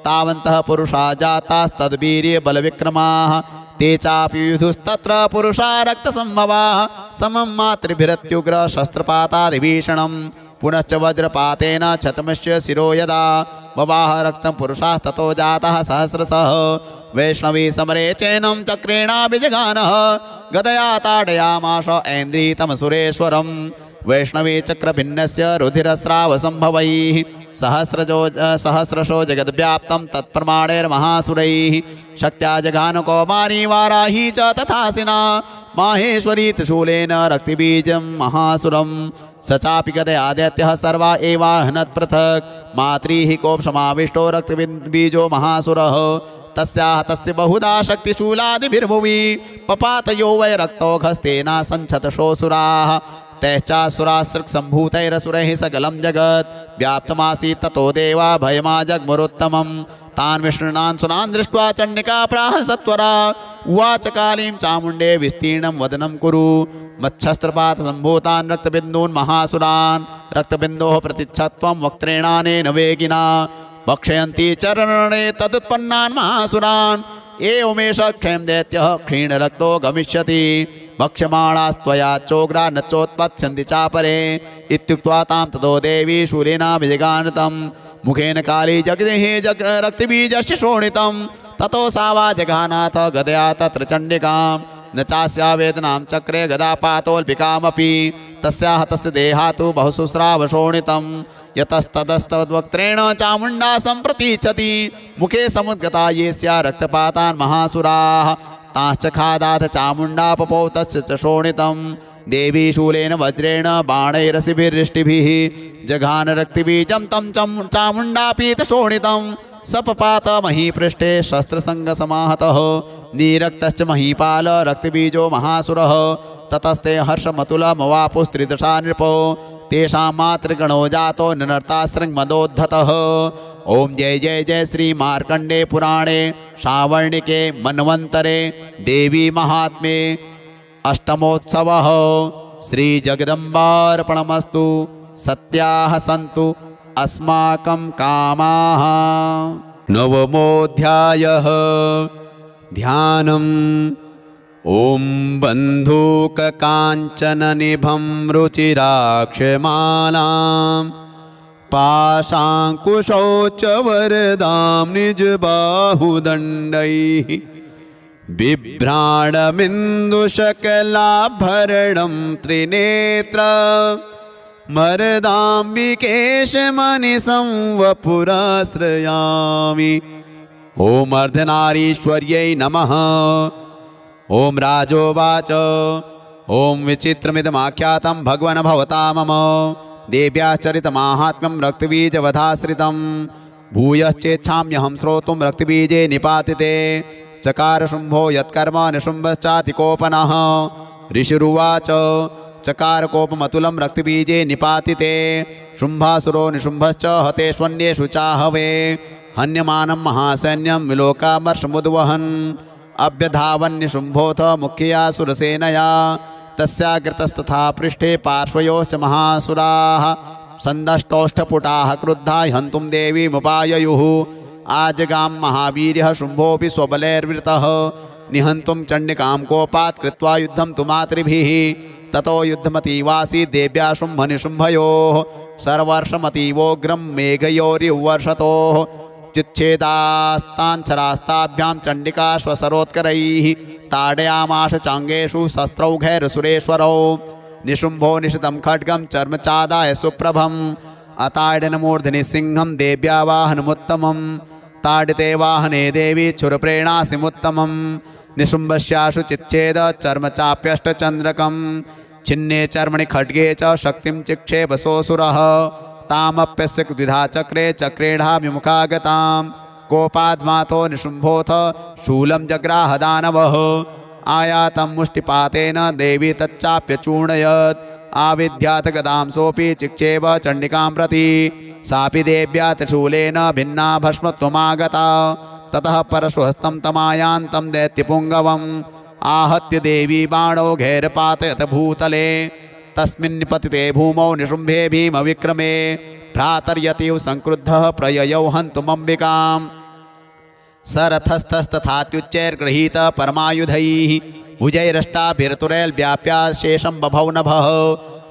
तावन्तः पुरुषा जातास्तद्वीर्यबलविक्रमाः ते चापि युधुस्तत्र पुरुषा रक्तसम्भवाः समं मातृभिरत्युग्रशस्त्रपातादिभीषणं पुनश्च वज्रपातेन क्षतमस्य शिरो यदा बवाह रक्तं पुरुषास्ततो जातः सहस्रशः वैष्णवी समरे चैनं चक्रेणाभिजगानः गदया ताडयामाश ऐन्द्रीतमसुरेश्वरं वैष्णवी चक्रभिन्नस्य रुधिरस्रावसम्भवैः सहस्रशो जगद्व्याप्तं तत्प्रमाणैर्महासुरैः शक्त्या जघान कौमारी वाराही च तथासिना माहेश्वरी त्रिशूलेन रक्तिबीजं महासुरं स चापि गदया दैत्यः सर्वा एवाहनत् पृथक् मातृः कोपसमाविष्टो रक्तबीजो महासुरः तस्याः तस्य बहुधा शक्तिशूलादिभिर्भुवि पपातयो वै रक्तौघस्तेन सञ्छतशोऽसुराः तैश्चासुरासृक्सम्भूतैरसुरैः सकलं जगत् व्याप्तमासीत् ततो देवा भयमा जग्मुरुत्तमं तान् विष्णुनान् सुरान् दृष्ट्वा चण्डिका प्राह सत्वरा उवाच कालीं चामुण्डे विस्तीर्णं वदनं कुरु मच्छस्त्रपातसम्भूतान् रक्तबिन्दून् महासुरान् रक्तबिन्दोः प्रतिच्छत्वं वक्त्रेणानेन वेगिना भक्षयन्ति चरणे तदुत्पन्नान् महासुरान् एवमेष क्षयं दैत्यः क्षीणरक्तो गमिष्यति भक्ष्यमाणास्त्वया चोग्रा न चोत्पत्स्यन्ति चापरे इत्युक्त्वा तां ततो देवी शूलेनाभिजगानतं मुखेन काली जगदेः रक्तबीजस्य शोणितं ततो सा वा जघानाथ गदया तत्र चण्डिकां न चास्या वेदनां चक्रे गदापातोल्पिकामपि तस्याः तस्य देहातु बहुशुस्रावशोणितं यतस्तदस्तवक्त्रेण चामुण्डा सम्प्रतीच्छति मुखे समुद्गता ये स्या रक्तपातान् महासुराः ताश्च खादाथ चामुण्डा पपौ तस्य च शोणितं देवी शूलेन वज्रेण बाणैरसिभिर्रिष्टिभिः जघान रक्तिबीजं तं चामुण्डापीतशोणितं सपपात महीपृष्ठे शस्त्रसङ्गसमाहतः नीरक्तश्च महीपाल रक्तबीजो महासुरः ततस्ते हर्षमतुलमवापुस्त्रिदशा नृपो तेषां मातृगणो जातो ननर्तासृङ्मदोद्धतः ओम जय जय जय श्री मार्कंडे पुराणे श्रावणिके मन्वन्तरे देवी महात्म्ये अष्टमोत्सवः श्री जगदम्बार्पणमस्तु सत्याः सन्तु अस्माकं कामाः। नवमोऽध्यायः ध्यानम् ओम बन्धूककाञ्चननिभं रुचिराक्षमालां पाशाङ्कुशौ च वरदां निजबाहुदण्डैः बिभ्राणमिन्दुशकलाभरणं त्रिनेत्र मरदाम्बिकेशमनिशं वपुराश्रयामि। ओम अर्धनारीश्वर्यै नमः। ओम राजोवाच ओम विचित्रमिदमाख्यातं भगवन् भवता मम देव्याश्चरितमाहात्म्यं रक्तबीजवधाश्रितं भूयश्चेच्छाम्यहं श्रोतुं रक्तबीजे निपातिते। चकार शुम्भो यत्कर्म निशुम्भश्चातिकोपनः ऋषिरुवाच चकार कोपमतुलं रक्तबीजे निपातिते। शुम्भासुरो निशुम्भश्च हतेष्वन्येषु चाहवे हन्यमानं महासैन्यं विलोकामर्षमुद्वहन् अभ्यधावन्निशुम्भोऽथ मुख्यया सुरसेनया तस्याग्रतस्तथा पृष्ठे पार्श्वयोश्च महासुराः सन्दष्टोष्ठपुटाः क्रुद्धा हन्तुं देवीमुपाययुः आजगां महावीर्यः शुम्भोऽपि स्वबलैर्वृतः निहन्तुं चण्डिकां कोपात् कृत्वा युद्धं तु मातृभिः ततो युद्धमतीवासीत् देव्या शुम्भनिशुम्भयोः सर्वर्षमतीवोग्रं मेघयोरिवर्षतोः चिच्छेदास्ताञ्छरास्ताभ्यां चण्डिका स्वसरोत्करैः ताडयामाश चाङ्गेषु शस्त्रौघैरसुरेश्वरौ निशुम्भो निशितं खड्गं चर्मचादाय सुप्रभम् अताडनमूर्धनि सिंहं देव्या वाहनमुत्तमं ताडिते वाहने देवी क्षुरप्रेणासिमुत्तमं निशुम्भस्याशु चिच्छेद चर्मचाप्यष्टचन्द्रकं छिन्ने चर्मणि खड्गे च शक्तिं चिक्षेपसोऽसुरः तामप्यस्य द्विधा चक्रे चक्रेणाभिमुखागतां कोपाद्मातो निशुम्भोऽथ शूलं जग्राहदानवः आयातं मुष्टिपातेन देवी तच्चाप्यचूर्णयत् आविद्यात् गदां सोऽपि चिक्षेप चण्डिकां प्रति सापि देव्या त्रिशूलेन भिन्ना भस्मत्वमागता ततः परशुहस्तं तमायान्तं दैत्यपुङ्गवम् आहत्य देवी बाणौघैर्पातयत भूतले तस्मिन् पतिते भूमौ निशुम्भे भीमविक्रमे भ्रातर्यतिव संक्रुद्धः प्रययौ हन्तुमम्बिकाम् सरथस्थस्तथात्युच्चैर्गृहीत परमायुधैः भुजैरष्टाभिर्तुरैर्व्याप्या शेषं बभौ नभः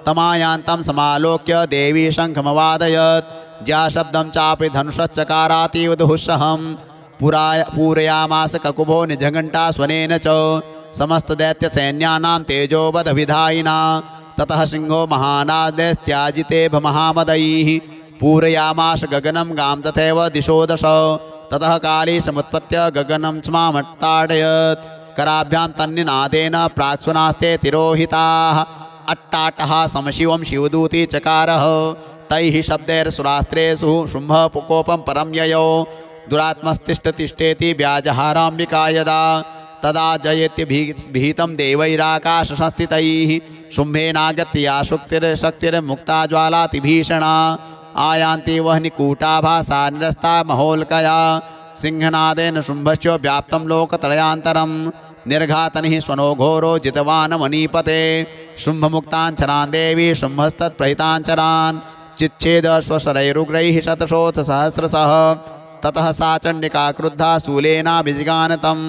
तमायान्तं समालोक्य देवी शङ्खमवादयत् ज्याशब्दं चापि धनुषश्चकारातीव दुःसहं पूरयामास ककुभो निजघण्टा स्वनेन च समस्तदैत्यसैन्यानां तेजोवधविधायिना ततः सिंहो महानादैस्त्याजिते महामदैः पूरयामाश गगनं गां तथैव दिशो दश ततः काली समुत्पत्य गगनं स्मामट्टाडयत् कराभ्यां तन्निनादेन प्राक्स्वनास्ते तिरोहिताः अट्टाटः समशिवं शिवदूती चकारः तैः शब्दैर्सुरास्त्रेषु शुम्भः कोपं परं ययौ दुरात्मस्तिष्ठतिष्ठेति व्याजहाराम्बिका यदा तदा जयत्यभीतं देवैराकाशसंस्थितैः शुम्भेनागत्या शक्तिर्मुक्ता ज्वालातिभीषणा आयान्ति वह्निकूटाभासा निरस्ता महोल्कया सिंहनादेन शुम्भस्य व्याप्तं लोकत्रयान्तरं निर्घातनिः स्वनो घोरो जितवान् मणिपते शुम्भमुक्ताञ्चरान् देवी शुम्भस्तत्प्रहिताञ्चरान् चिच्छेद स्वशरैरुग्रैः शतशोऽथ सहस्रशः ततः सा चण्डिका क्रुद्धा शूलेनाभिजिगानतं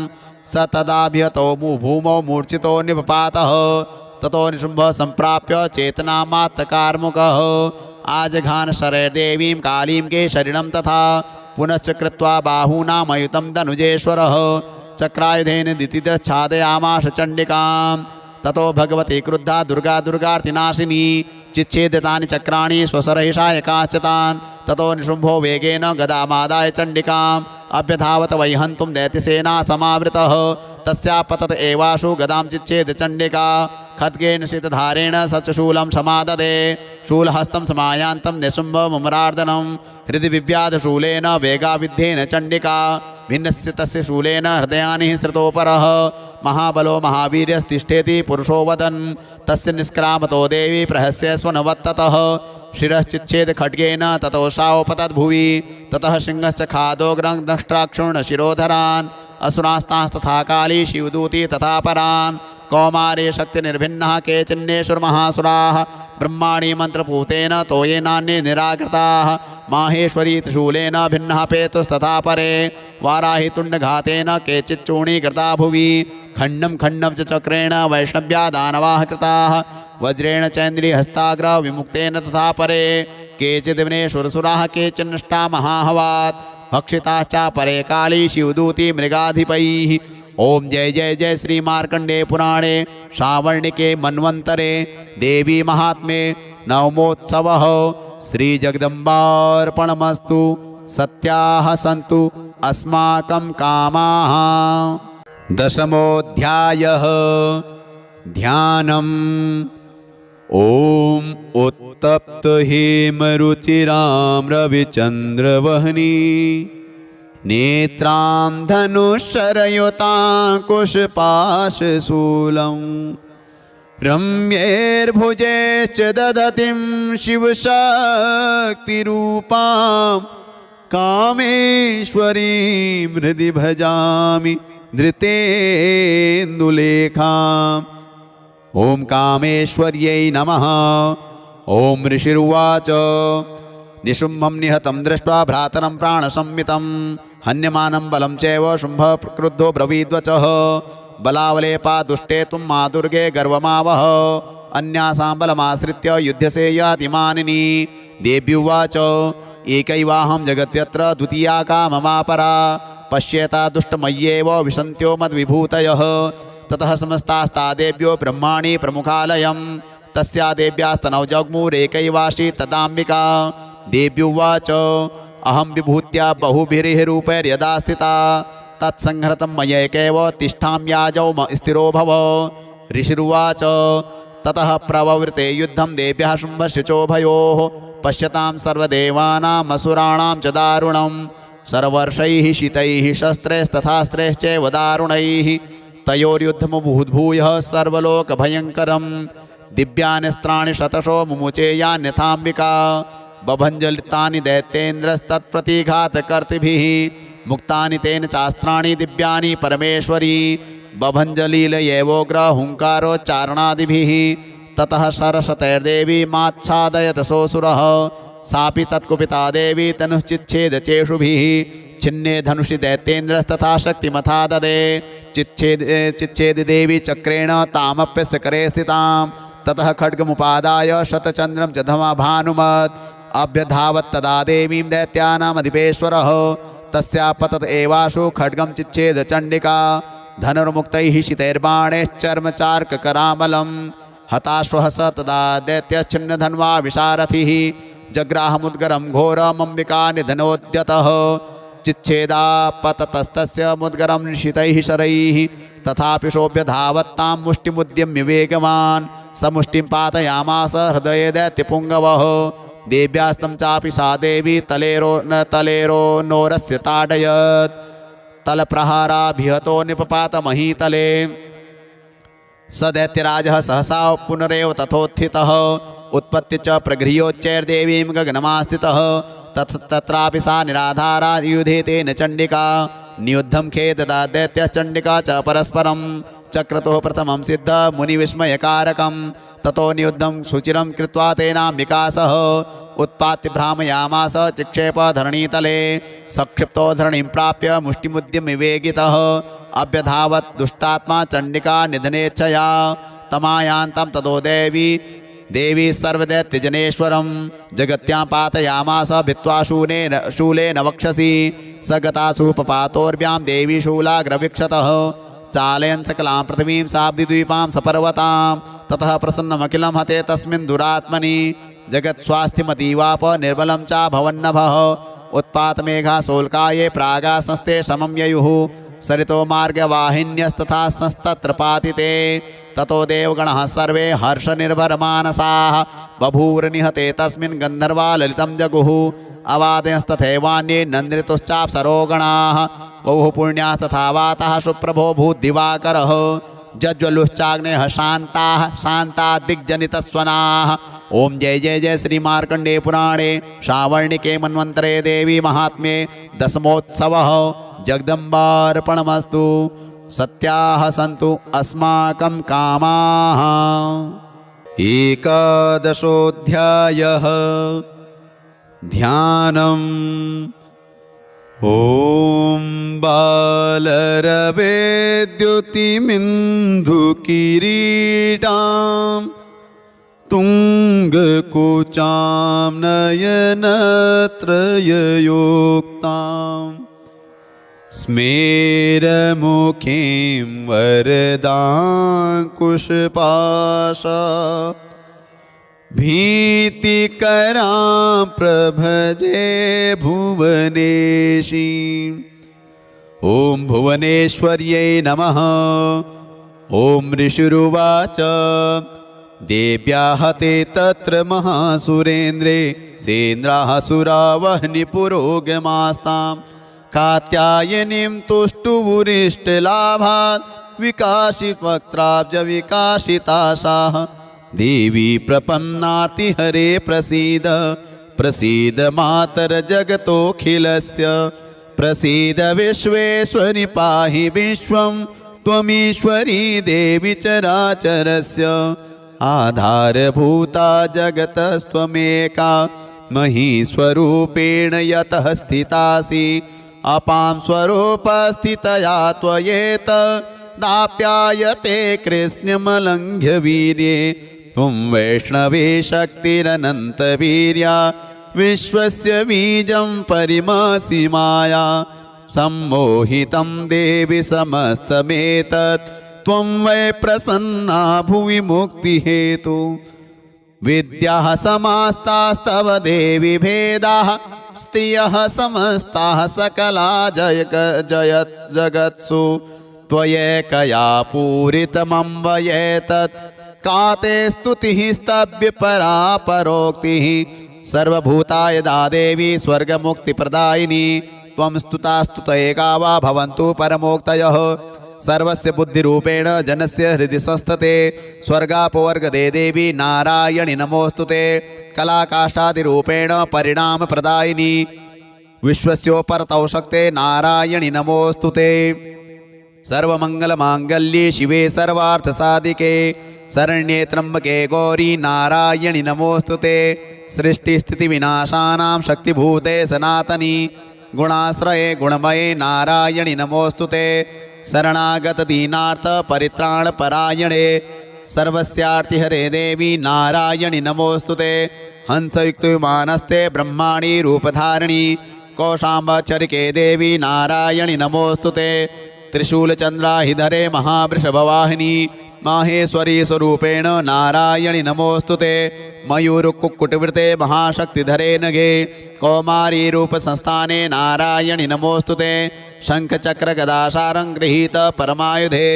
स तदाभिहतो भूमौ मूर्छितो निपपातः ततो निशुम्भः सम्प्राप्य चेतनामात्तकार्मुकः आजघान शरैर्देवीं कालीं केशरिणं तथा पुनश्च कृत्वा बाहूनामयुतं धनुजेश्वरः चक्रायुधेन दितिदच्छादयामाश चण्डिकां ततो भगवती क्रुद्धा दुर्गा दुर्गार्तिनाशिनी चिच्छेदितानि चक्राणि स्वसरहिषायकाश्च तान् ततो निशुम्भो वेगेन गदामादाय चण्डिकाम् अभ्यधावत वैहन्तुं दैत्यसेना समावृतः तस्या पतत एवाशु गदां चिच्छेद चण्डिका खड्गेन शीतधारेण सचशूलं समाददे शूलहस्तं समायान्तं निशुम्भमुमरार्दनं हृदि विव्याधशूलेन वेगाविद्धेन चण्डिका भिन्नस्य तस्य शूलेन हृदयानि स्रतोपरः महाबलो महावीर्यस्तिष्ठेति पुरुषो वदन् तस्य निष्क्रामतो देवी प्रहस्य स्वनवत्ततः शिरश्चिच्छेद खड्गेन ततो शावपतद्भुवि ततः सिंहश्च खादोग्रं दंष्ट्राक्षुण्णशिरोधरान् असुरास्तांस्तथा काली शिवदूती तथा परान् कौमारे शक्तिनिर्भिन्नः केचिन्नेश्वरमहासुराः ब्रह्माणि मन्त्रपूतेन तोयेनान्ये निराकृताः माहेश्वरी त्रिशूलेन भिन्नः पेतुस्तथा परे वाराहि तुण्डघातेन केचिच्चूर्णीकृता भुवि खण्डं खण्डं च चक्रेण वैष्णव्या दानवाः कृताः वज्रेण चैन्द्रियहस्ताग्र विमुक्तेन तथा परे केचिदिवनेश्वरसुराः केचिन्नष्टा महाहवात् भक्षिताश्च परे काली शिवदूती मृगाधिपैः ओम जय जय जय श्री मार्कंडे पुराणे श्रावणिके मन्वंतरे देवी महात्म्ये नवमोत्सवः श्री जगदम्बार्पणमस्तु सत्याः सन्तु अस्माकं कामाः। दशमोऽध्यायः ध्यानम्। ओम उत्तप्त हेमरुचिरां रविचन्द्रवह्नि नेत्रां धनुश्शरयुताङ्कुशपाशशूलं रम्यैर्भुजैश्च दधतीं शिवशक्तिरूपां कामेश्वरीं हृदि भजामि धृतेन्दुलेखाम्। ओम कामेश्वर्यै नमः। ॐ ऋषिरुवाच निशुम्भं निहतं दृष्ट्वा भ्रातरं प्राणसंमितं हन्यमानं बलं चैव शुम्भः क्रुद्धो ब्रवीद्वचः बलावलेपा दुष्टे त्वं मा दुर्गे गर्वमावह अन्यासां बलमाश्रित्य युध्यसे यातिमानिनी देव्युवाच एकैवाहं जगत्यत्र द्वितीया का ममापरा पश्येता दुष्टमय्येव विशन्त्यो मद्विभूतयः ततः समस्तास्ता देव्यो ब्रह्माणि प्रमुखालयं तस्या देव्यास्तनौ जग्मुरेकैवाशी तदाम्बिका देव्युवाच अहं विभूत्या बहुभिर्रूपैर्यदा स्थिता तत्संहृतं मयैकैव तिष्ठाम्याजौ स्थिरो भव ऋषिरुवाच ततः प्रववृते युद्धं देव्यः शुम्भश्चोभयोः पश्यतां सर्वदेवानामसुराणां च दारुणं सर्वर्षैः शीतैः शस्त्रैस्तथास्त्रैश्चैव दारुणैः तयोर्युद्धमुद्भूयः सर्वलोकभयङ्करं दिव्यान्यस्त्राणि शतशो मुमुचे यान्यथाम्बिका बभञ्जलितानि दैत्येन्द्रस्तत्प्रतिघातकर्तृभिः मुक्तानि तेन चास्त्राणि दिव्यानि परमेश्वरी बभञ्जलीलयैवोग्रहुङ्कारोच्चारणादिभिः ततः सरस्वतैर्देवी माच्छादयत सोऽसुरः सापि तत्कुपिता देवी तनुश्चिच्छेदचेषुभिः छिन्ने धनुषि दैत्येन्द्रस्तथा शक्तिमथा ददे चिच्छेद देवी चक्रेण तामप्यस्य करे स्थितां ततः खड्गमुपादाय शतचन्द्रं च धमाभानुमत् अभ्यधावत् तदा देवीं दैत्यानामधिपेश्वरः तस्या पतत एवाशु खड्गं चिच्छेद चण्डिका धनुर्मुक्तैः शितैर्बाणैश्चर्मचार्ककरामलं हताश्वः स तदा दैत्यश्चिन्नधन्वा विशारथिः जग्राहमुद्गरं घोरमम्बिका निधनोद्यतः चिच्छेदापततस्तस्य मुद्गरं निशितैः शरैः तथापि शोभ्यधावत्तां मुष्टिमुद्यम्य वेगवान् स मुष्टिं पातयामास हृदये दैत्यपुङ्गवः देव्यास्तं चापि सा देवी तलेरो नोरस्य ताडयत् तलप्रहाराभिहतो निपपात महीतले स दैत्यराजः सहसा पुनरेव तथोत्थितः उत्पत्ति च प्रगृह्योच्चैर्देवीं गगनमास्थितः तत्रापि सा निराधारा युधे तेन चण्डिका नियुद्धं खेददा दैत्यः चण्डिका च परस्परं चक्रतुः प्रथमं सिद्ध मुनिविस्मयकारकं ततो नियुद्धं शुचिरं कृत्वा तेनाम्बिका सह उत्पात्य भ्रामयामास चिक्षेप धरणीतले सक्षिप्तो धरणीं प्राप्य मुष्टिमुद्यम्य वेगितः अभ्यधावत् दुष्टात्मा चण्डिका निधनेच्छया तमायान्तं ततो देवी सर्वदैत्यजनेश्वरं जगत्यां पातयामास भित्त्वा शूलेन वक्षसि स गतासु पपातोर्भ्यां देवी शूलाग्रवीक्षतः चालयन् सकलां पृथिवीं साब्दिद्वीपां सपर्वतां ततः प्रसन्नमखिलं हते तस्मिन् दुरात्मनि जगत्स्वास्थ्यमतीवाप निर्बलं च भवन्नभः उत्पातमेघा सोल्काये प्रागा संस्ते समं ययुः सरितो मार्गवाहिन्यस्तथा संस्तत्र पातिते ततो देवगणः सर्वे हर्षनिर्भरमानसाः बभूवनिहते तस्मिन् गन्धर्वा ललितं जगुः अवादयस्तथैवान्ये नन्द्रितुश्चाप्सरोगणाः बहु पुण्यास्तथा वाताः सुप्रभो भूद्दिवाकरः जज्वलुश्चाग्नेः शान्ताः शान्ता दिग्जनितस्वनाः ओम जय जय जय श्री मार्कंडे पुराणे श्रावणिके मन्वन्तरे देवी महात्म्ये दशमोत्सवः जगदम्बार्पणमस्तु सत्याः सन्तु अस्माकं कामाः। एकादशोऽध्यायः ध्यानम् ॐ बालरवेद्युतिमिन्दुकिरीटाम् तुङ्गकुचां नयनत्रययोक्तां स्मेरमुखीं वरदाङ्कुशपाशा भीतिकरां प्रभजे भुवनेशीं ॐ भुवनेश्वर्यै नमः। ॐ ऋषिरुवाच देव्याः ते तत्र महासुरेन्द्रे सेन्द्राः सुरावह्निपुरोगमास्तां कात्यायनीं तुष्टुवुरिष्टलाभात् विकाशितवक्त्राब्जविकाशिताशाः देवी प्रपन्नार्तिहरे प्रसीद प्रसीद मातर्जगतोऽखिलस्य प्रसीद विश्वेश्वरि पाहि विश्वं त्वमीश्वरी देवी चराचरस्य आधारभूता जगतस्त्वमेका महीस्वरूपेण यतः स्थितासि अपां स्वरूपस्थितया त्वयेत दाप्यायते कृष्णमलङ्घ्य वीर्ये त्वं वैष्णवे शक्तिरनन्तवीर्या विश्वस्य बीजं परिमसि माया सम्मोहितं देवि समस्तमेतत् त्वं वै प्रसन्ना भुवि मुक्तिहेतु विद्याः समास्तास्तव देवि भेदाः स्त्रियः समस्ताः सकला जगत्सु त्वयैकया पूरितमन्वयेतत् का ते स्तुतिः स्तव्यपरा परोक्तिः सर्वभूता यदा देवी स्वर्गमुक्तिप्रदायिनी त्वं स्तुतास्तुत एका वा भवन्तु परमोक्तयः सर्वस्य बुद्धिरूपेण जनस्य हृदि संस्थते स्वर्गापवर्गदे देवी नारायणि नमोस्तुते कलाकाष्ठादिरूपेण परिणामप्रदायिनी विश्वस्योपरतौ शक्ते नारायणि नमोस्तुते सर्वमङ्गलमाङ्गल्ये शिवे सर्वार्थसाधिके शरण्ये त्र्यम्बके गौरी नारायणि नमोस्तुते सृष्टिस्थितिविनाशानां शक्तिभूते सनातनी गुणाश्रये गुणमये नारायणि नमोस्तुते शरणागत दीनार्थ परित्राणपरायणे सर्वस्यार्तिहरे देवी नारायणि नमोस्तुते हंसयुक्तविमानस्ते ब्रह्माणि रूपधारिणी कौशाम्बचरिके देवी नारायणि नमोस्तुते त्रिशूलचन्द्राहिधरे महावृषभवाहिनी माहेश्वरी स्वरूपेण नारायणि नमोस्तुते मयूरकुक्कुटवृते महाशक्तिधरे नगे कौमारी रूपसंस्थाने नारायणि नमोस्तुते शङ्खचक्रगदाशारं गृहीत परमायुधे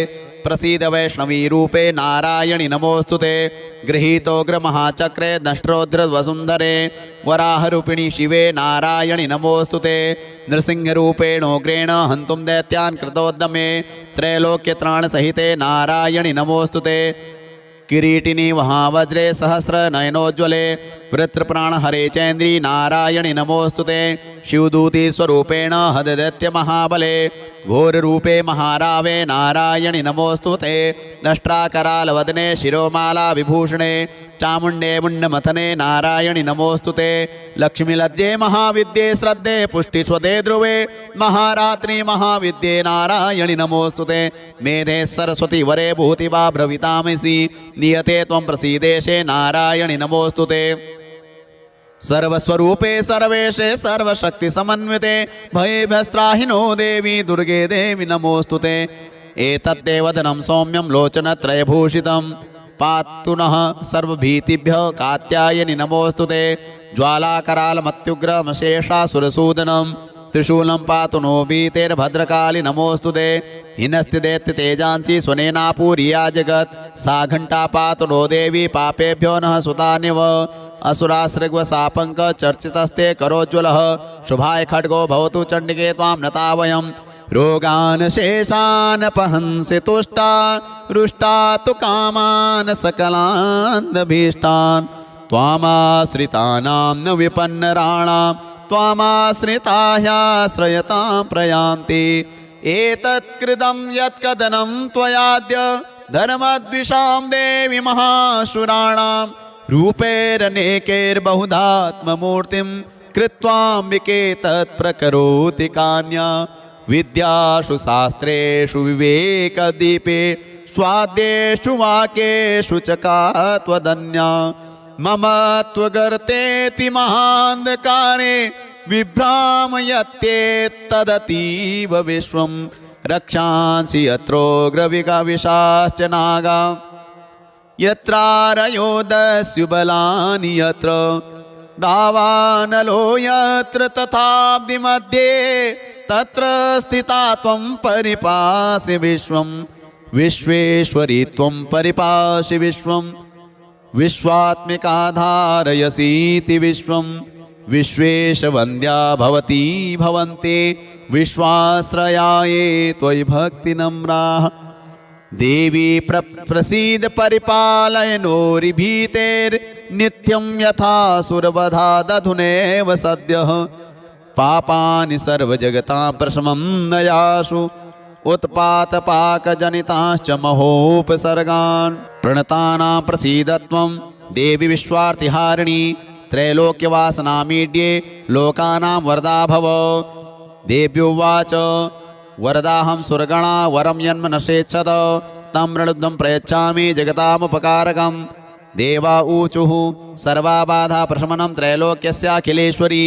प्रसीद वैष्णवी रूपे नारायणि नमोस्तुते गृहीतोग्रमहाचक्रे दष्ट्रोद्रवसुन्धरे वराहरूपिणी शिवे नारायणि नमोस्तुते नृसिंहरूपेणोग्रेण हन्तुं दैत्यान् कृतोद्यमे त्रैलोक्यत्राणसहिते नारायणि नमोस्तुते किरीटिनी महावज्रे सहस्रनयनोज्ज्वले वृत्रप्राणहरे चैन्द्री नारायणि नमोस्तुते शिवदूती स्वरूपेण हददैत्यमहाबले घोररूपे महारावे नारायणि नमोस्तुते दष्ट्राकरालवदने शिरोमाला विभूषणे चामुण्डे मुण्डमथने नारायणि नमोस्तुते लक्ष्मीलज्जे महाविद्ये श्रद्धे पुष्टिस्वदे ध्रुवे महारात्रि महाविद्ये नारायणि नमोस्तुते मेधे सरस्वती वरे भूतिवा ब्रवीतामसि नियते त्वं प्रसीदेशे नारायणि नमोस्तुते सर्वस्वरूपे सर्वेशे सर्वशक्तिसमन्विते भयेभ्यस्त्राहिनो देवी दुर्गे देवी नमोस्तुते एतद्देवदनं सौम्यं लोचनत्रयभूषितं पातु नः सर्वभीतिभ्यः कात्यायनि नमोस्तुते ज्वालाकरालमत्युग्रमशेषासुरसूदनं त्रिशूलं पातु नो भीतेर्भद्रकाली नमोस्तुते हिनस्तिदेत्य तेजांसि स्वनेनापूरिया जगत् सा घण्टा पातु नो देवी पापेभ्यो नः सुतान्यव असुरासृग्वसापङ्क चर्चितस्ते करोज्ज्वलः शुभाय खड्गो भवतु चण्डिके त्वां नता वयं रोगान् शेषान् पहंसि तुष्टा रुष्टा तु कामान् सकलान्दभीष्टान् त्वामाश्रितानां न विपन्नराणां त्वामाश्रिता ह्याश्रयतां प्रयान्ति एतत्कृतं यत्कदनं त्वयाद्य धर्मद्विषां देवि महाशुराणां रूपैरनेकैर्बहुधात्ममूर्तिं कृत्वाम्बिके तत्प्रकरोति कान्या विद्यासु शास्त्रेषु विवेकदीपे स्वाद्येषु वाक्येषु च का त्वदन्या मम त्वगर्तेति महान्धकारे विभ्रामयत्येतदतीव विश्वं रक्षांसि यत्रोग्रविकाविशाश्च नागा यत्रारयोदस्युबलानि यत्र दावानलो यत्र तथाब्धिमध्ये तत्र स्थिता त्वं परिपासि विश्वं विश्वेश्वरी त्वं परिपासि विश्वं विश्वात्मिका धारयसीति विश्वं विश्वेशवन्द्या भवती भवन्ति विश्वाश्रयाये त्वयि भक्तिनम्राः देवी प्रसीद परिपालय नोरिभीतेर्नित्यं यथा सुरवधा दधुनेव सद्यः पापानि सर्वजगतां प्रशमं नयासु उत्पातपाकजनिताश्च महोपसर्गान् प्रणतानां प्रसीदत्वं देवी विश्वार्तिहारिणी त्रैलोक्यवासनामीड्ये लोकानां वरदा भव। देव्युवाच वरदाहं सुरगणा वरं यन्मनसेच्छत तं रणुद्धं प्रयच्छामि जगतामुपकारकम्। देवा ऊचुः सर्वाबाधा प्रशमनं त्रैलोक्यस्याखिलेश्वरी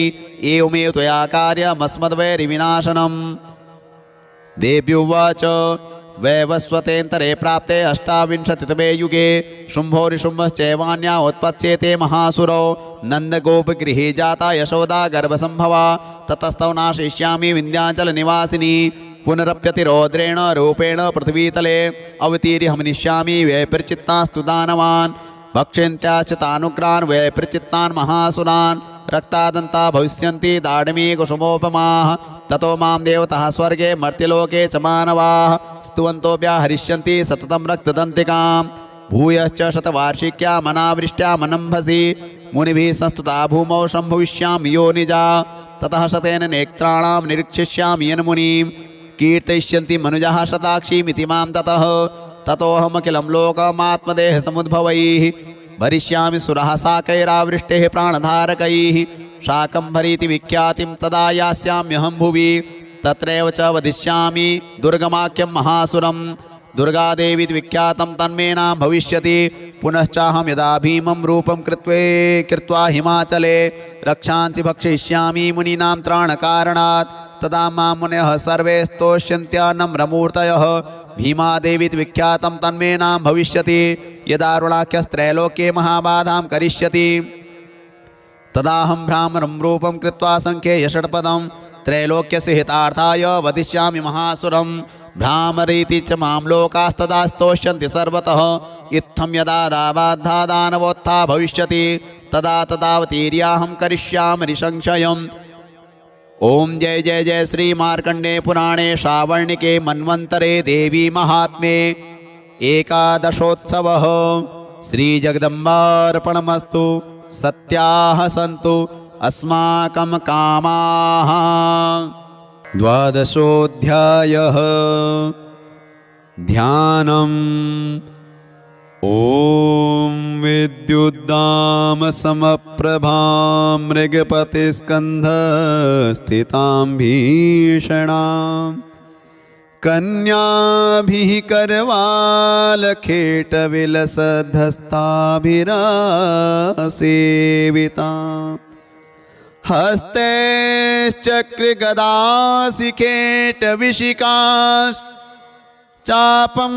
एवमेव त्वया कार्यमस्मद्वैरिविनाशनम्। देव्युवाच वैवस्वतेऽन्तरे प्राप्ते अष्टाविंशतितमे युगे शुम्भोरिशुम्भश्चैवान्या उत्पत्स्येते महासुरो नन्दगोपगृहे जाता यशोदा गर्भसम्भवा ततस्तौ नाशयिष्यामि विन्ध्याचलनिवासिनी पुनरप्यतिरौद्रेण रूपेण पृथ्वीतले अवतीर्य हनिष्यामि वैप्रचित्तास्तु दानवान् भक्षन्त्याश्च तानुग्रान् वैप्रचित्तान् महासुरान् रक्तादन्ता भविष्यन्ति दाढ्मी कुसुमोपमाः ततो मां देवताः स्वर्गे मर्त्यलोके च मानवाः स्तुवन्तोऽभ्याहरिष्यन्ति सततं रक्तदन्तिकां भूयश्च शतवार्षिक्यामनावृष्ट्यामनम्भसि मुनिभिः संस्तुता भूमौ सम्भविष्यामि योनिजा ततः शतेन नेत्राणां निरीक्षिष्यामि यन्मुनिं कीर्तयिष्यन्ति मनुजाः शताक्षीमिति मां ततोऽहमखिलं लोकमात्मदेहसमुद्भवैः भरिष्यामि सुरः साकैरावृष्टेः प्राणधारकैः शाकम्भरीति विख्यातिं तदा यास्याम्यहं भुवि तत्रैव च वधिष्यामि दुर्गमाख्यं महासुरं दुर्गादेवीति विख्यातं तन्मे नाम भविष्यति पुनश्चाहं यदा भीमं रूपं कृत्वा हिमाचले रक्षांसि भक्षयिष्यामि मुनीनां त्राणकारणात् तदा मां मुनयः सर्वे स्तोष्यन्त्यानम्रमूर्तयः भीमादेवीति विख्यातं तन्मे नाम भविष्यति यदा रुणाख्यस्त्रैलोक्ये महाबाधां करिष्यति तदाहं भ्रामरं रूपं कृत्वा संख्येय षट्पदं त्रैलोक्यस्य हितार्थाय वदिष्यामि महासुरं भ्रामरीति च मां लोकास्तदा स्तोष्यन्ति सर्वतः इत्थं यदा दाबाद्धा दानवोत्था भविष्यति तदा तदावतीर्याहं करिष्यामि निसंशयम्। ओम जय जय जय श्री मार्कंडे पुराणे श्रावणिके मन्वन्तरे देवी महात्म्ये एकादशोत्सवः श्री जगदम्बार्पणमस्तु। सत्याः सन्तु अस्माकं कामाः। द्वादशोऽध्यायः ध्यानम्। ॐ विद्युद्दामसमप्रभां मृगपतिस्कन्धस्थितां भीषणां कन्याभिः करवालखेटविलसद्धस्ताभिरासेवितां हस्तैश्चक्रगदासिखेटविशिकाश्च चापं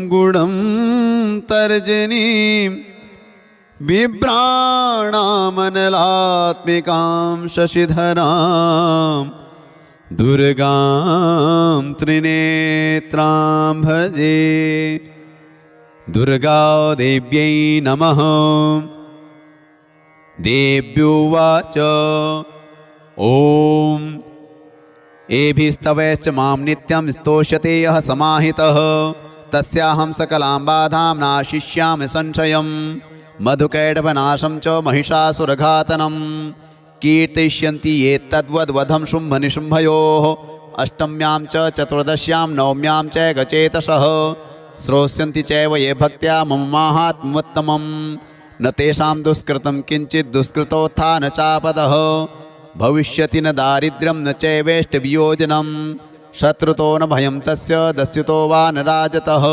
गुणं तर्जनीं बिभ्राणामनलात्मिकां शशिधरां दुर्गां त्रिनेत्रां भजे। दुर्गादेव्यै नमः। देव्युवाच ॐ एभिस्तवैश्च मां नित्यं स्तोष्यते यः समाहितः तस्याहं सकलां बाधां नाशिष्यामि संशयं। मधुकैटभनाशं च महिषासुरघातनं कीर्तयिष्यन्ति ये तद्वद्वधं शुम्भनिशुम्भयोः। अष्टम्यां च चतुर्दश्यां नवम्यां च गचेतसः श्रोष्यन्ति चैव ये भक्त्या मम माहात्म्योत्तमं। न तेषां दुष्कृतं किञ्चित् दुष्कृतोत्था न चापदः भविष्यति न दारिद्र्यं न चैवेष्टवियोजनं। शत्रुतो न भयं तस्य दस्युतो वा न राजतः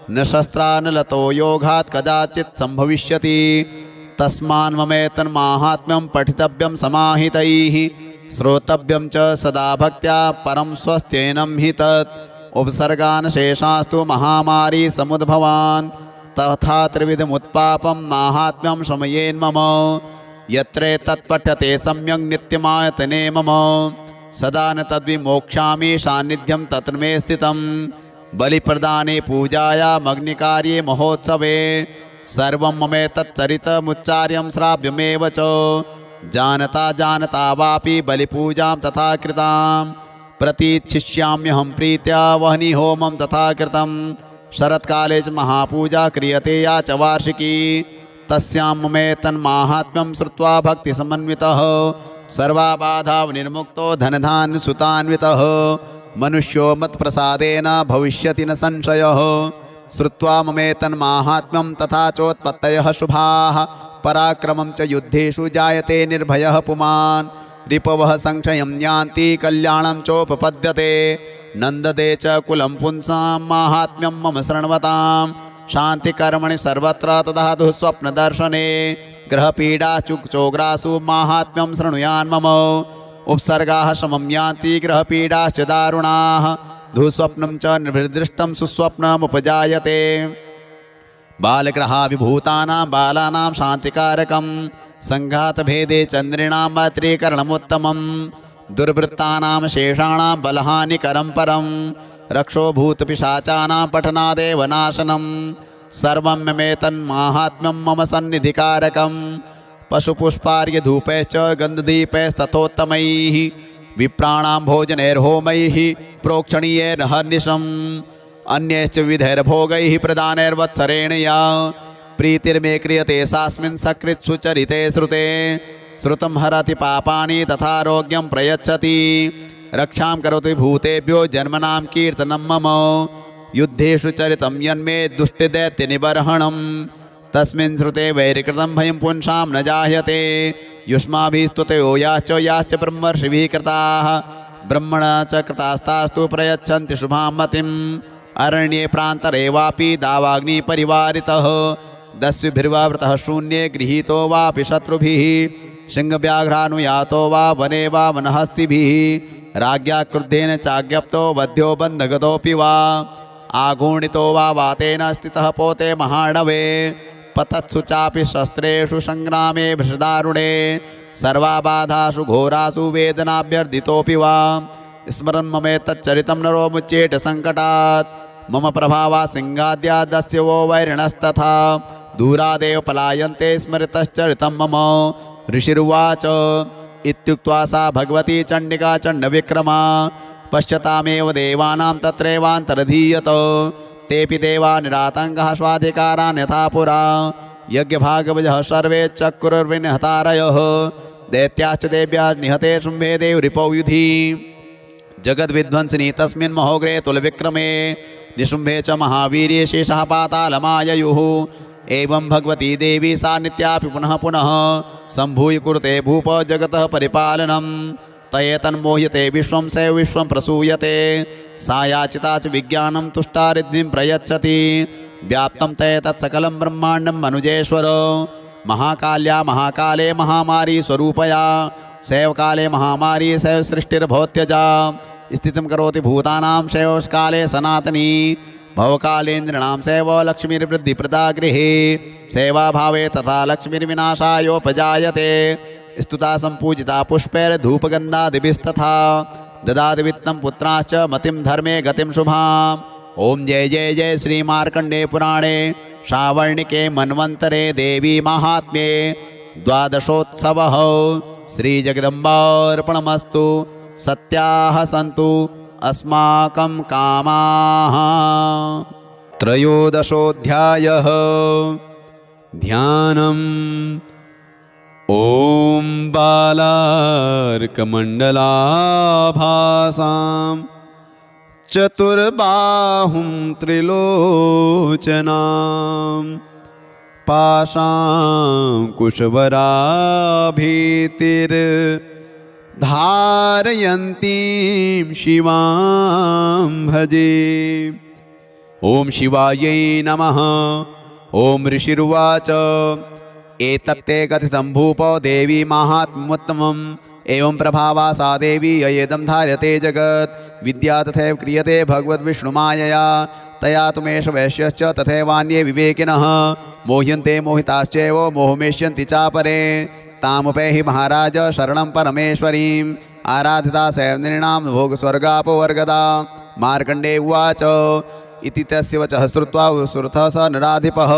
न शस्त्रा न लतो योगात् कदाचित् सम्भविष्यति। तस्मान्ममेतन्माहात्म्यं पठितव्यं समाहितैः श्रोतव्यं च सदा भक्त्या परं स्वस्त्येनं हि तत्। उपसर्गान् शेषास्तु महामारी समुद्भवान् तथा त्रिविधमुत्पापं माहात्म्यं शमयेन्मम। यत्र तत्पठ्यते सम्यक् नित्यमायतने मम सदा न तद्विमोक्षामि सान्निध्यं तत्र मे स्थितं। बलिप्रदाने पूजायामग्निकार्ये महोत्सवे सर्वं ममेतच्चरितमुच्चार्यं श्राव्यमेव च। जानता जानता वापि बलिपूजां तथा कृतां प्रतीच्छिष्याम्यहं प्रीत्या वह्नि होमं तथा कृतं। शरत्काले च महापूजा क्रियते या च वार्षिकी तस्यां ममेतन्माहात्म्यं श्रुत्वा भक्तिसमन्वितः सर्वाबाधा विनिर्मुक्तो धनधान्यसुतान्वितः मनुष्यो मत्प्रसादेन भविष्यति न संशयः। श्रुत्वा ममेतन्माहात्म्यं तथा चोत्पत्तयः शुभाः पराक्रमं च युद्धेषु जायते निर्भयः पुमान् रिपवः संक्षयं यान्ति कल्याणं चोपपद्यते नन्ददे च कुलं पुंसां माहात्म्यं मम शृण्वतां शान्तिकर्मणि सर्वत्र तदा दुःस्वप्नदर्शने ग्रहपीडाचुक्चोग्रासु माहात्म्यं शृणुयान् मम उपसर्गाः शमं यान्ति ग्रहपीडाश्च दारुणाः दुःस्वप्नं च निर्दृष्टं सुस्वप्नमुपजायते बालग्रहाभिभूतानां बालानां शान्तिकारकं सङ्घातभेदे चन्द्रिणां मैत्रीकरणमुत्तमं दुर्वृत्तानां शेषाणां बलहानिकरं परं रक्षो भूतपिशाचानां पठनादेव नाशनं सर्वं ममेतन्माहात्म्यं मम सन्निधिकारकं पशुपुष्पार्घ्यधूपैश्च गन्धदीपैस्तथोत्तमैः विप्राणां भोजनैर्होमैः प्रोक्षणीयैर्हर्निशम् अन्यैश्च विविधैर्भोगैः प्रदानैर्वत्सरेण या प्रीतिर्मे क्रियते सास्मिन् सकृत्सु चरिते श्रुते श्रुतं हरति पापानि तथारोग्यं प्रयच्छति रक्षां करोति भूतेभ्यो जन्मनां कीर्तनं मम युद्धेषु चरितं यन्मे दुष्टदैत्यनिबर्हणं तस्मिन् श्रुते वैरिकृतं भयं पुंसां न जायते युष्माभिः स्तुतयो याश्च ब्रह्मर्षिभिः कृताः ब्रह्मणा च कृतास्तास्तु प्रयच्छन्ति शुभां मतिम् अरण्ये प्रान्तरे वापि दावाग्निपरिवारितः दस्युभिर्वावृतः शून्ये गृहीतो वापि शत्रुभिः सिंहव्याघ्रानुयातो वा वने वा वनहस्तिभिः राज्ञा क्रुद्धेन चाज्ञप्तो वध्यो बन्धगतोऽपि वा आघूर्णितो वा वातेन स्थितः पोते महाणवे पतत्सु चापि शस्त्रेषु संग्रामे भृशदारुणे सर्वाबाधासु घोरासु वेदनाभ्यर्दितोऽपि वा स्मरन् ममेतच्चरितं नरो मुच्येत सङ्कटात् मम प्रभावा सिंहाद्यादस्य वो वैरिणस्तथा दूरादेव पलायन्ते स्मृतश्चरितं मम ऋषिरुवाच इत्युक्त्वा सा भगवती चण्डिका चण्डविक्रमा पश्यतामेव देवानां तत्रैवान्तरधीयत तेऽपि देवा निरातङ्गः स्वाधिकारान् यथा पुरा यज्ञभागवजः सर्वे चक्रुर्विनिहतारयः दैत्याश्च देव्याः निहते शुम्भे देवरिपौ युधि जगद्विध्वंसिनी तस्मिन् महोग्रे तुलविक्रमे निशुम्भे च महावीर्ये शेषः पातालमाययुः एवं भगवती देवी सा नित्यापि पुनः पुनः सम्भूय कुरुते भूप जगतः परिपालनं तयेतन्मोह्यते विश्वं सैव विश्वं प्रसूयते सा याचिता च विज्ञानं तुष्टा रिद्धिं प्रयच्छति व्याप्तं तत्सकलं ब्रह्माण्डं मनुजेश्वर महाकाल्या महाकाले महामारी स्वरूपया सैव काले महामारी सैव सृष्टिर्भवत्यजा स्थितिं करोति भूतानां सैव काले सनातनी भवकालेन्द्रिणां सैव लक्ष्मीर्वृद्धिप्रदा गृहे सेवाभावे तथा लक्ष्मीर्विनाशायोपजायते स्तुता सम्पूजिता पुष्पैर्धूपगन्धादिभिस्तथा ददाति वित्तं पुत्राश्च मतिं धर्मे गतिं शुभाम् ओम जय जय जय श्री मार्कंडे पुराणे श्रावणिके मन्वन्तरे देवी महात्म्ये द्वादशोत्सवः श्री जगदम्बार्पणमस्तु सत्याः सन्तु अस्माकं कामाः। त्रयोदशोऽध्यायः ध्यानम्। ॐ बालार्कमण्डलाभासां चतुर्बाहुं त्रिलोचनां पाशाङ्कुशवराभीतिर्धारयन्तीं शिवां भजे। ॐ शिवायै नमः। ॐ ऋषिरुवाच एतत्ते कथितं भूपो देवी माहात्म्योत्तमम् एवं प्रभावा सा देवी ययेदं धार्यते जगत् विद्या तथैव क्रियते भगवद्विष्णुमायया तया तुमेष वैश्यश्च तथैवान्ये विवेकिनः मोह्यन्ते मोहिताश्चैव मोहमेष्यन्ति चापरे तामुपैहि महाराज शरणं परमेश्वरीम् आराधिता सैव नृणां भोगस्वर्गापवर्गदा। मार्कण्डे उवाच इति तस्य वचः श्रुत्वा सुरथः स नराधिपः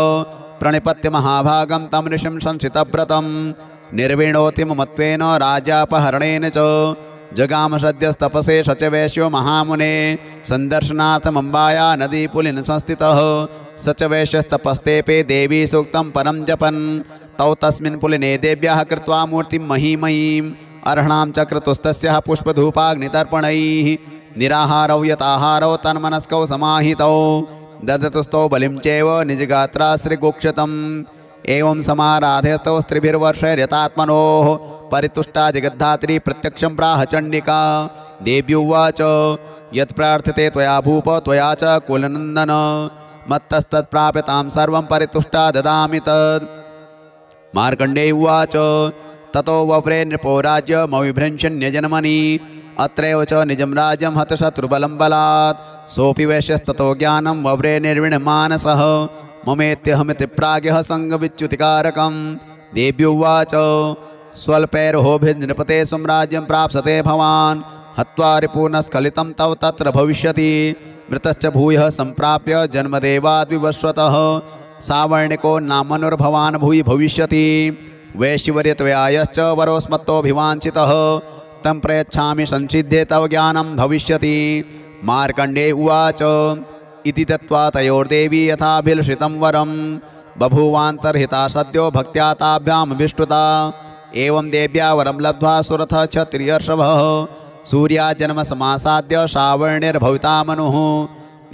प्रणिपत्य महाभागं तं ऋषिं संशितव्रतं निर्विणोतिममत्वेन राज्यापहरणेन च जगाम सद्यस्तपसे शचवैश्यो महामुने सन्दर्शनार्थमम्बाया नदीपुलिन संस्थितः स च वैश्यस्तपस्तेपे देवी सूक्तं परं जपन् तौ तस्मिन् पुलिने देव्याः कृत्वा मूर्तिं महीमयीम् अर्हणां चक्रतुस्तस्याः पुष्पधूपाग्नितर्पणैः निराहारौ यताहारौ तन्मनस्कौ समाहितौ ददतुस्तौ बलिं चैव निजगात्रा श्रीगोक्षतम् एवं समाराधयतौ स्त्रिभिर्वर्षयतात्मनोः परितुष्टा जगद्धात्री प्रत्यक्षं प्राह चण्डिका देव्युवाच यत् प्रार्थ्यते त्वया भूप त्वया च कुलनन्दन मत्तस्तत्प्राप्यतां सर्वं परितुष्टा ददामि तत् मार्कण्डेय उवाच ततो वप्रे नृपो राज्यमविभ्रंशन्यजन्मनि अत्रैव च निजं राज्यं हतशत्रुबलं बलात् सोऽपि वैश्यस्ततो ज्ञानं वव्रे निर्विण्णमानसः ममेत्यहमिति प्राज्ञः सङ्गविच्युतिकारकं देव्युवाच स्वल्पैर्होभिर्नृपते स्वराज्यं प्राप्स्यते भवान् हत्वा रिपूर्णस्खलितं तव तत्र भविष्यति मृतश्च भूयः सम्प्राप्य जन्मदेवाद्विवस्वतः सावर्णिको नामनुर्भवान् भूयि भविष्यति वैश्यवर्यत्वयायश्च वरोस्मत्तोऽभिवाञ्छितः तं प्रयच्छामि संसिद्धे तव ज्ञानं भविष्यति मार्कण्डेय उवाच इति दत्त्वा तयोर्देवी यथाभिलषितं वरं बभूवान्तर्हिता सद्यो भक्त्या ताभ्यामभिष्टुता एवं देव्या वरं लब्ध्वा सुरथः क्षत्रियर्षभः सूर्याजन्मसमासाद्य श्रावणिर्भविता मनुः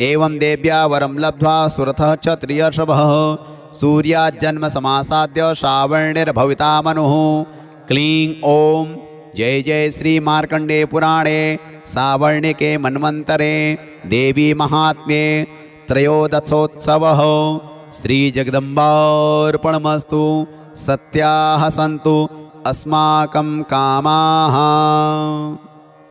एवं देव्या वरं लब्ध्वा सुरथः क्षत्रियर्षभः सूर्याजन्मसमासाद्य श्रावणिर्भविता मनुः क्लीं ॐ जय जय श्री मार्कण्डेय पुराणे सावर्णिके मन्वन्तरे देवी महात्म्ये त्रयोदशोत्सवः श्रीजगदम्बार्पणमस्तु। सत्याः सन्तु अस्माकं कामाः।